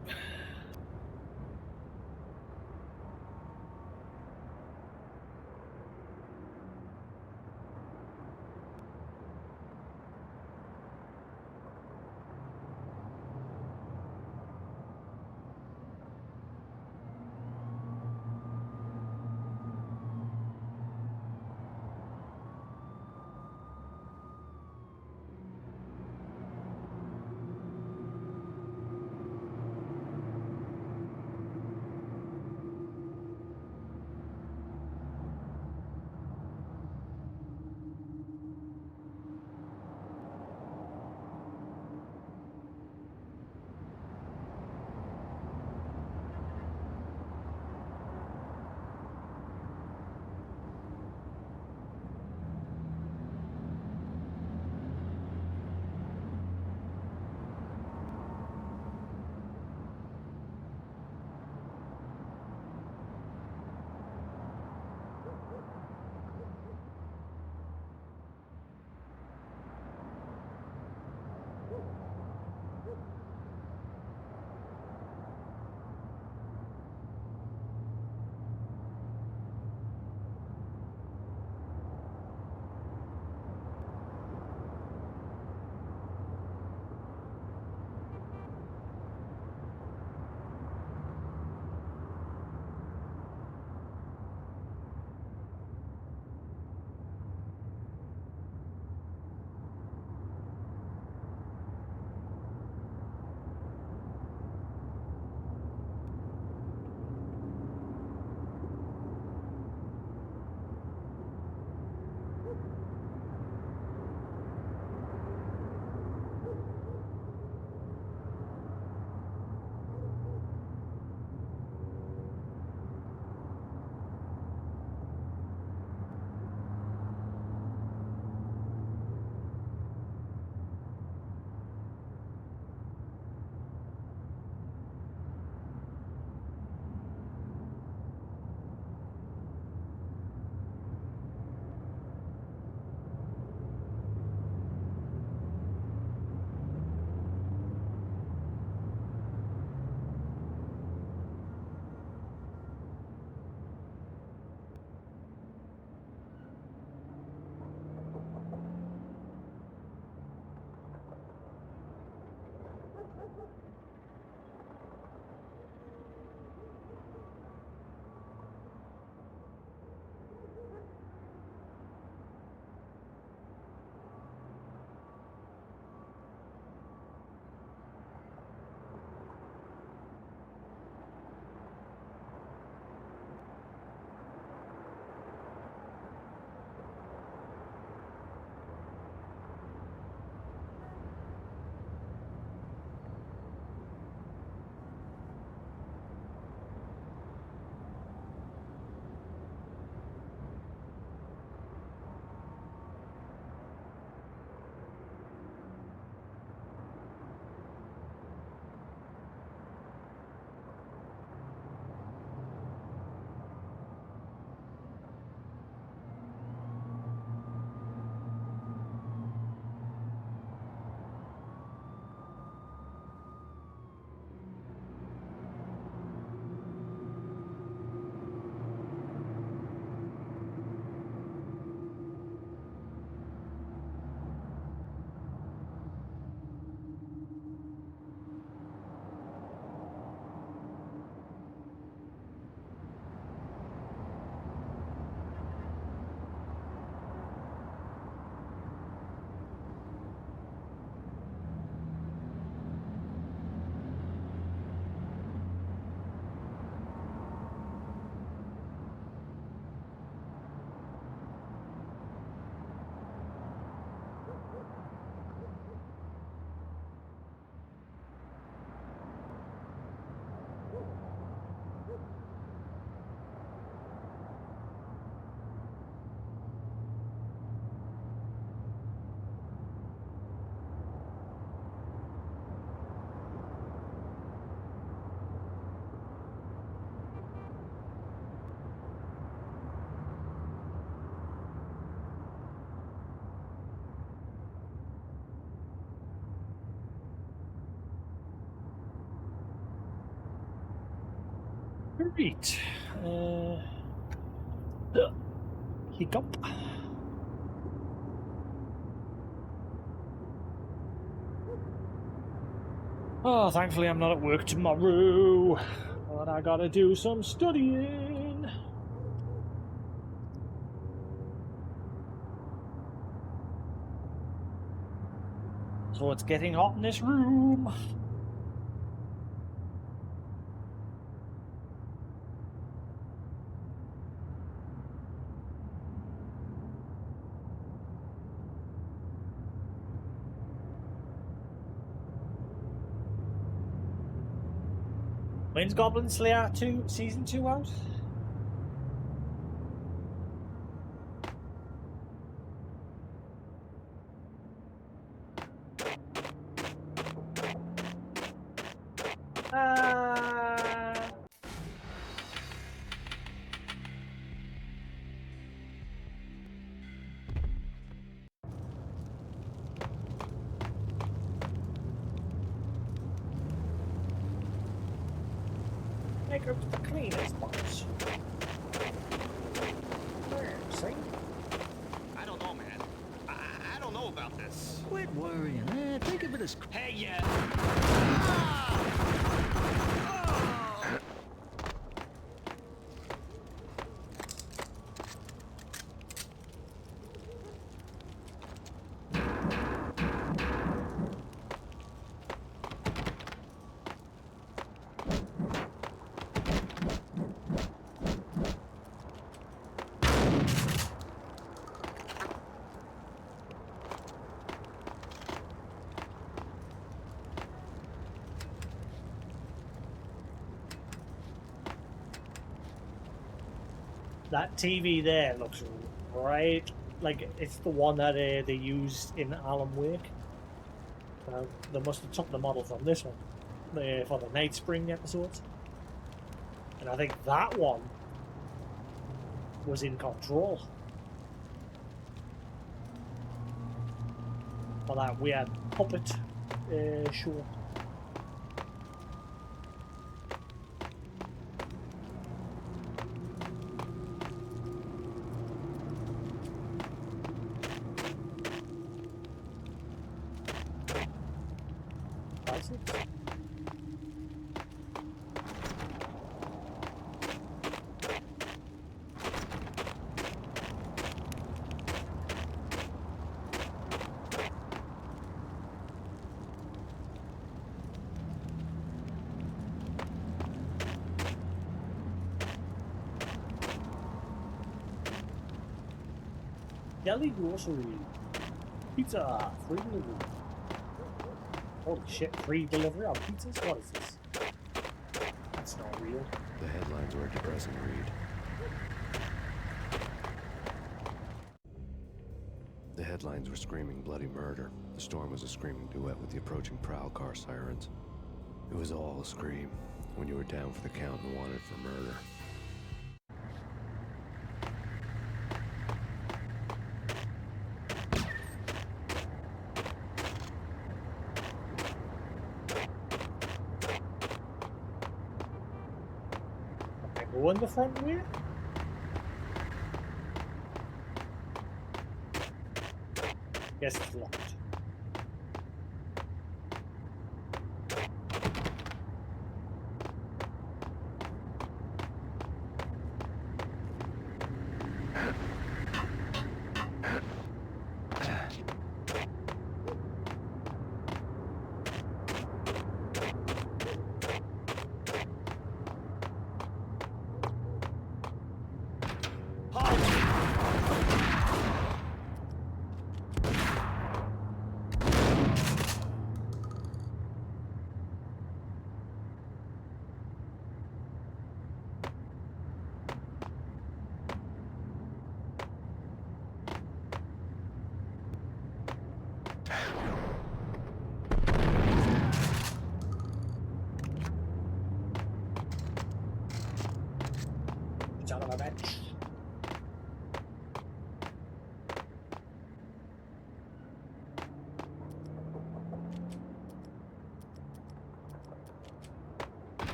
Great. Hiccup. Oh, thankfully I'm not at work tomorrow, but I gotta do some studying. So it's getting hot in this room. When's Goblin Slayer 2 Season 2 out? Make her the cleanest box. There, see? I don't know, man. I don't know about this. Quit worrying. Think of it as... Hey, yeah. That TV there looks right like it's the one that they used in Alan Wake. They must have took the model from this one for the Night Spring episodes. And I think that one was in Control. For that weird puppet show. Deli grocery. Pizza. Free delivery. Holy shit, free delivery on pizzas? What is this? That's not real. The headlines were a depressing read. The headlines were screaming bloody murder. The storm was a screaming duet with the approaching prowl car sirens. It was all a scream when you were down for the count and wanted for murder. Go in the front wheel? Yes, it's locked.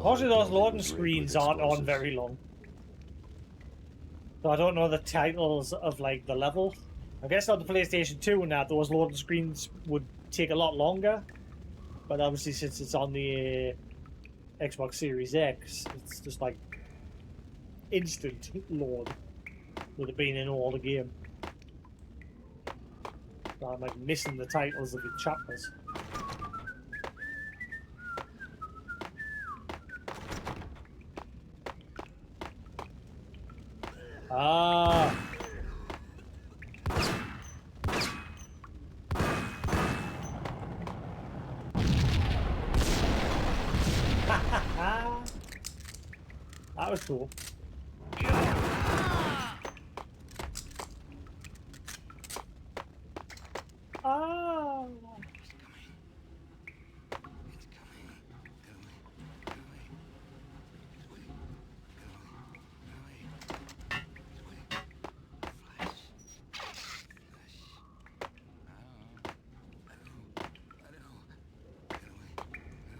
Unfortunately, those building loading was rigged with screens aren't on explosives. very long. So I don't know the titles of, like, the level. I guess on the PlayStation 2 now, those loading screens would take a lot longer. But obviously, since it's on the Xbox Series X, it's just, like, instant load. With it being in all the game. So I'm, like, missing the titles of the chapters. Ah. That was cool. Ah.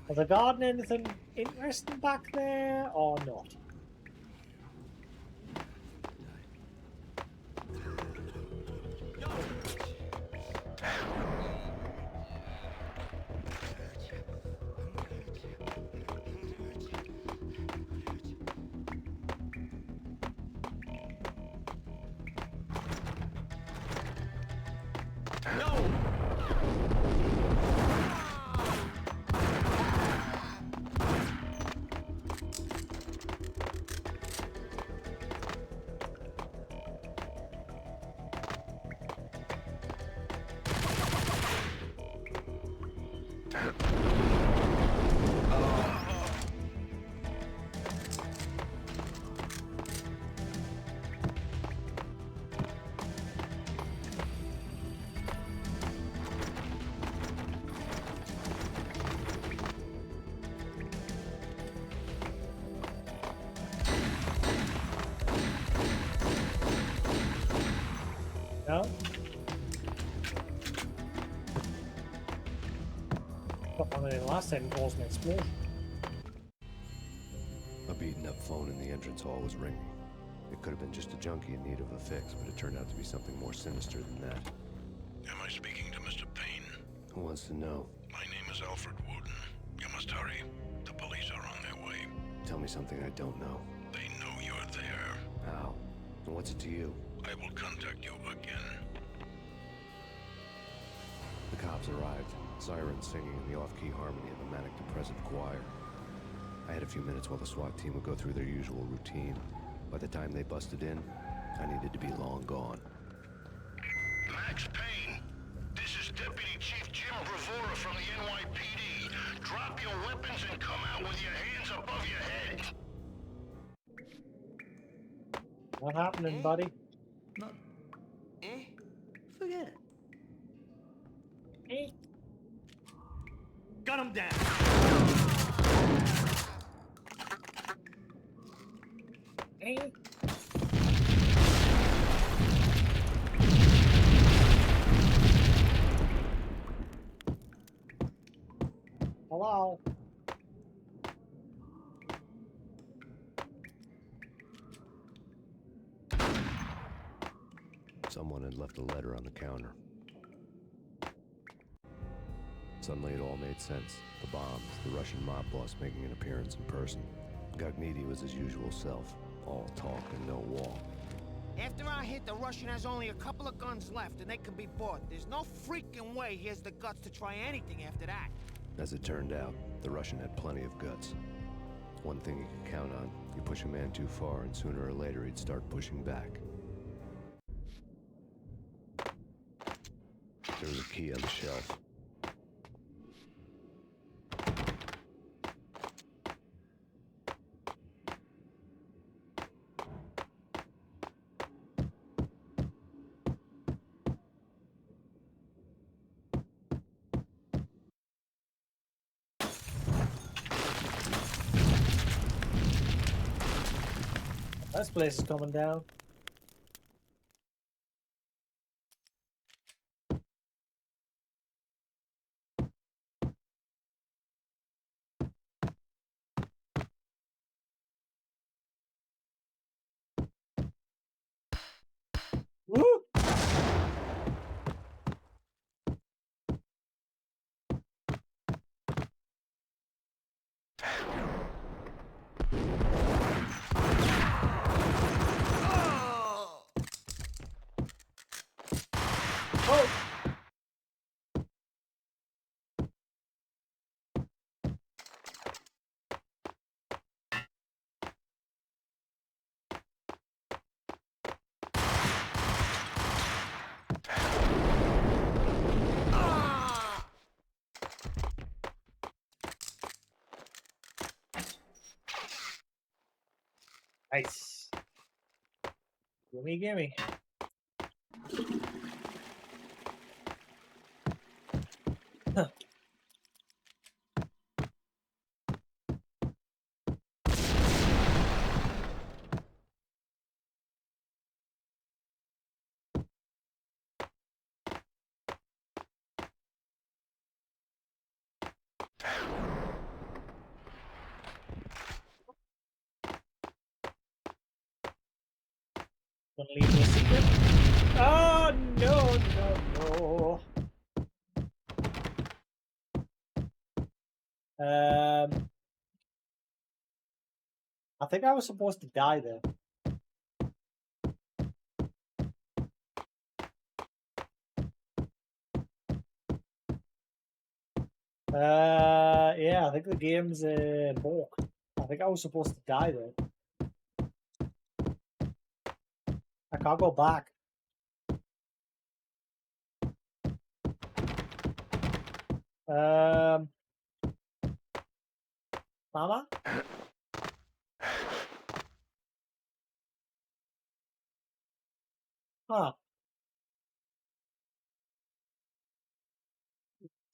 Was the garden anything interesting back there or not? No? Got one of them last time caused an explosion. A beaten up phone in the entrance hall was ringing. It could have been just a junkie in need of a fix, but it turned out to be something more sinister than that. Am I speaking to Mr. Payne? Who wants to know? My name is Alfred Wooten. You must hurry. The police are on their way. Tell me something I don't know. They know you're there. How? And what's it to you? I will contact you again. The cops arrived, sirens singing in the off-key harmony of a manic-depressive choir. I had a few minutes while the SWAT team would go through their usual routine. By the time they busted in, I needed to be long gone. Max Payne, this is Deputy Chief Jim Bravura from the NYPD. Drop your weapons and come out with your hands above your head. What happening, buddy? Not... Forget it. Gun him down. Hello? Someone had left a letter on the counter. Suddenly it all made sense. The bombs, the Russian mob boss making an appearance in person. Gagniti was his usual self. All talk and no walk. After our hit, the Russian has only a couple of guns left, and they can be bought. There's no freaking way he has the guts to try anything after that. As it turned out, the Russian had plenty of guts. One thing you could count on, you push a man too far and sooner or later he'd start pushing back. There was a key on the shelf. This place is coming down. Oh! Nice. Gimme, gimme. Huh. Gonna leave me a secret. Oh no, no, no. I think I was supposed to die there. Yeah, I think the game's broke. I think I was supposed to die there. I can't go back. Mama? Huh.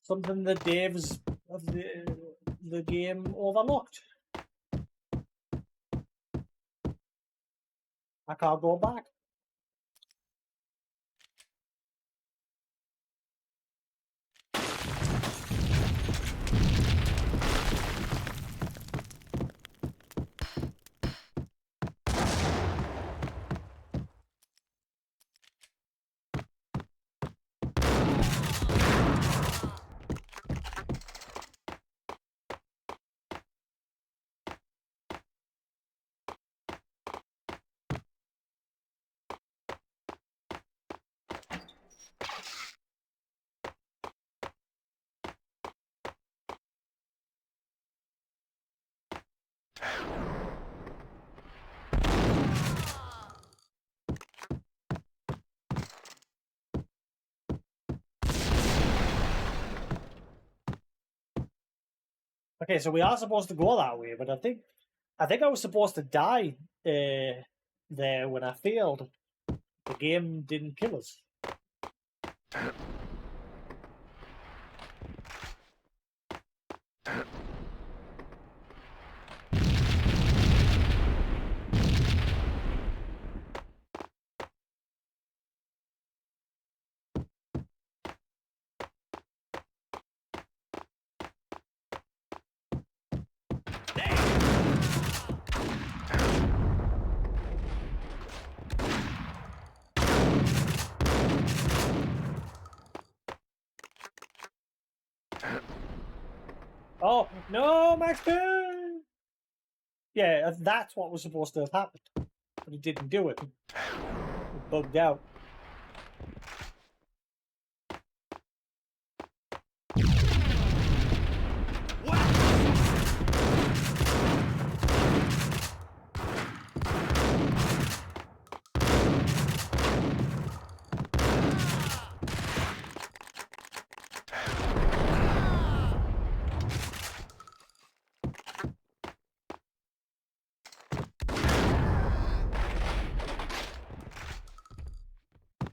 Something the devs of the game overlooked. I can't go back. Okay, so we are supposed to go that way, but I think I was supposed to die there when I failed. The game didn't kill us. Oh, no, Max Payne! Yeah, that's what was supposed to have happened. But it didn't do it. It bugged out.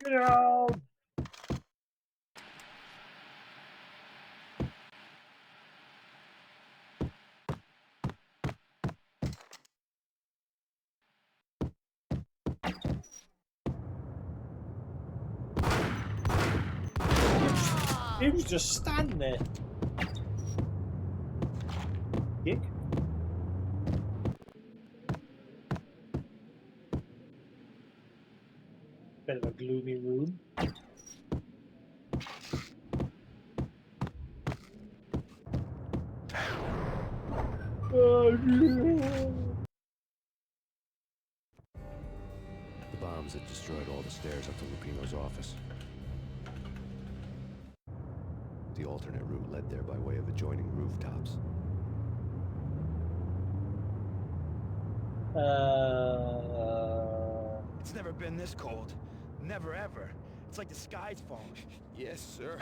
No! He was just standing there. Dick. Bit of a gloomy room. Oh, no. The bombs had destroyed all the stairs up to Lupino's office. The alternate route led there by way of adjoining rooftops. It's never been this cold. Never ever. It's like the sky's falling. Yes, sir.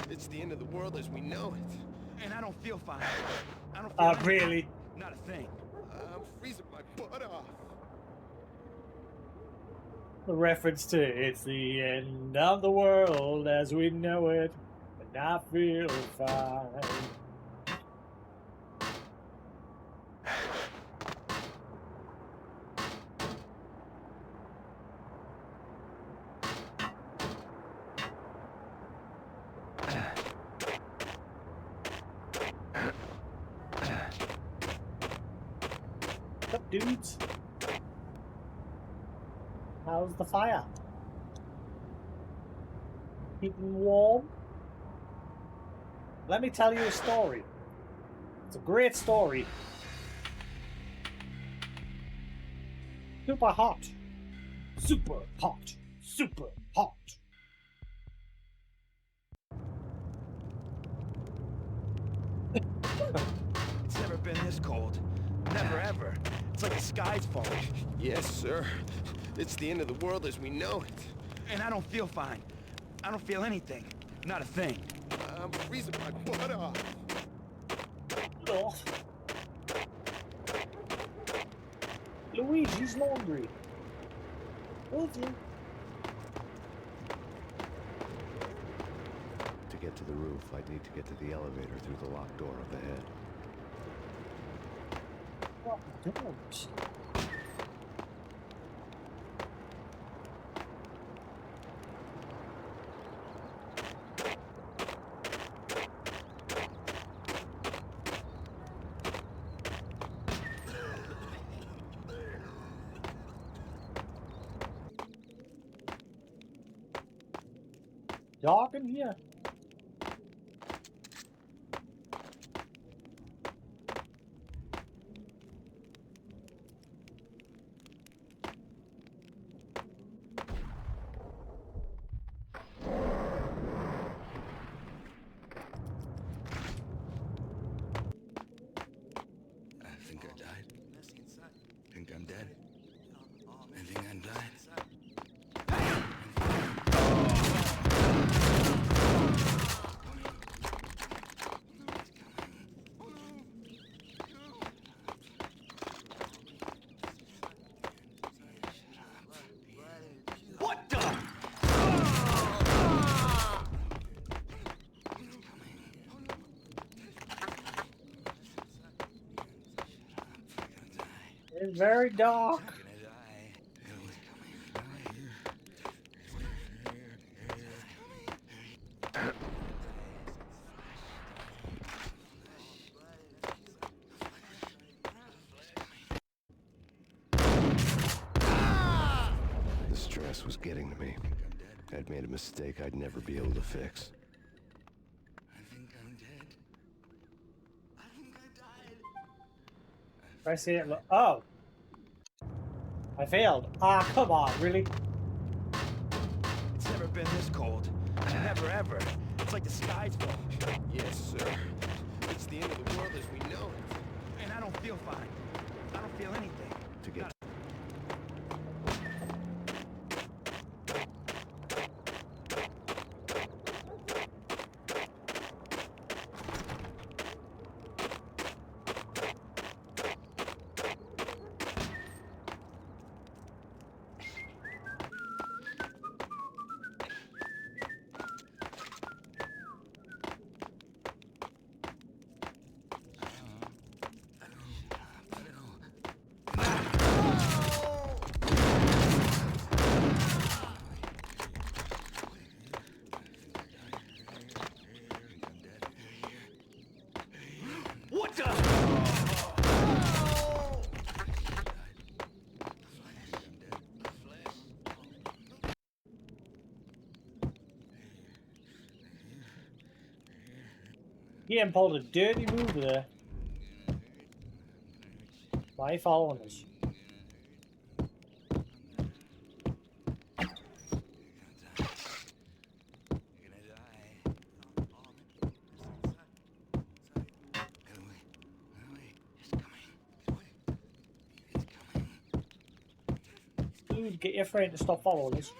It's the end of the world as we know it. And I don't feel fine. I don't feel anything. Really? Not a thing. I'm freezing my butt off. The reference to it's the end of the world as we know it, and I feel fine. What's up, dudes? How's the fire? Keeping warm? Let me tell you a story. It's a great story. Super hot. Super hot. Super hot. It's never been this cold. Never ever. It's like the sky's falling. Yes, sir. It's the end of the world as we know it. And I don't feel fine. I don't feel anything. Not a thing. I'm freezing my butt off. Oh. Luigi's laundry. Will you? To get to the roof, I'd need to get to the elevator through the locked door up ahead. What doors? Dark in here. I think I died. Think I'm dead. I think I'm died. What the? It's very dark. The stress was getting to me. I'd made a mistake I'd never be able to fix. I think I'm dead. I think I died. I see it. Oh. I failed. Ah, come on, really? It's never been this cold. Never ever. It's like the sky's falling. Yes, sir. It's the end of the world as we know it. And I don't feel fine. I don't feel anything. To get What the? He ain't pulled a dirty move there. Why are you following us? dude, get your friend to stop following us.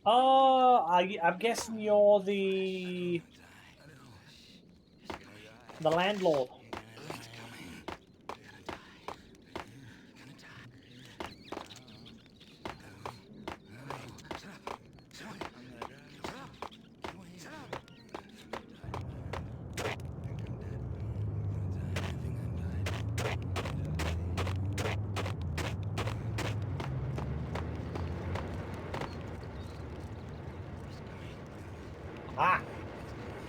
Oh, I'm guessing you're the landlord. Ah!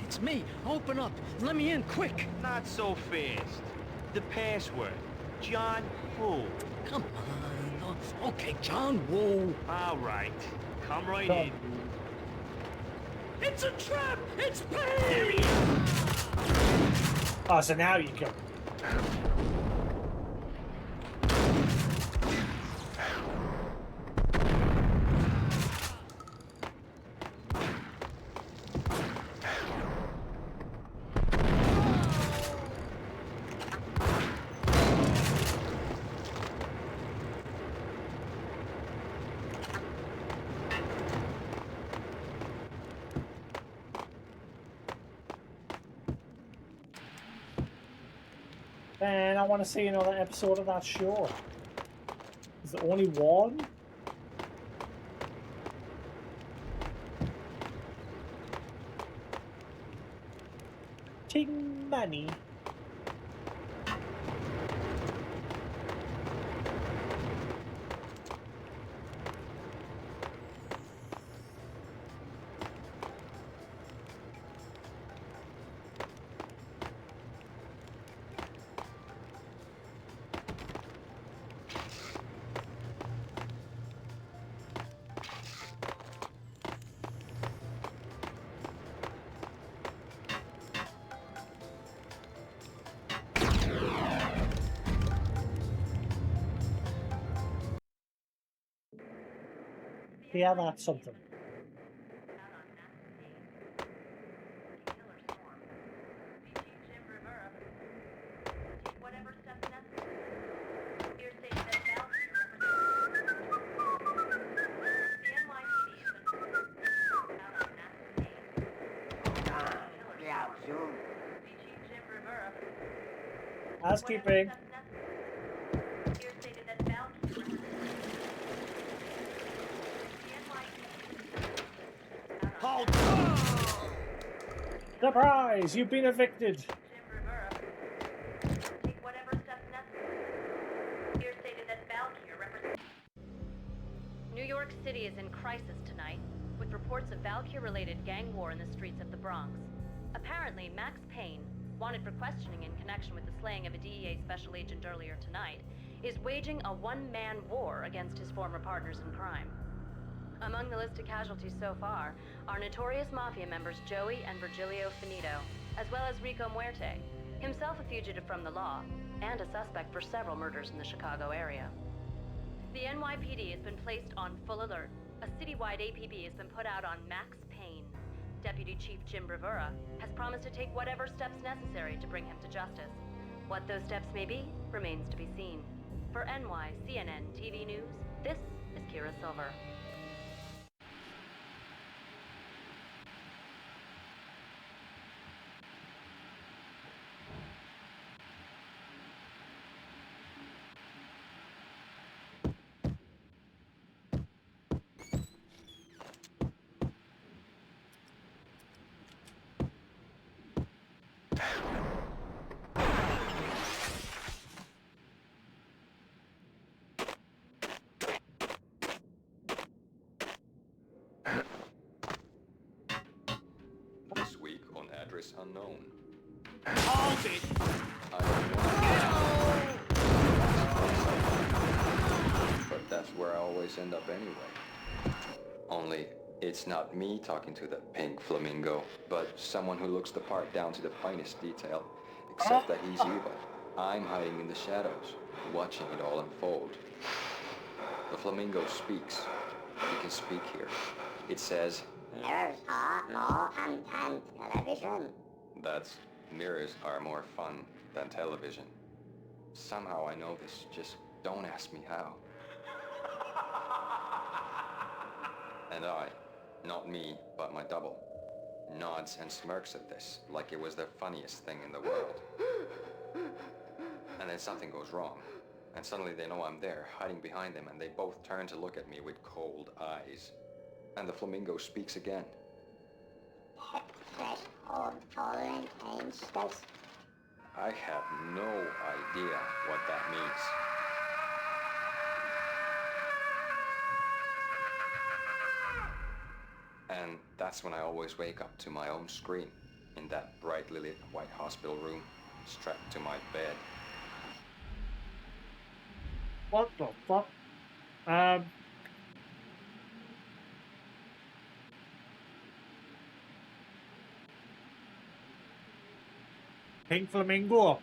It's me. Open up. Let me in, quick. Not so fast. The password. John Woo. Come on. Okay, John Woo. All right. Come right Come. in. It's a trap! It's Payne! Oh, so now you can. And I want to see another episode of that show. Is there only one? Ting money. Yeah, that's something. Housekeeping. Hold on! Surprise! You've been evicted. New York City is in crisis tonight, with reports of Valkyr-related gang war in the streets of the Bronx. Apparently, Max Payne, wanted for questioning in connection with the slaying of a DEA special agent earlier tonight, is waging a one-man war against his former partners in crime. Among the list of casualties so far are notorious mafia members Joey and Virgilio Finito, as well as Rico Muerte, himself a fugitive from the law, and a suspect for several murders in the Chicago area. The NYPD has been placed on full alert. A citywide APB has been put out on Max Payne. Deputy Chief Jim Bravura has promised to take whatever steps necessary to bring him to justice. What those steps may be remains to be seen. For NYCNN TV News, this is Kira Silver. This week on Address Unknown. Hold it! But that's where I always end up anyway. Only, it's not me talking to the pink flamingo, but someone who looks the part down to the finest detail. Except that he's evil. I'm hiding in the shadows, watching it all unfold. The flamingo speaks. You can speak here. It says, There's no content television. That's Mirrors are more fun than television. Somehow I know this, just don't ask me how. And I, not me, but my double, nods and smirks at this like it was the funniest thing in the world. And then something goes wrong, and suddenly they know I'm there, hiding behind them, and they both turn to look at me with cold eyes. And the flamingo speaks again. I have no idea what that means. And that's when I always wake up to my own scream in that brightly lit white hospital room, strapped to my bed. What the fuck? Pink Flamingo.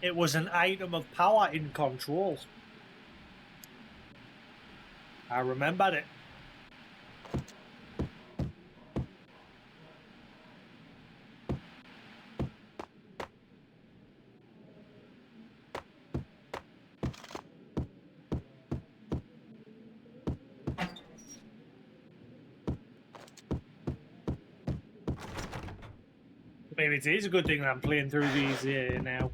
It was an item of power in Control. I remembered it. Maybe it is a good thing that I'm playing through these now.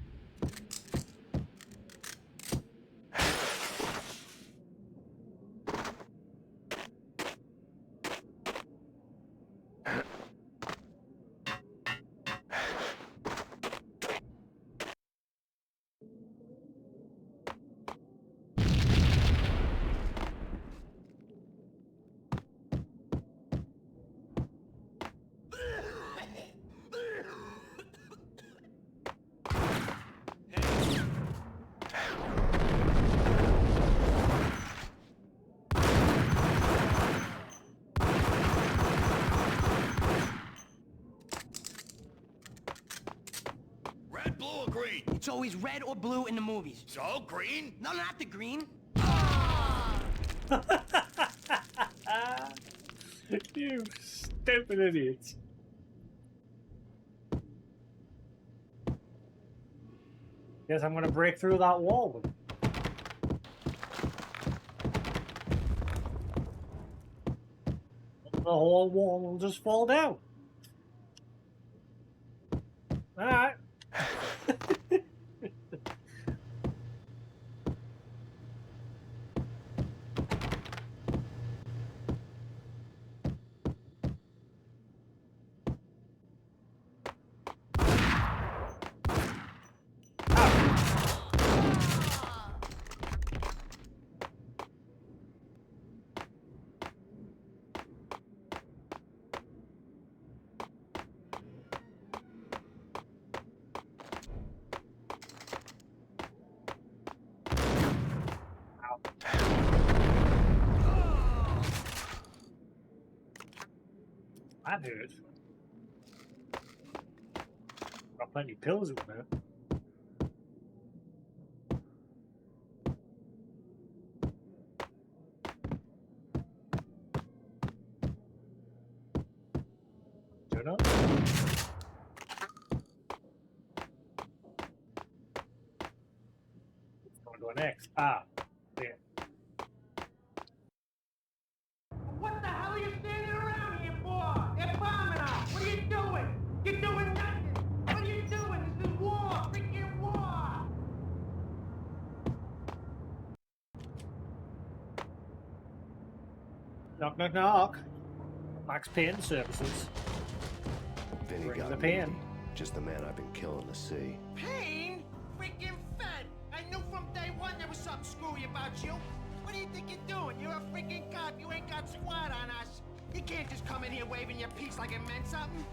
Red, blue, or green? It's always red or blue in the movies. So, green? No, not the green. You stupid idiots. Guess I'm gonna break through that wall. The whole wall will just fall down. Alright. That hurt. Got plenty of pills in there. Turn up. What's going to go next? Ah, there. What the hell are you standing around here for? They're bombing us. What are you doing? You're doing nothing. What are you doing? This is war. Freaking war. Knock, knock, knock. Max Payne services. Vinny Bring got the me. Payne. Just the man I've been killing to see. Payne? Freaking fed. I knew from day one there was something screwy about you. What do you think you're doing? You're a freaking cop. You ain't got squad on us. You can't just come in here waving your piece like it meant something.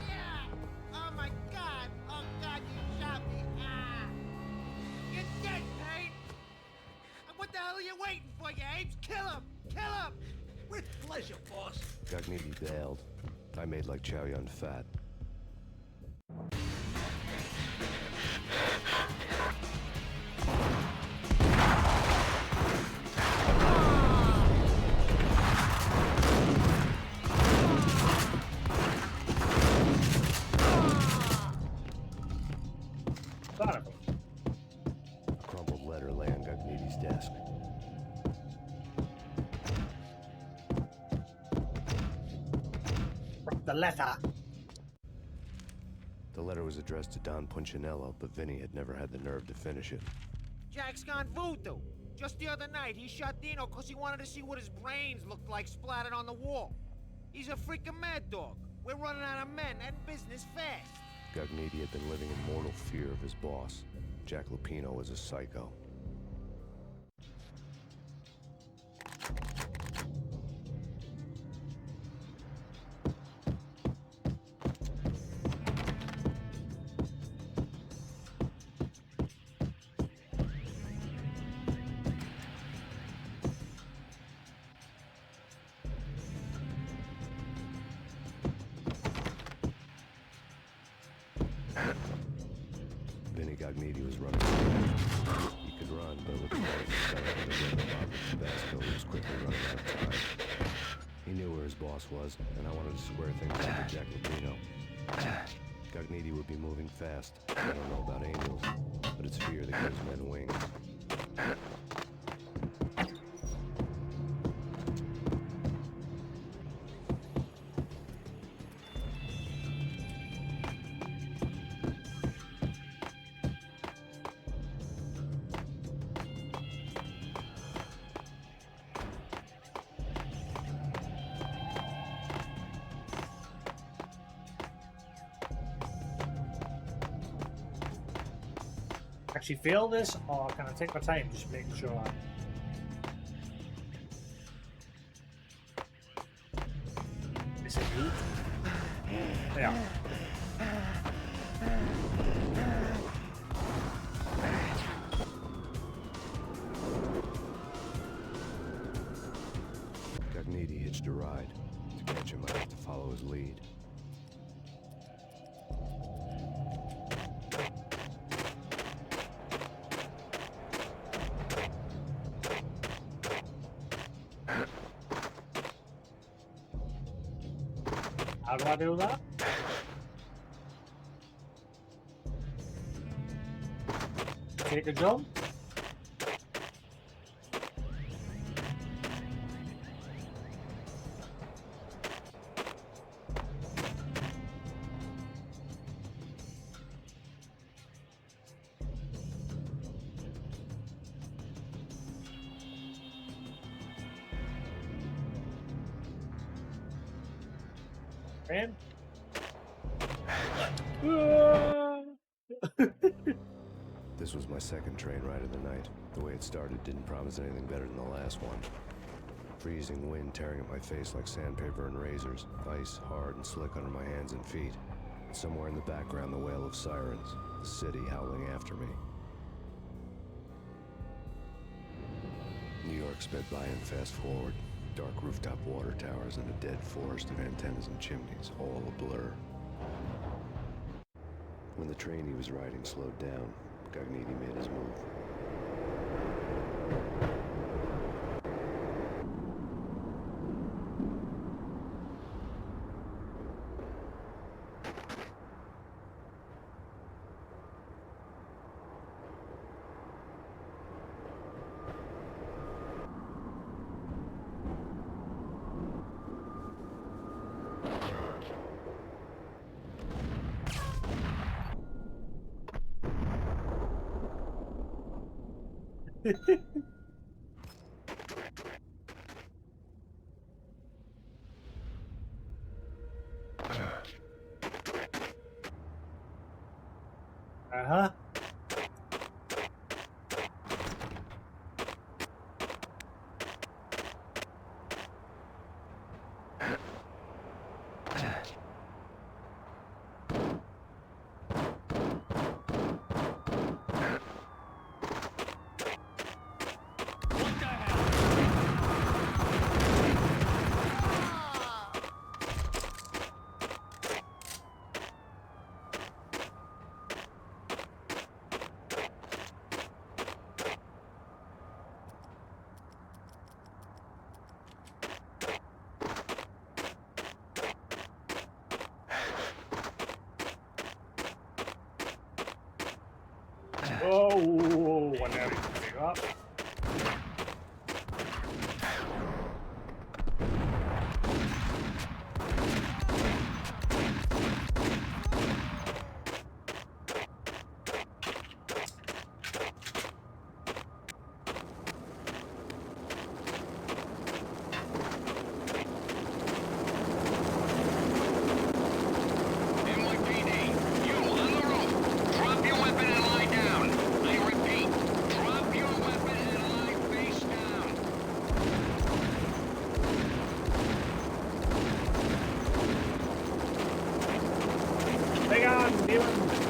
Yeah. Oh my God. Oh God, you shot me. Ah. You're dead, Payne. What the hell are you waiting for, you apes? Kill him! Kill him! With pleasure, boss. Gagnibi bailed. I made like Chow Yun Fat. The letter. The letter was addressed to Don Punchinello, but Vinny had never had the nerve to finish it. Jack's gone voodoo. Just the other night, he shot Dino because he wanted to see what his brains looked like splattered on the wall. He's a freaking mad dog. We're running out of men and business fast. Gugnetti had been living in mortal fear of his boss. Jack Lupino was a psycho. Vinny Gugnetti was running. He could run, but with the life set up in the red Robert Tabasco, he was quickly running out of time. He knew where his boss was, and I wanted to square things up with Jack Lupino. Gugnetti would be moving fast. I don't know about angels, but it's fear that gives men wings. Actually feel this, or can I take my time just making sure Is it you? Yeah. Gugnetti hitched a ride. To catch him, I have to follow his lead. How do I do that? Take a jump? Man. This was my second train ride of the night. The way it started didn't promise anything better than the last one. Freezing wind tearing at my face like sandpaper and razors, ice hard and slick under my hands and feet. Somewhere in the background, the wail of sirens, the city howling after me. New York sped by in fast forward. Dark rooftop water towers and a dead forest of antennas and chimneys, all a blur. When the train he was riding slowed down, Gugnetti made his move. Uh-huh. Oh, one there we can pick up. Hang on, Dylan.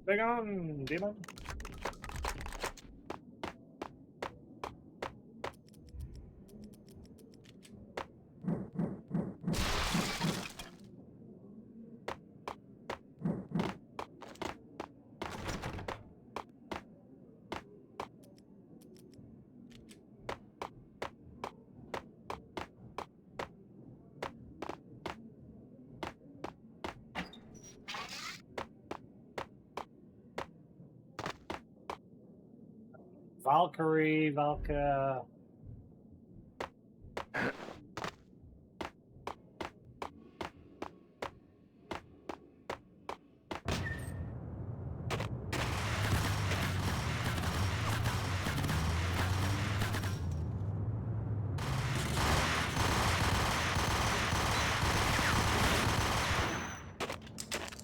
Bring on, Demon. Valkyrie, Valka.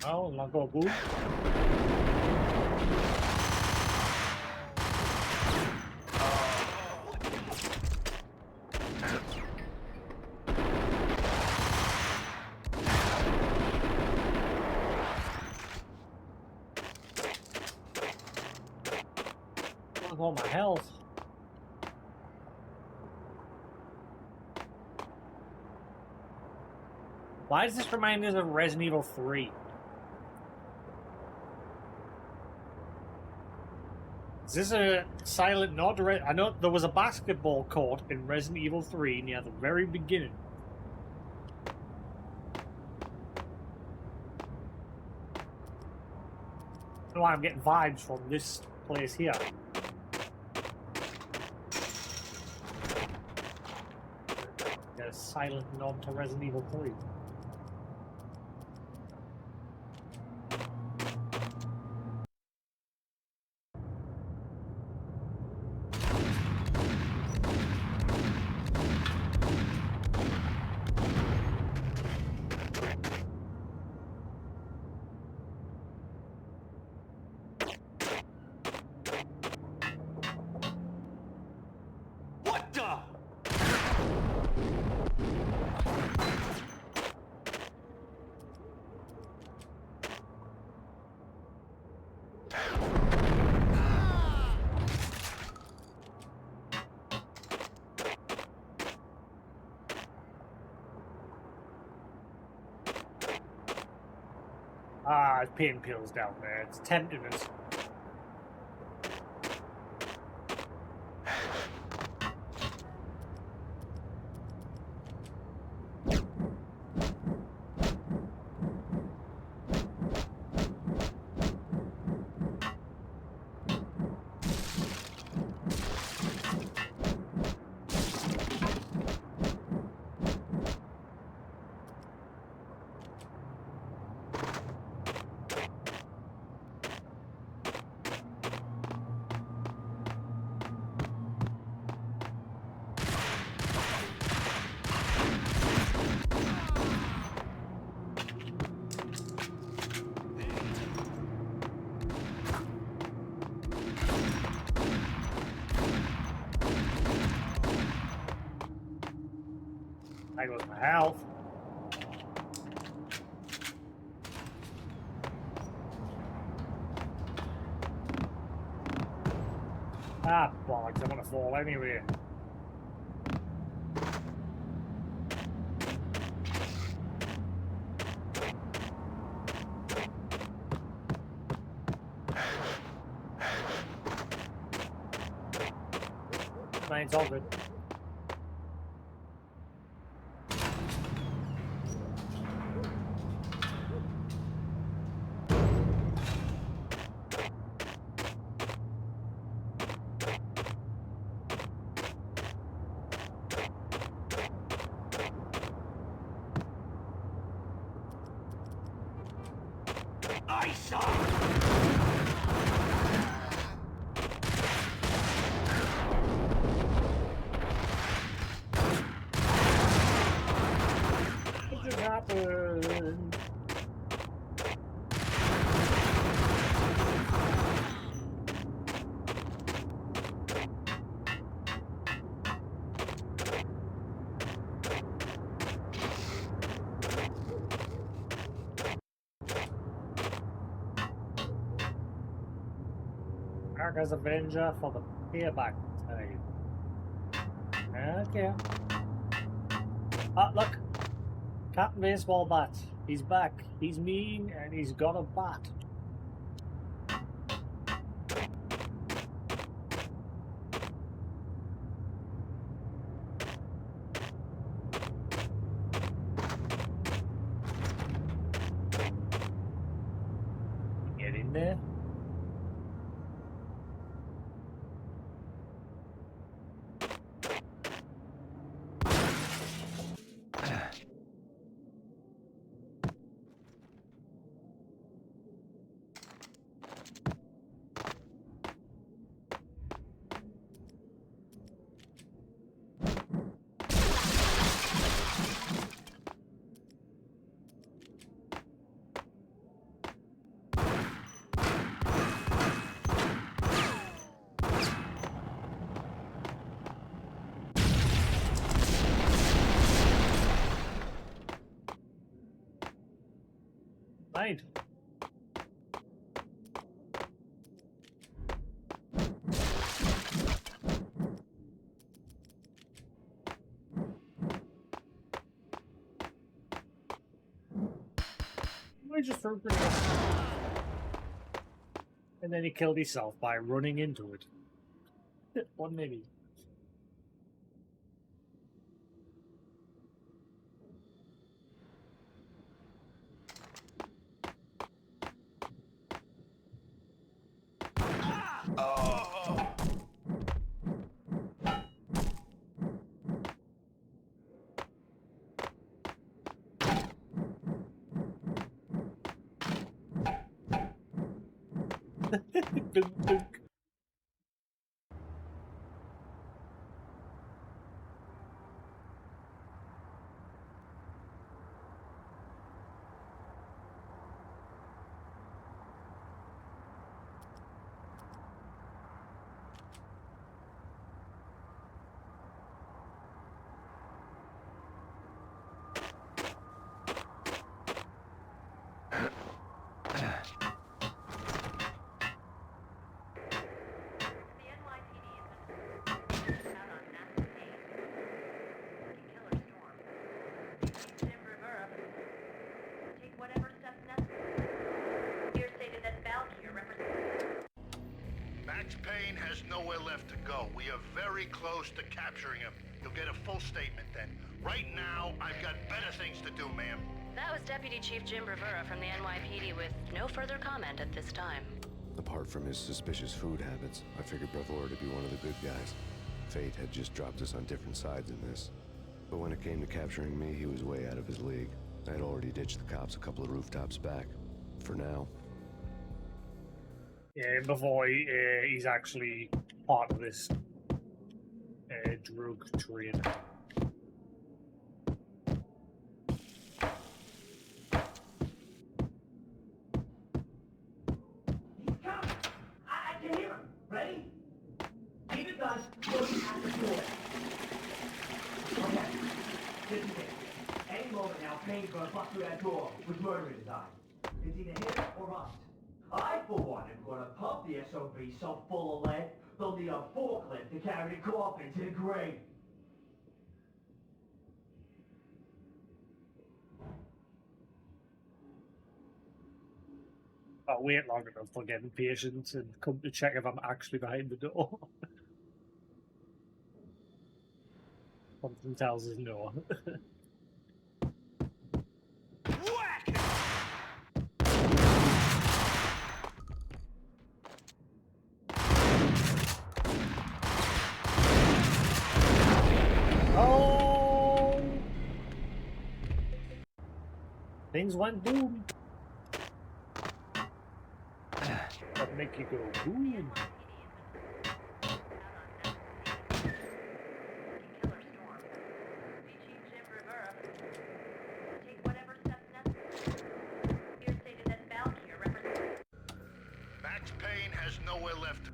Oh, not go boot. All my health. Why does this remind us of Resident Evil 3? Is this a silent nod to I know there was a basketball court in Resident Evil 3 near the very beginning. I don't know why I'm getting vibes from this place here. A silent nod to Resident Evil 3. What the? Ah, it's pain pills down there. It's tempting us. There goes my health. Ah, bollocks, I want to fall anyway. it's all good. I saw. What just happened? As Avenger for the payback time. Okay. Ah, look! Captain Baseball Bat. He's back. He's mean and he's got a bat. Get in there. Right. We just threw it. And then he killed himself by running into it. What maybe? Dunk, dunk. Max Payne has nowhere left to go. We are very close to capturing him. You'll get a full statement then. Right now, I've got better things to do, ma'am. That was Deputy Chief Jim Rivera from the NYPD with no further comment at this time. Apart from his suspicious food habits, I figured Bravura to be one of the good guys. Fate had just dropped us on different sides in this. But when it came to capturing me, he was way out of his league. I had already ditched the cops a couple of rooftops back. For now. Yeah, before he's actually part of this drug trade. I can hear him. Ready? Keep your guns pointing at the door. Okay. This is it. Any moment now, Payne's gonna bust through that door with murder in his eyes. It's either him or us. I, for one, am gonna pump the SOB so full of lead, they'll need a forklift to carry the coffin to the grave. I'll wait long enough for getting patient and come to check if I'm actually behind the door. Something tells us no. Oh! Things went boom. That make you go boom. Max Payne has nowhere left.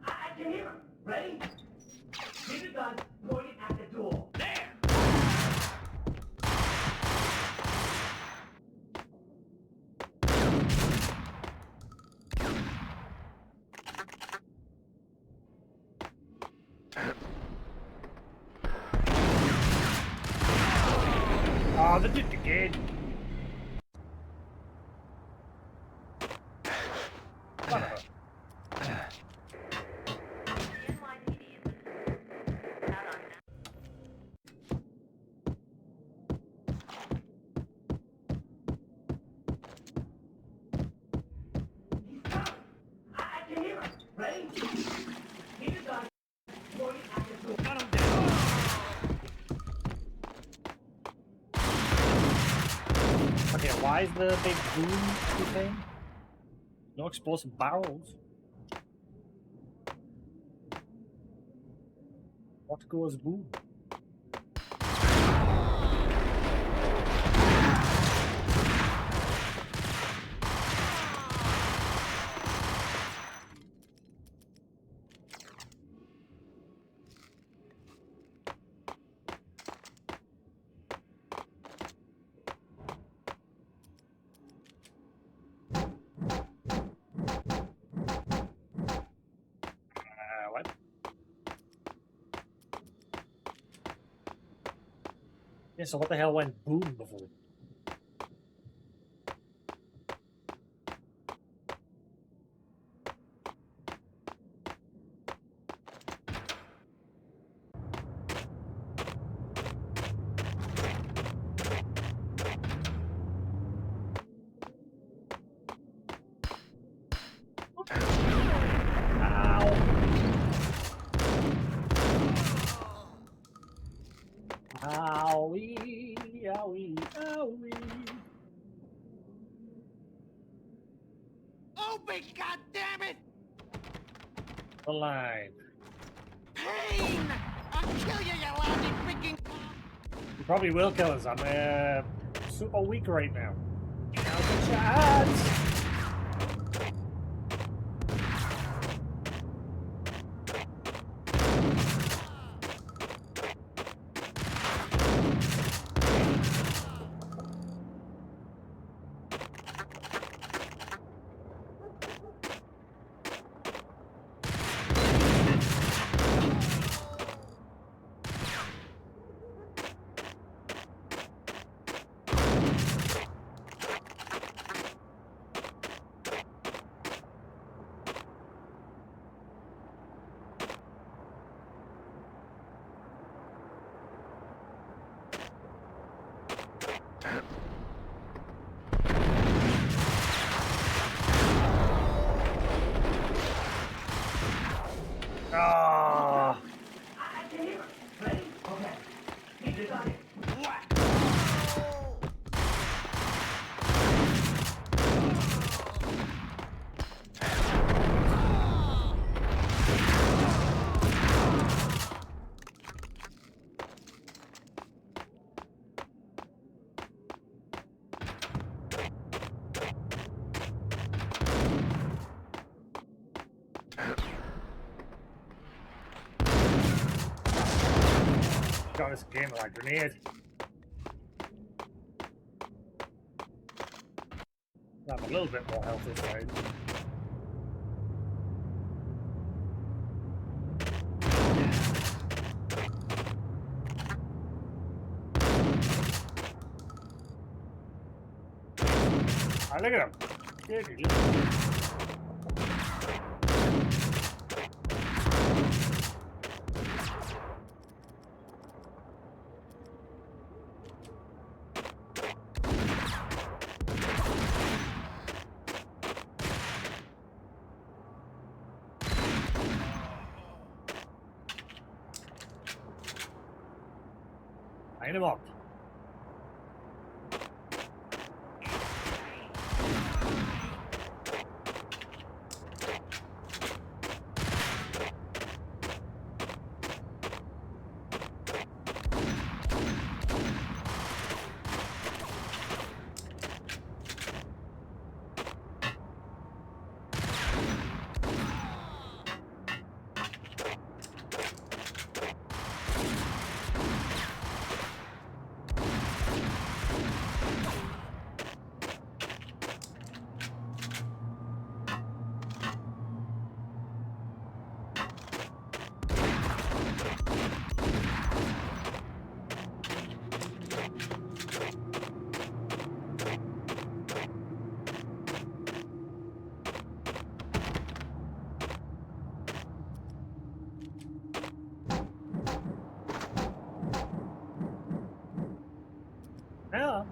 I can hear him. Ready? Keep your gun pointed at the door. There! Oh, they did it again. Whatever. I can hear him. Ready? Keep your gun pointed at the door. Got him down. Okay, why is the big boom thing? No explosive barrels. What goes boom? What? Yeah, so what the hell went boom before? Owie, owie, owie. Open, goddammit! The line. Payne! I'll kill you, you lousy freaking... You probably will kill us. I'm super weak right now. Now's the chance. Ah! I can hear him. Ready? Okay. Keep your gun in. Whack! Got this game with a grenade. I have a little bit more health this time. Oh, look at him. Dirty little. Line him up. Yeah.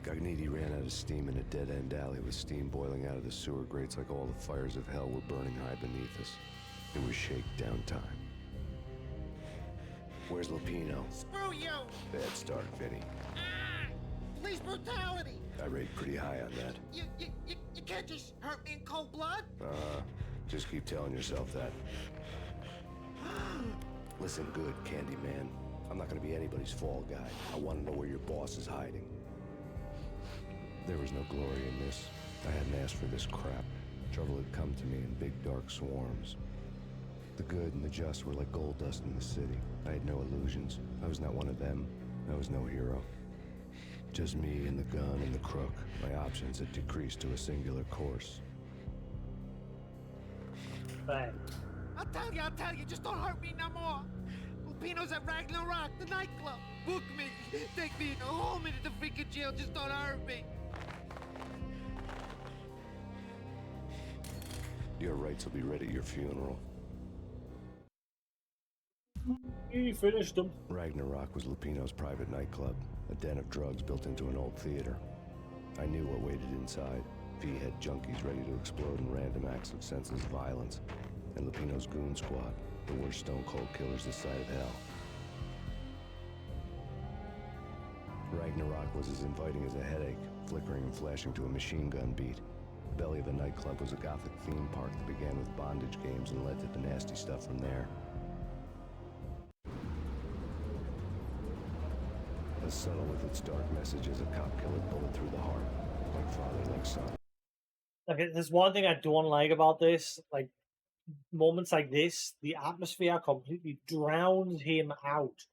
Gagniti ran out of steam in a dead-end alley with steam boiling out of the sewer grates like all the fires of hell were burning high beneath us. It was shakedown time. Where's Lupino? Screw you! Bad start, Vinny. Police brutality! I rate pretty high on that. You can't just hurt me in cold blood? Just keep telling yourself that. Listen good, Candyman. I'm not gonna be anybody's fall guy. I want to know where your boss is hiding. There was no glory in this. I hadn't asked for this crap. Trouble had come to me in big dark swarms. The good and the just were like gold dust in the city. I had no illusions. I was not one of them. I was no hero. Just me and the gun and the crook. My options had decreased to a singular course. Right. I'll tell you, just don't hurt me no more. Lupino's at Ragnarok, the nightclub. Book me, take me home into the freaking jail, just don't hurt me. Your rights will be ready at your funeral. You finished them. Ragnarok was Lupino's private nightclub, a den of drugs built into an old theater. I knew what waited inside. V had junkies ready to explode in random acts of senseless violence, and Lupino's goon squad, the worst stone-cold killers this side of hell. Ragnarok was as inviting as a headache, flickering and flashing to a machine gun beat. The belly of the nightclub was a gothic theme park that began with bondage games and led to the nasty stuff from there. As subtle with its dark message as a cop-killer bullet through the heart, like father, like son. Okay, there's one thing I don't like about this. Like, moments like this, the atmosphere completely drowns him out.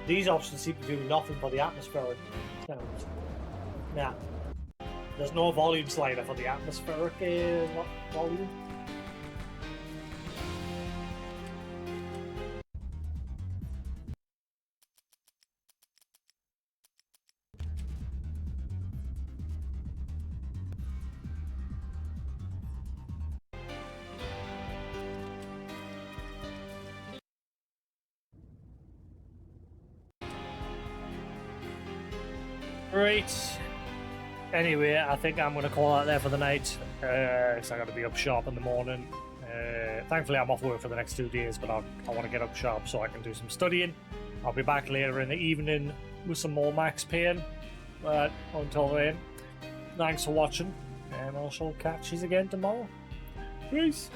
These options seem to do nothing for the atmospheric sounds. Nah. There's no volume slider for the atmospheric volume. Right. Anyway, I think I'm going to call out there for the night, because I got to be up sharp in the morning. Thankfully, I'm off work for the next 2 days, but I want to get up sharp so I can do some studying. I'll be back later in the evening with some more Max Payne. But until then, thanks for watching. And I shall catch you again tomorrow. Peace.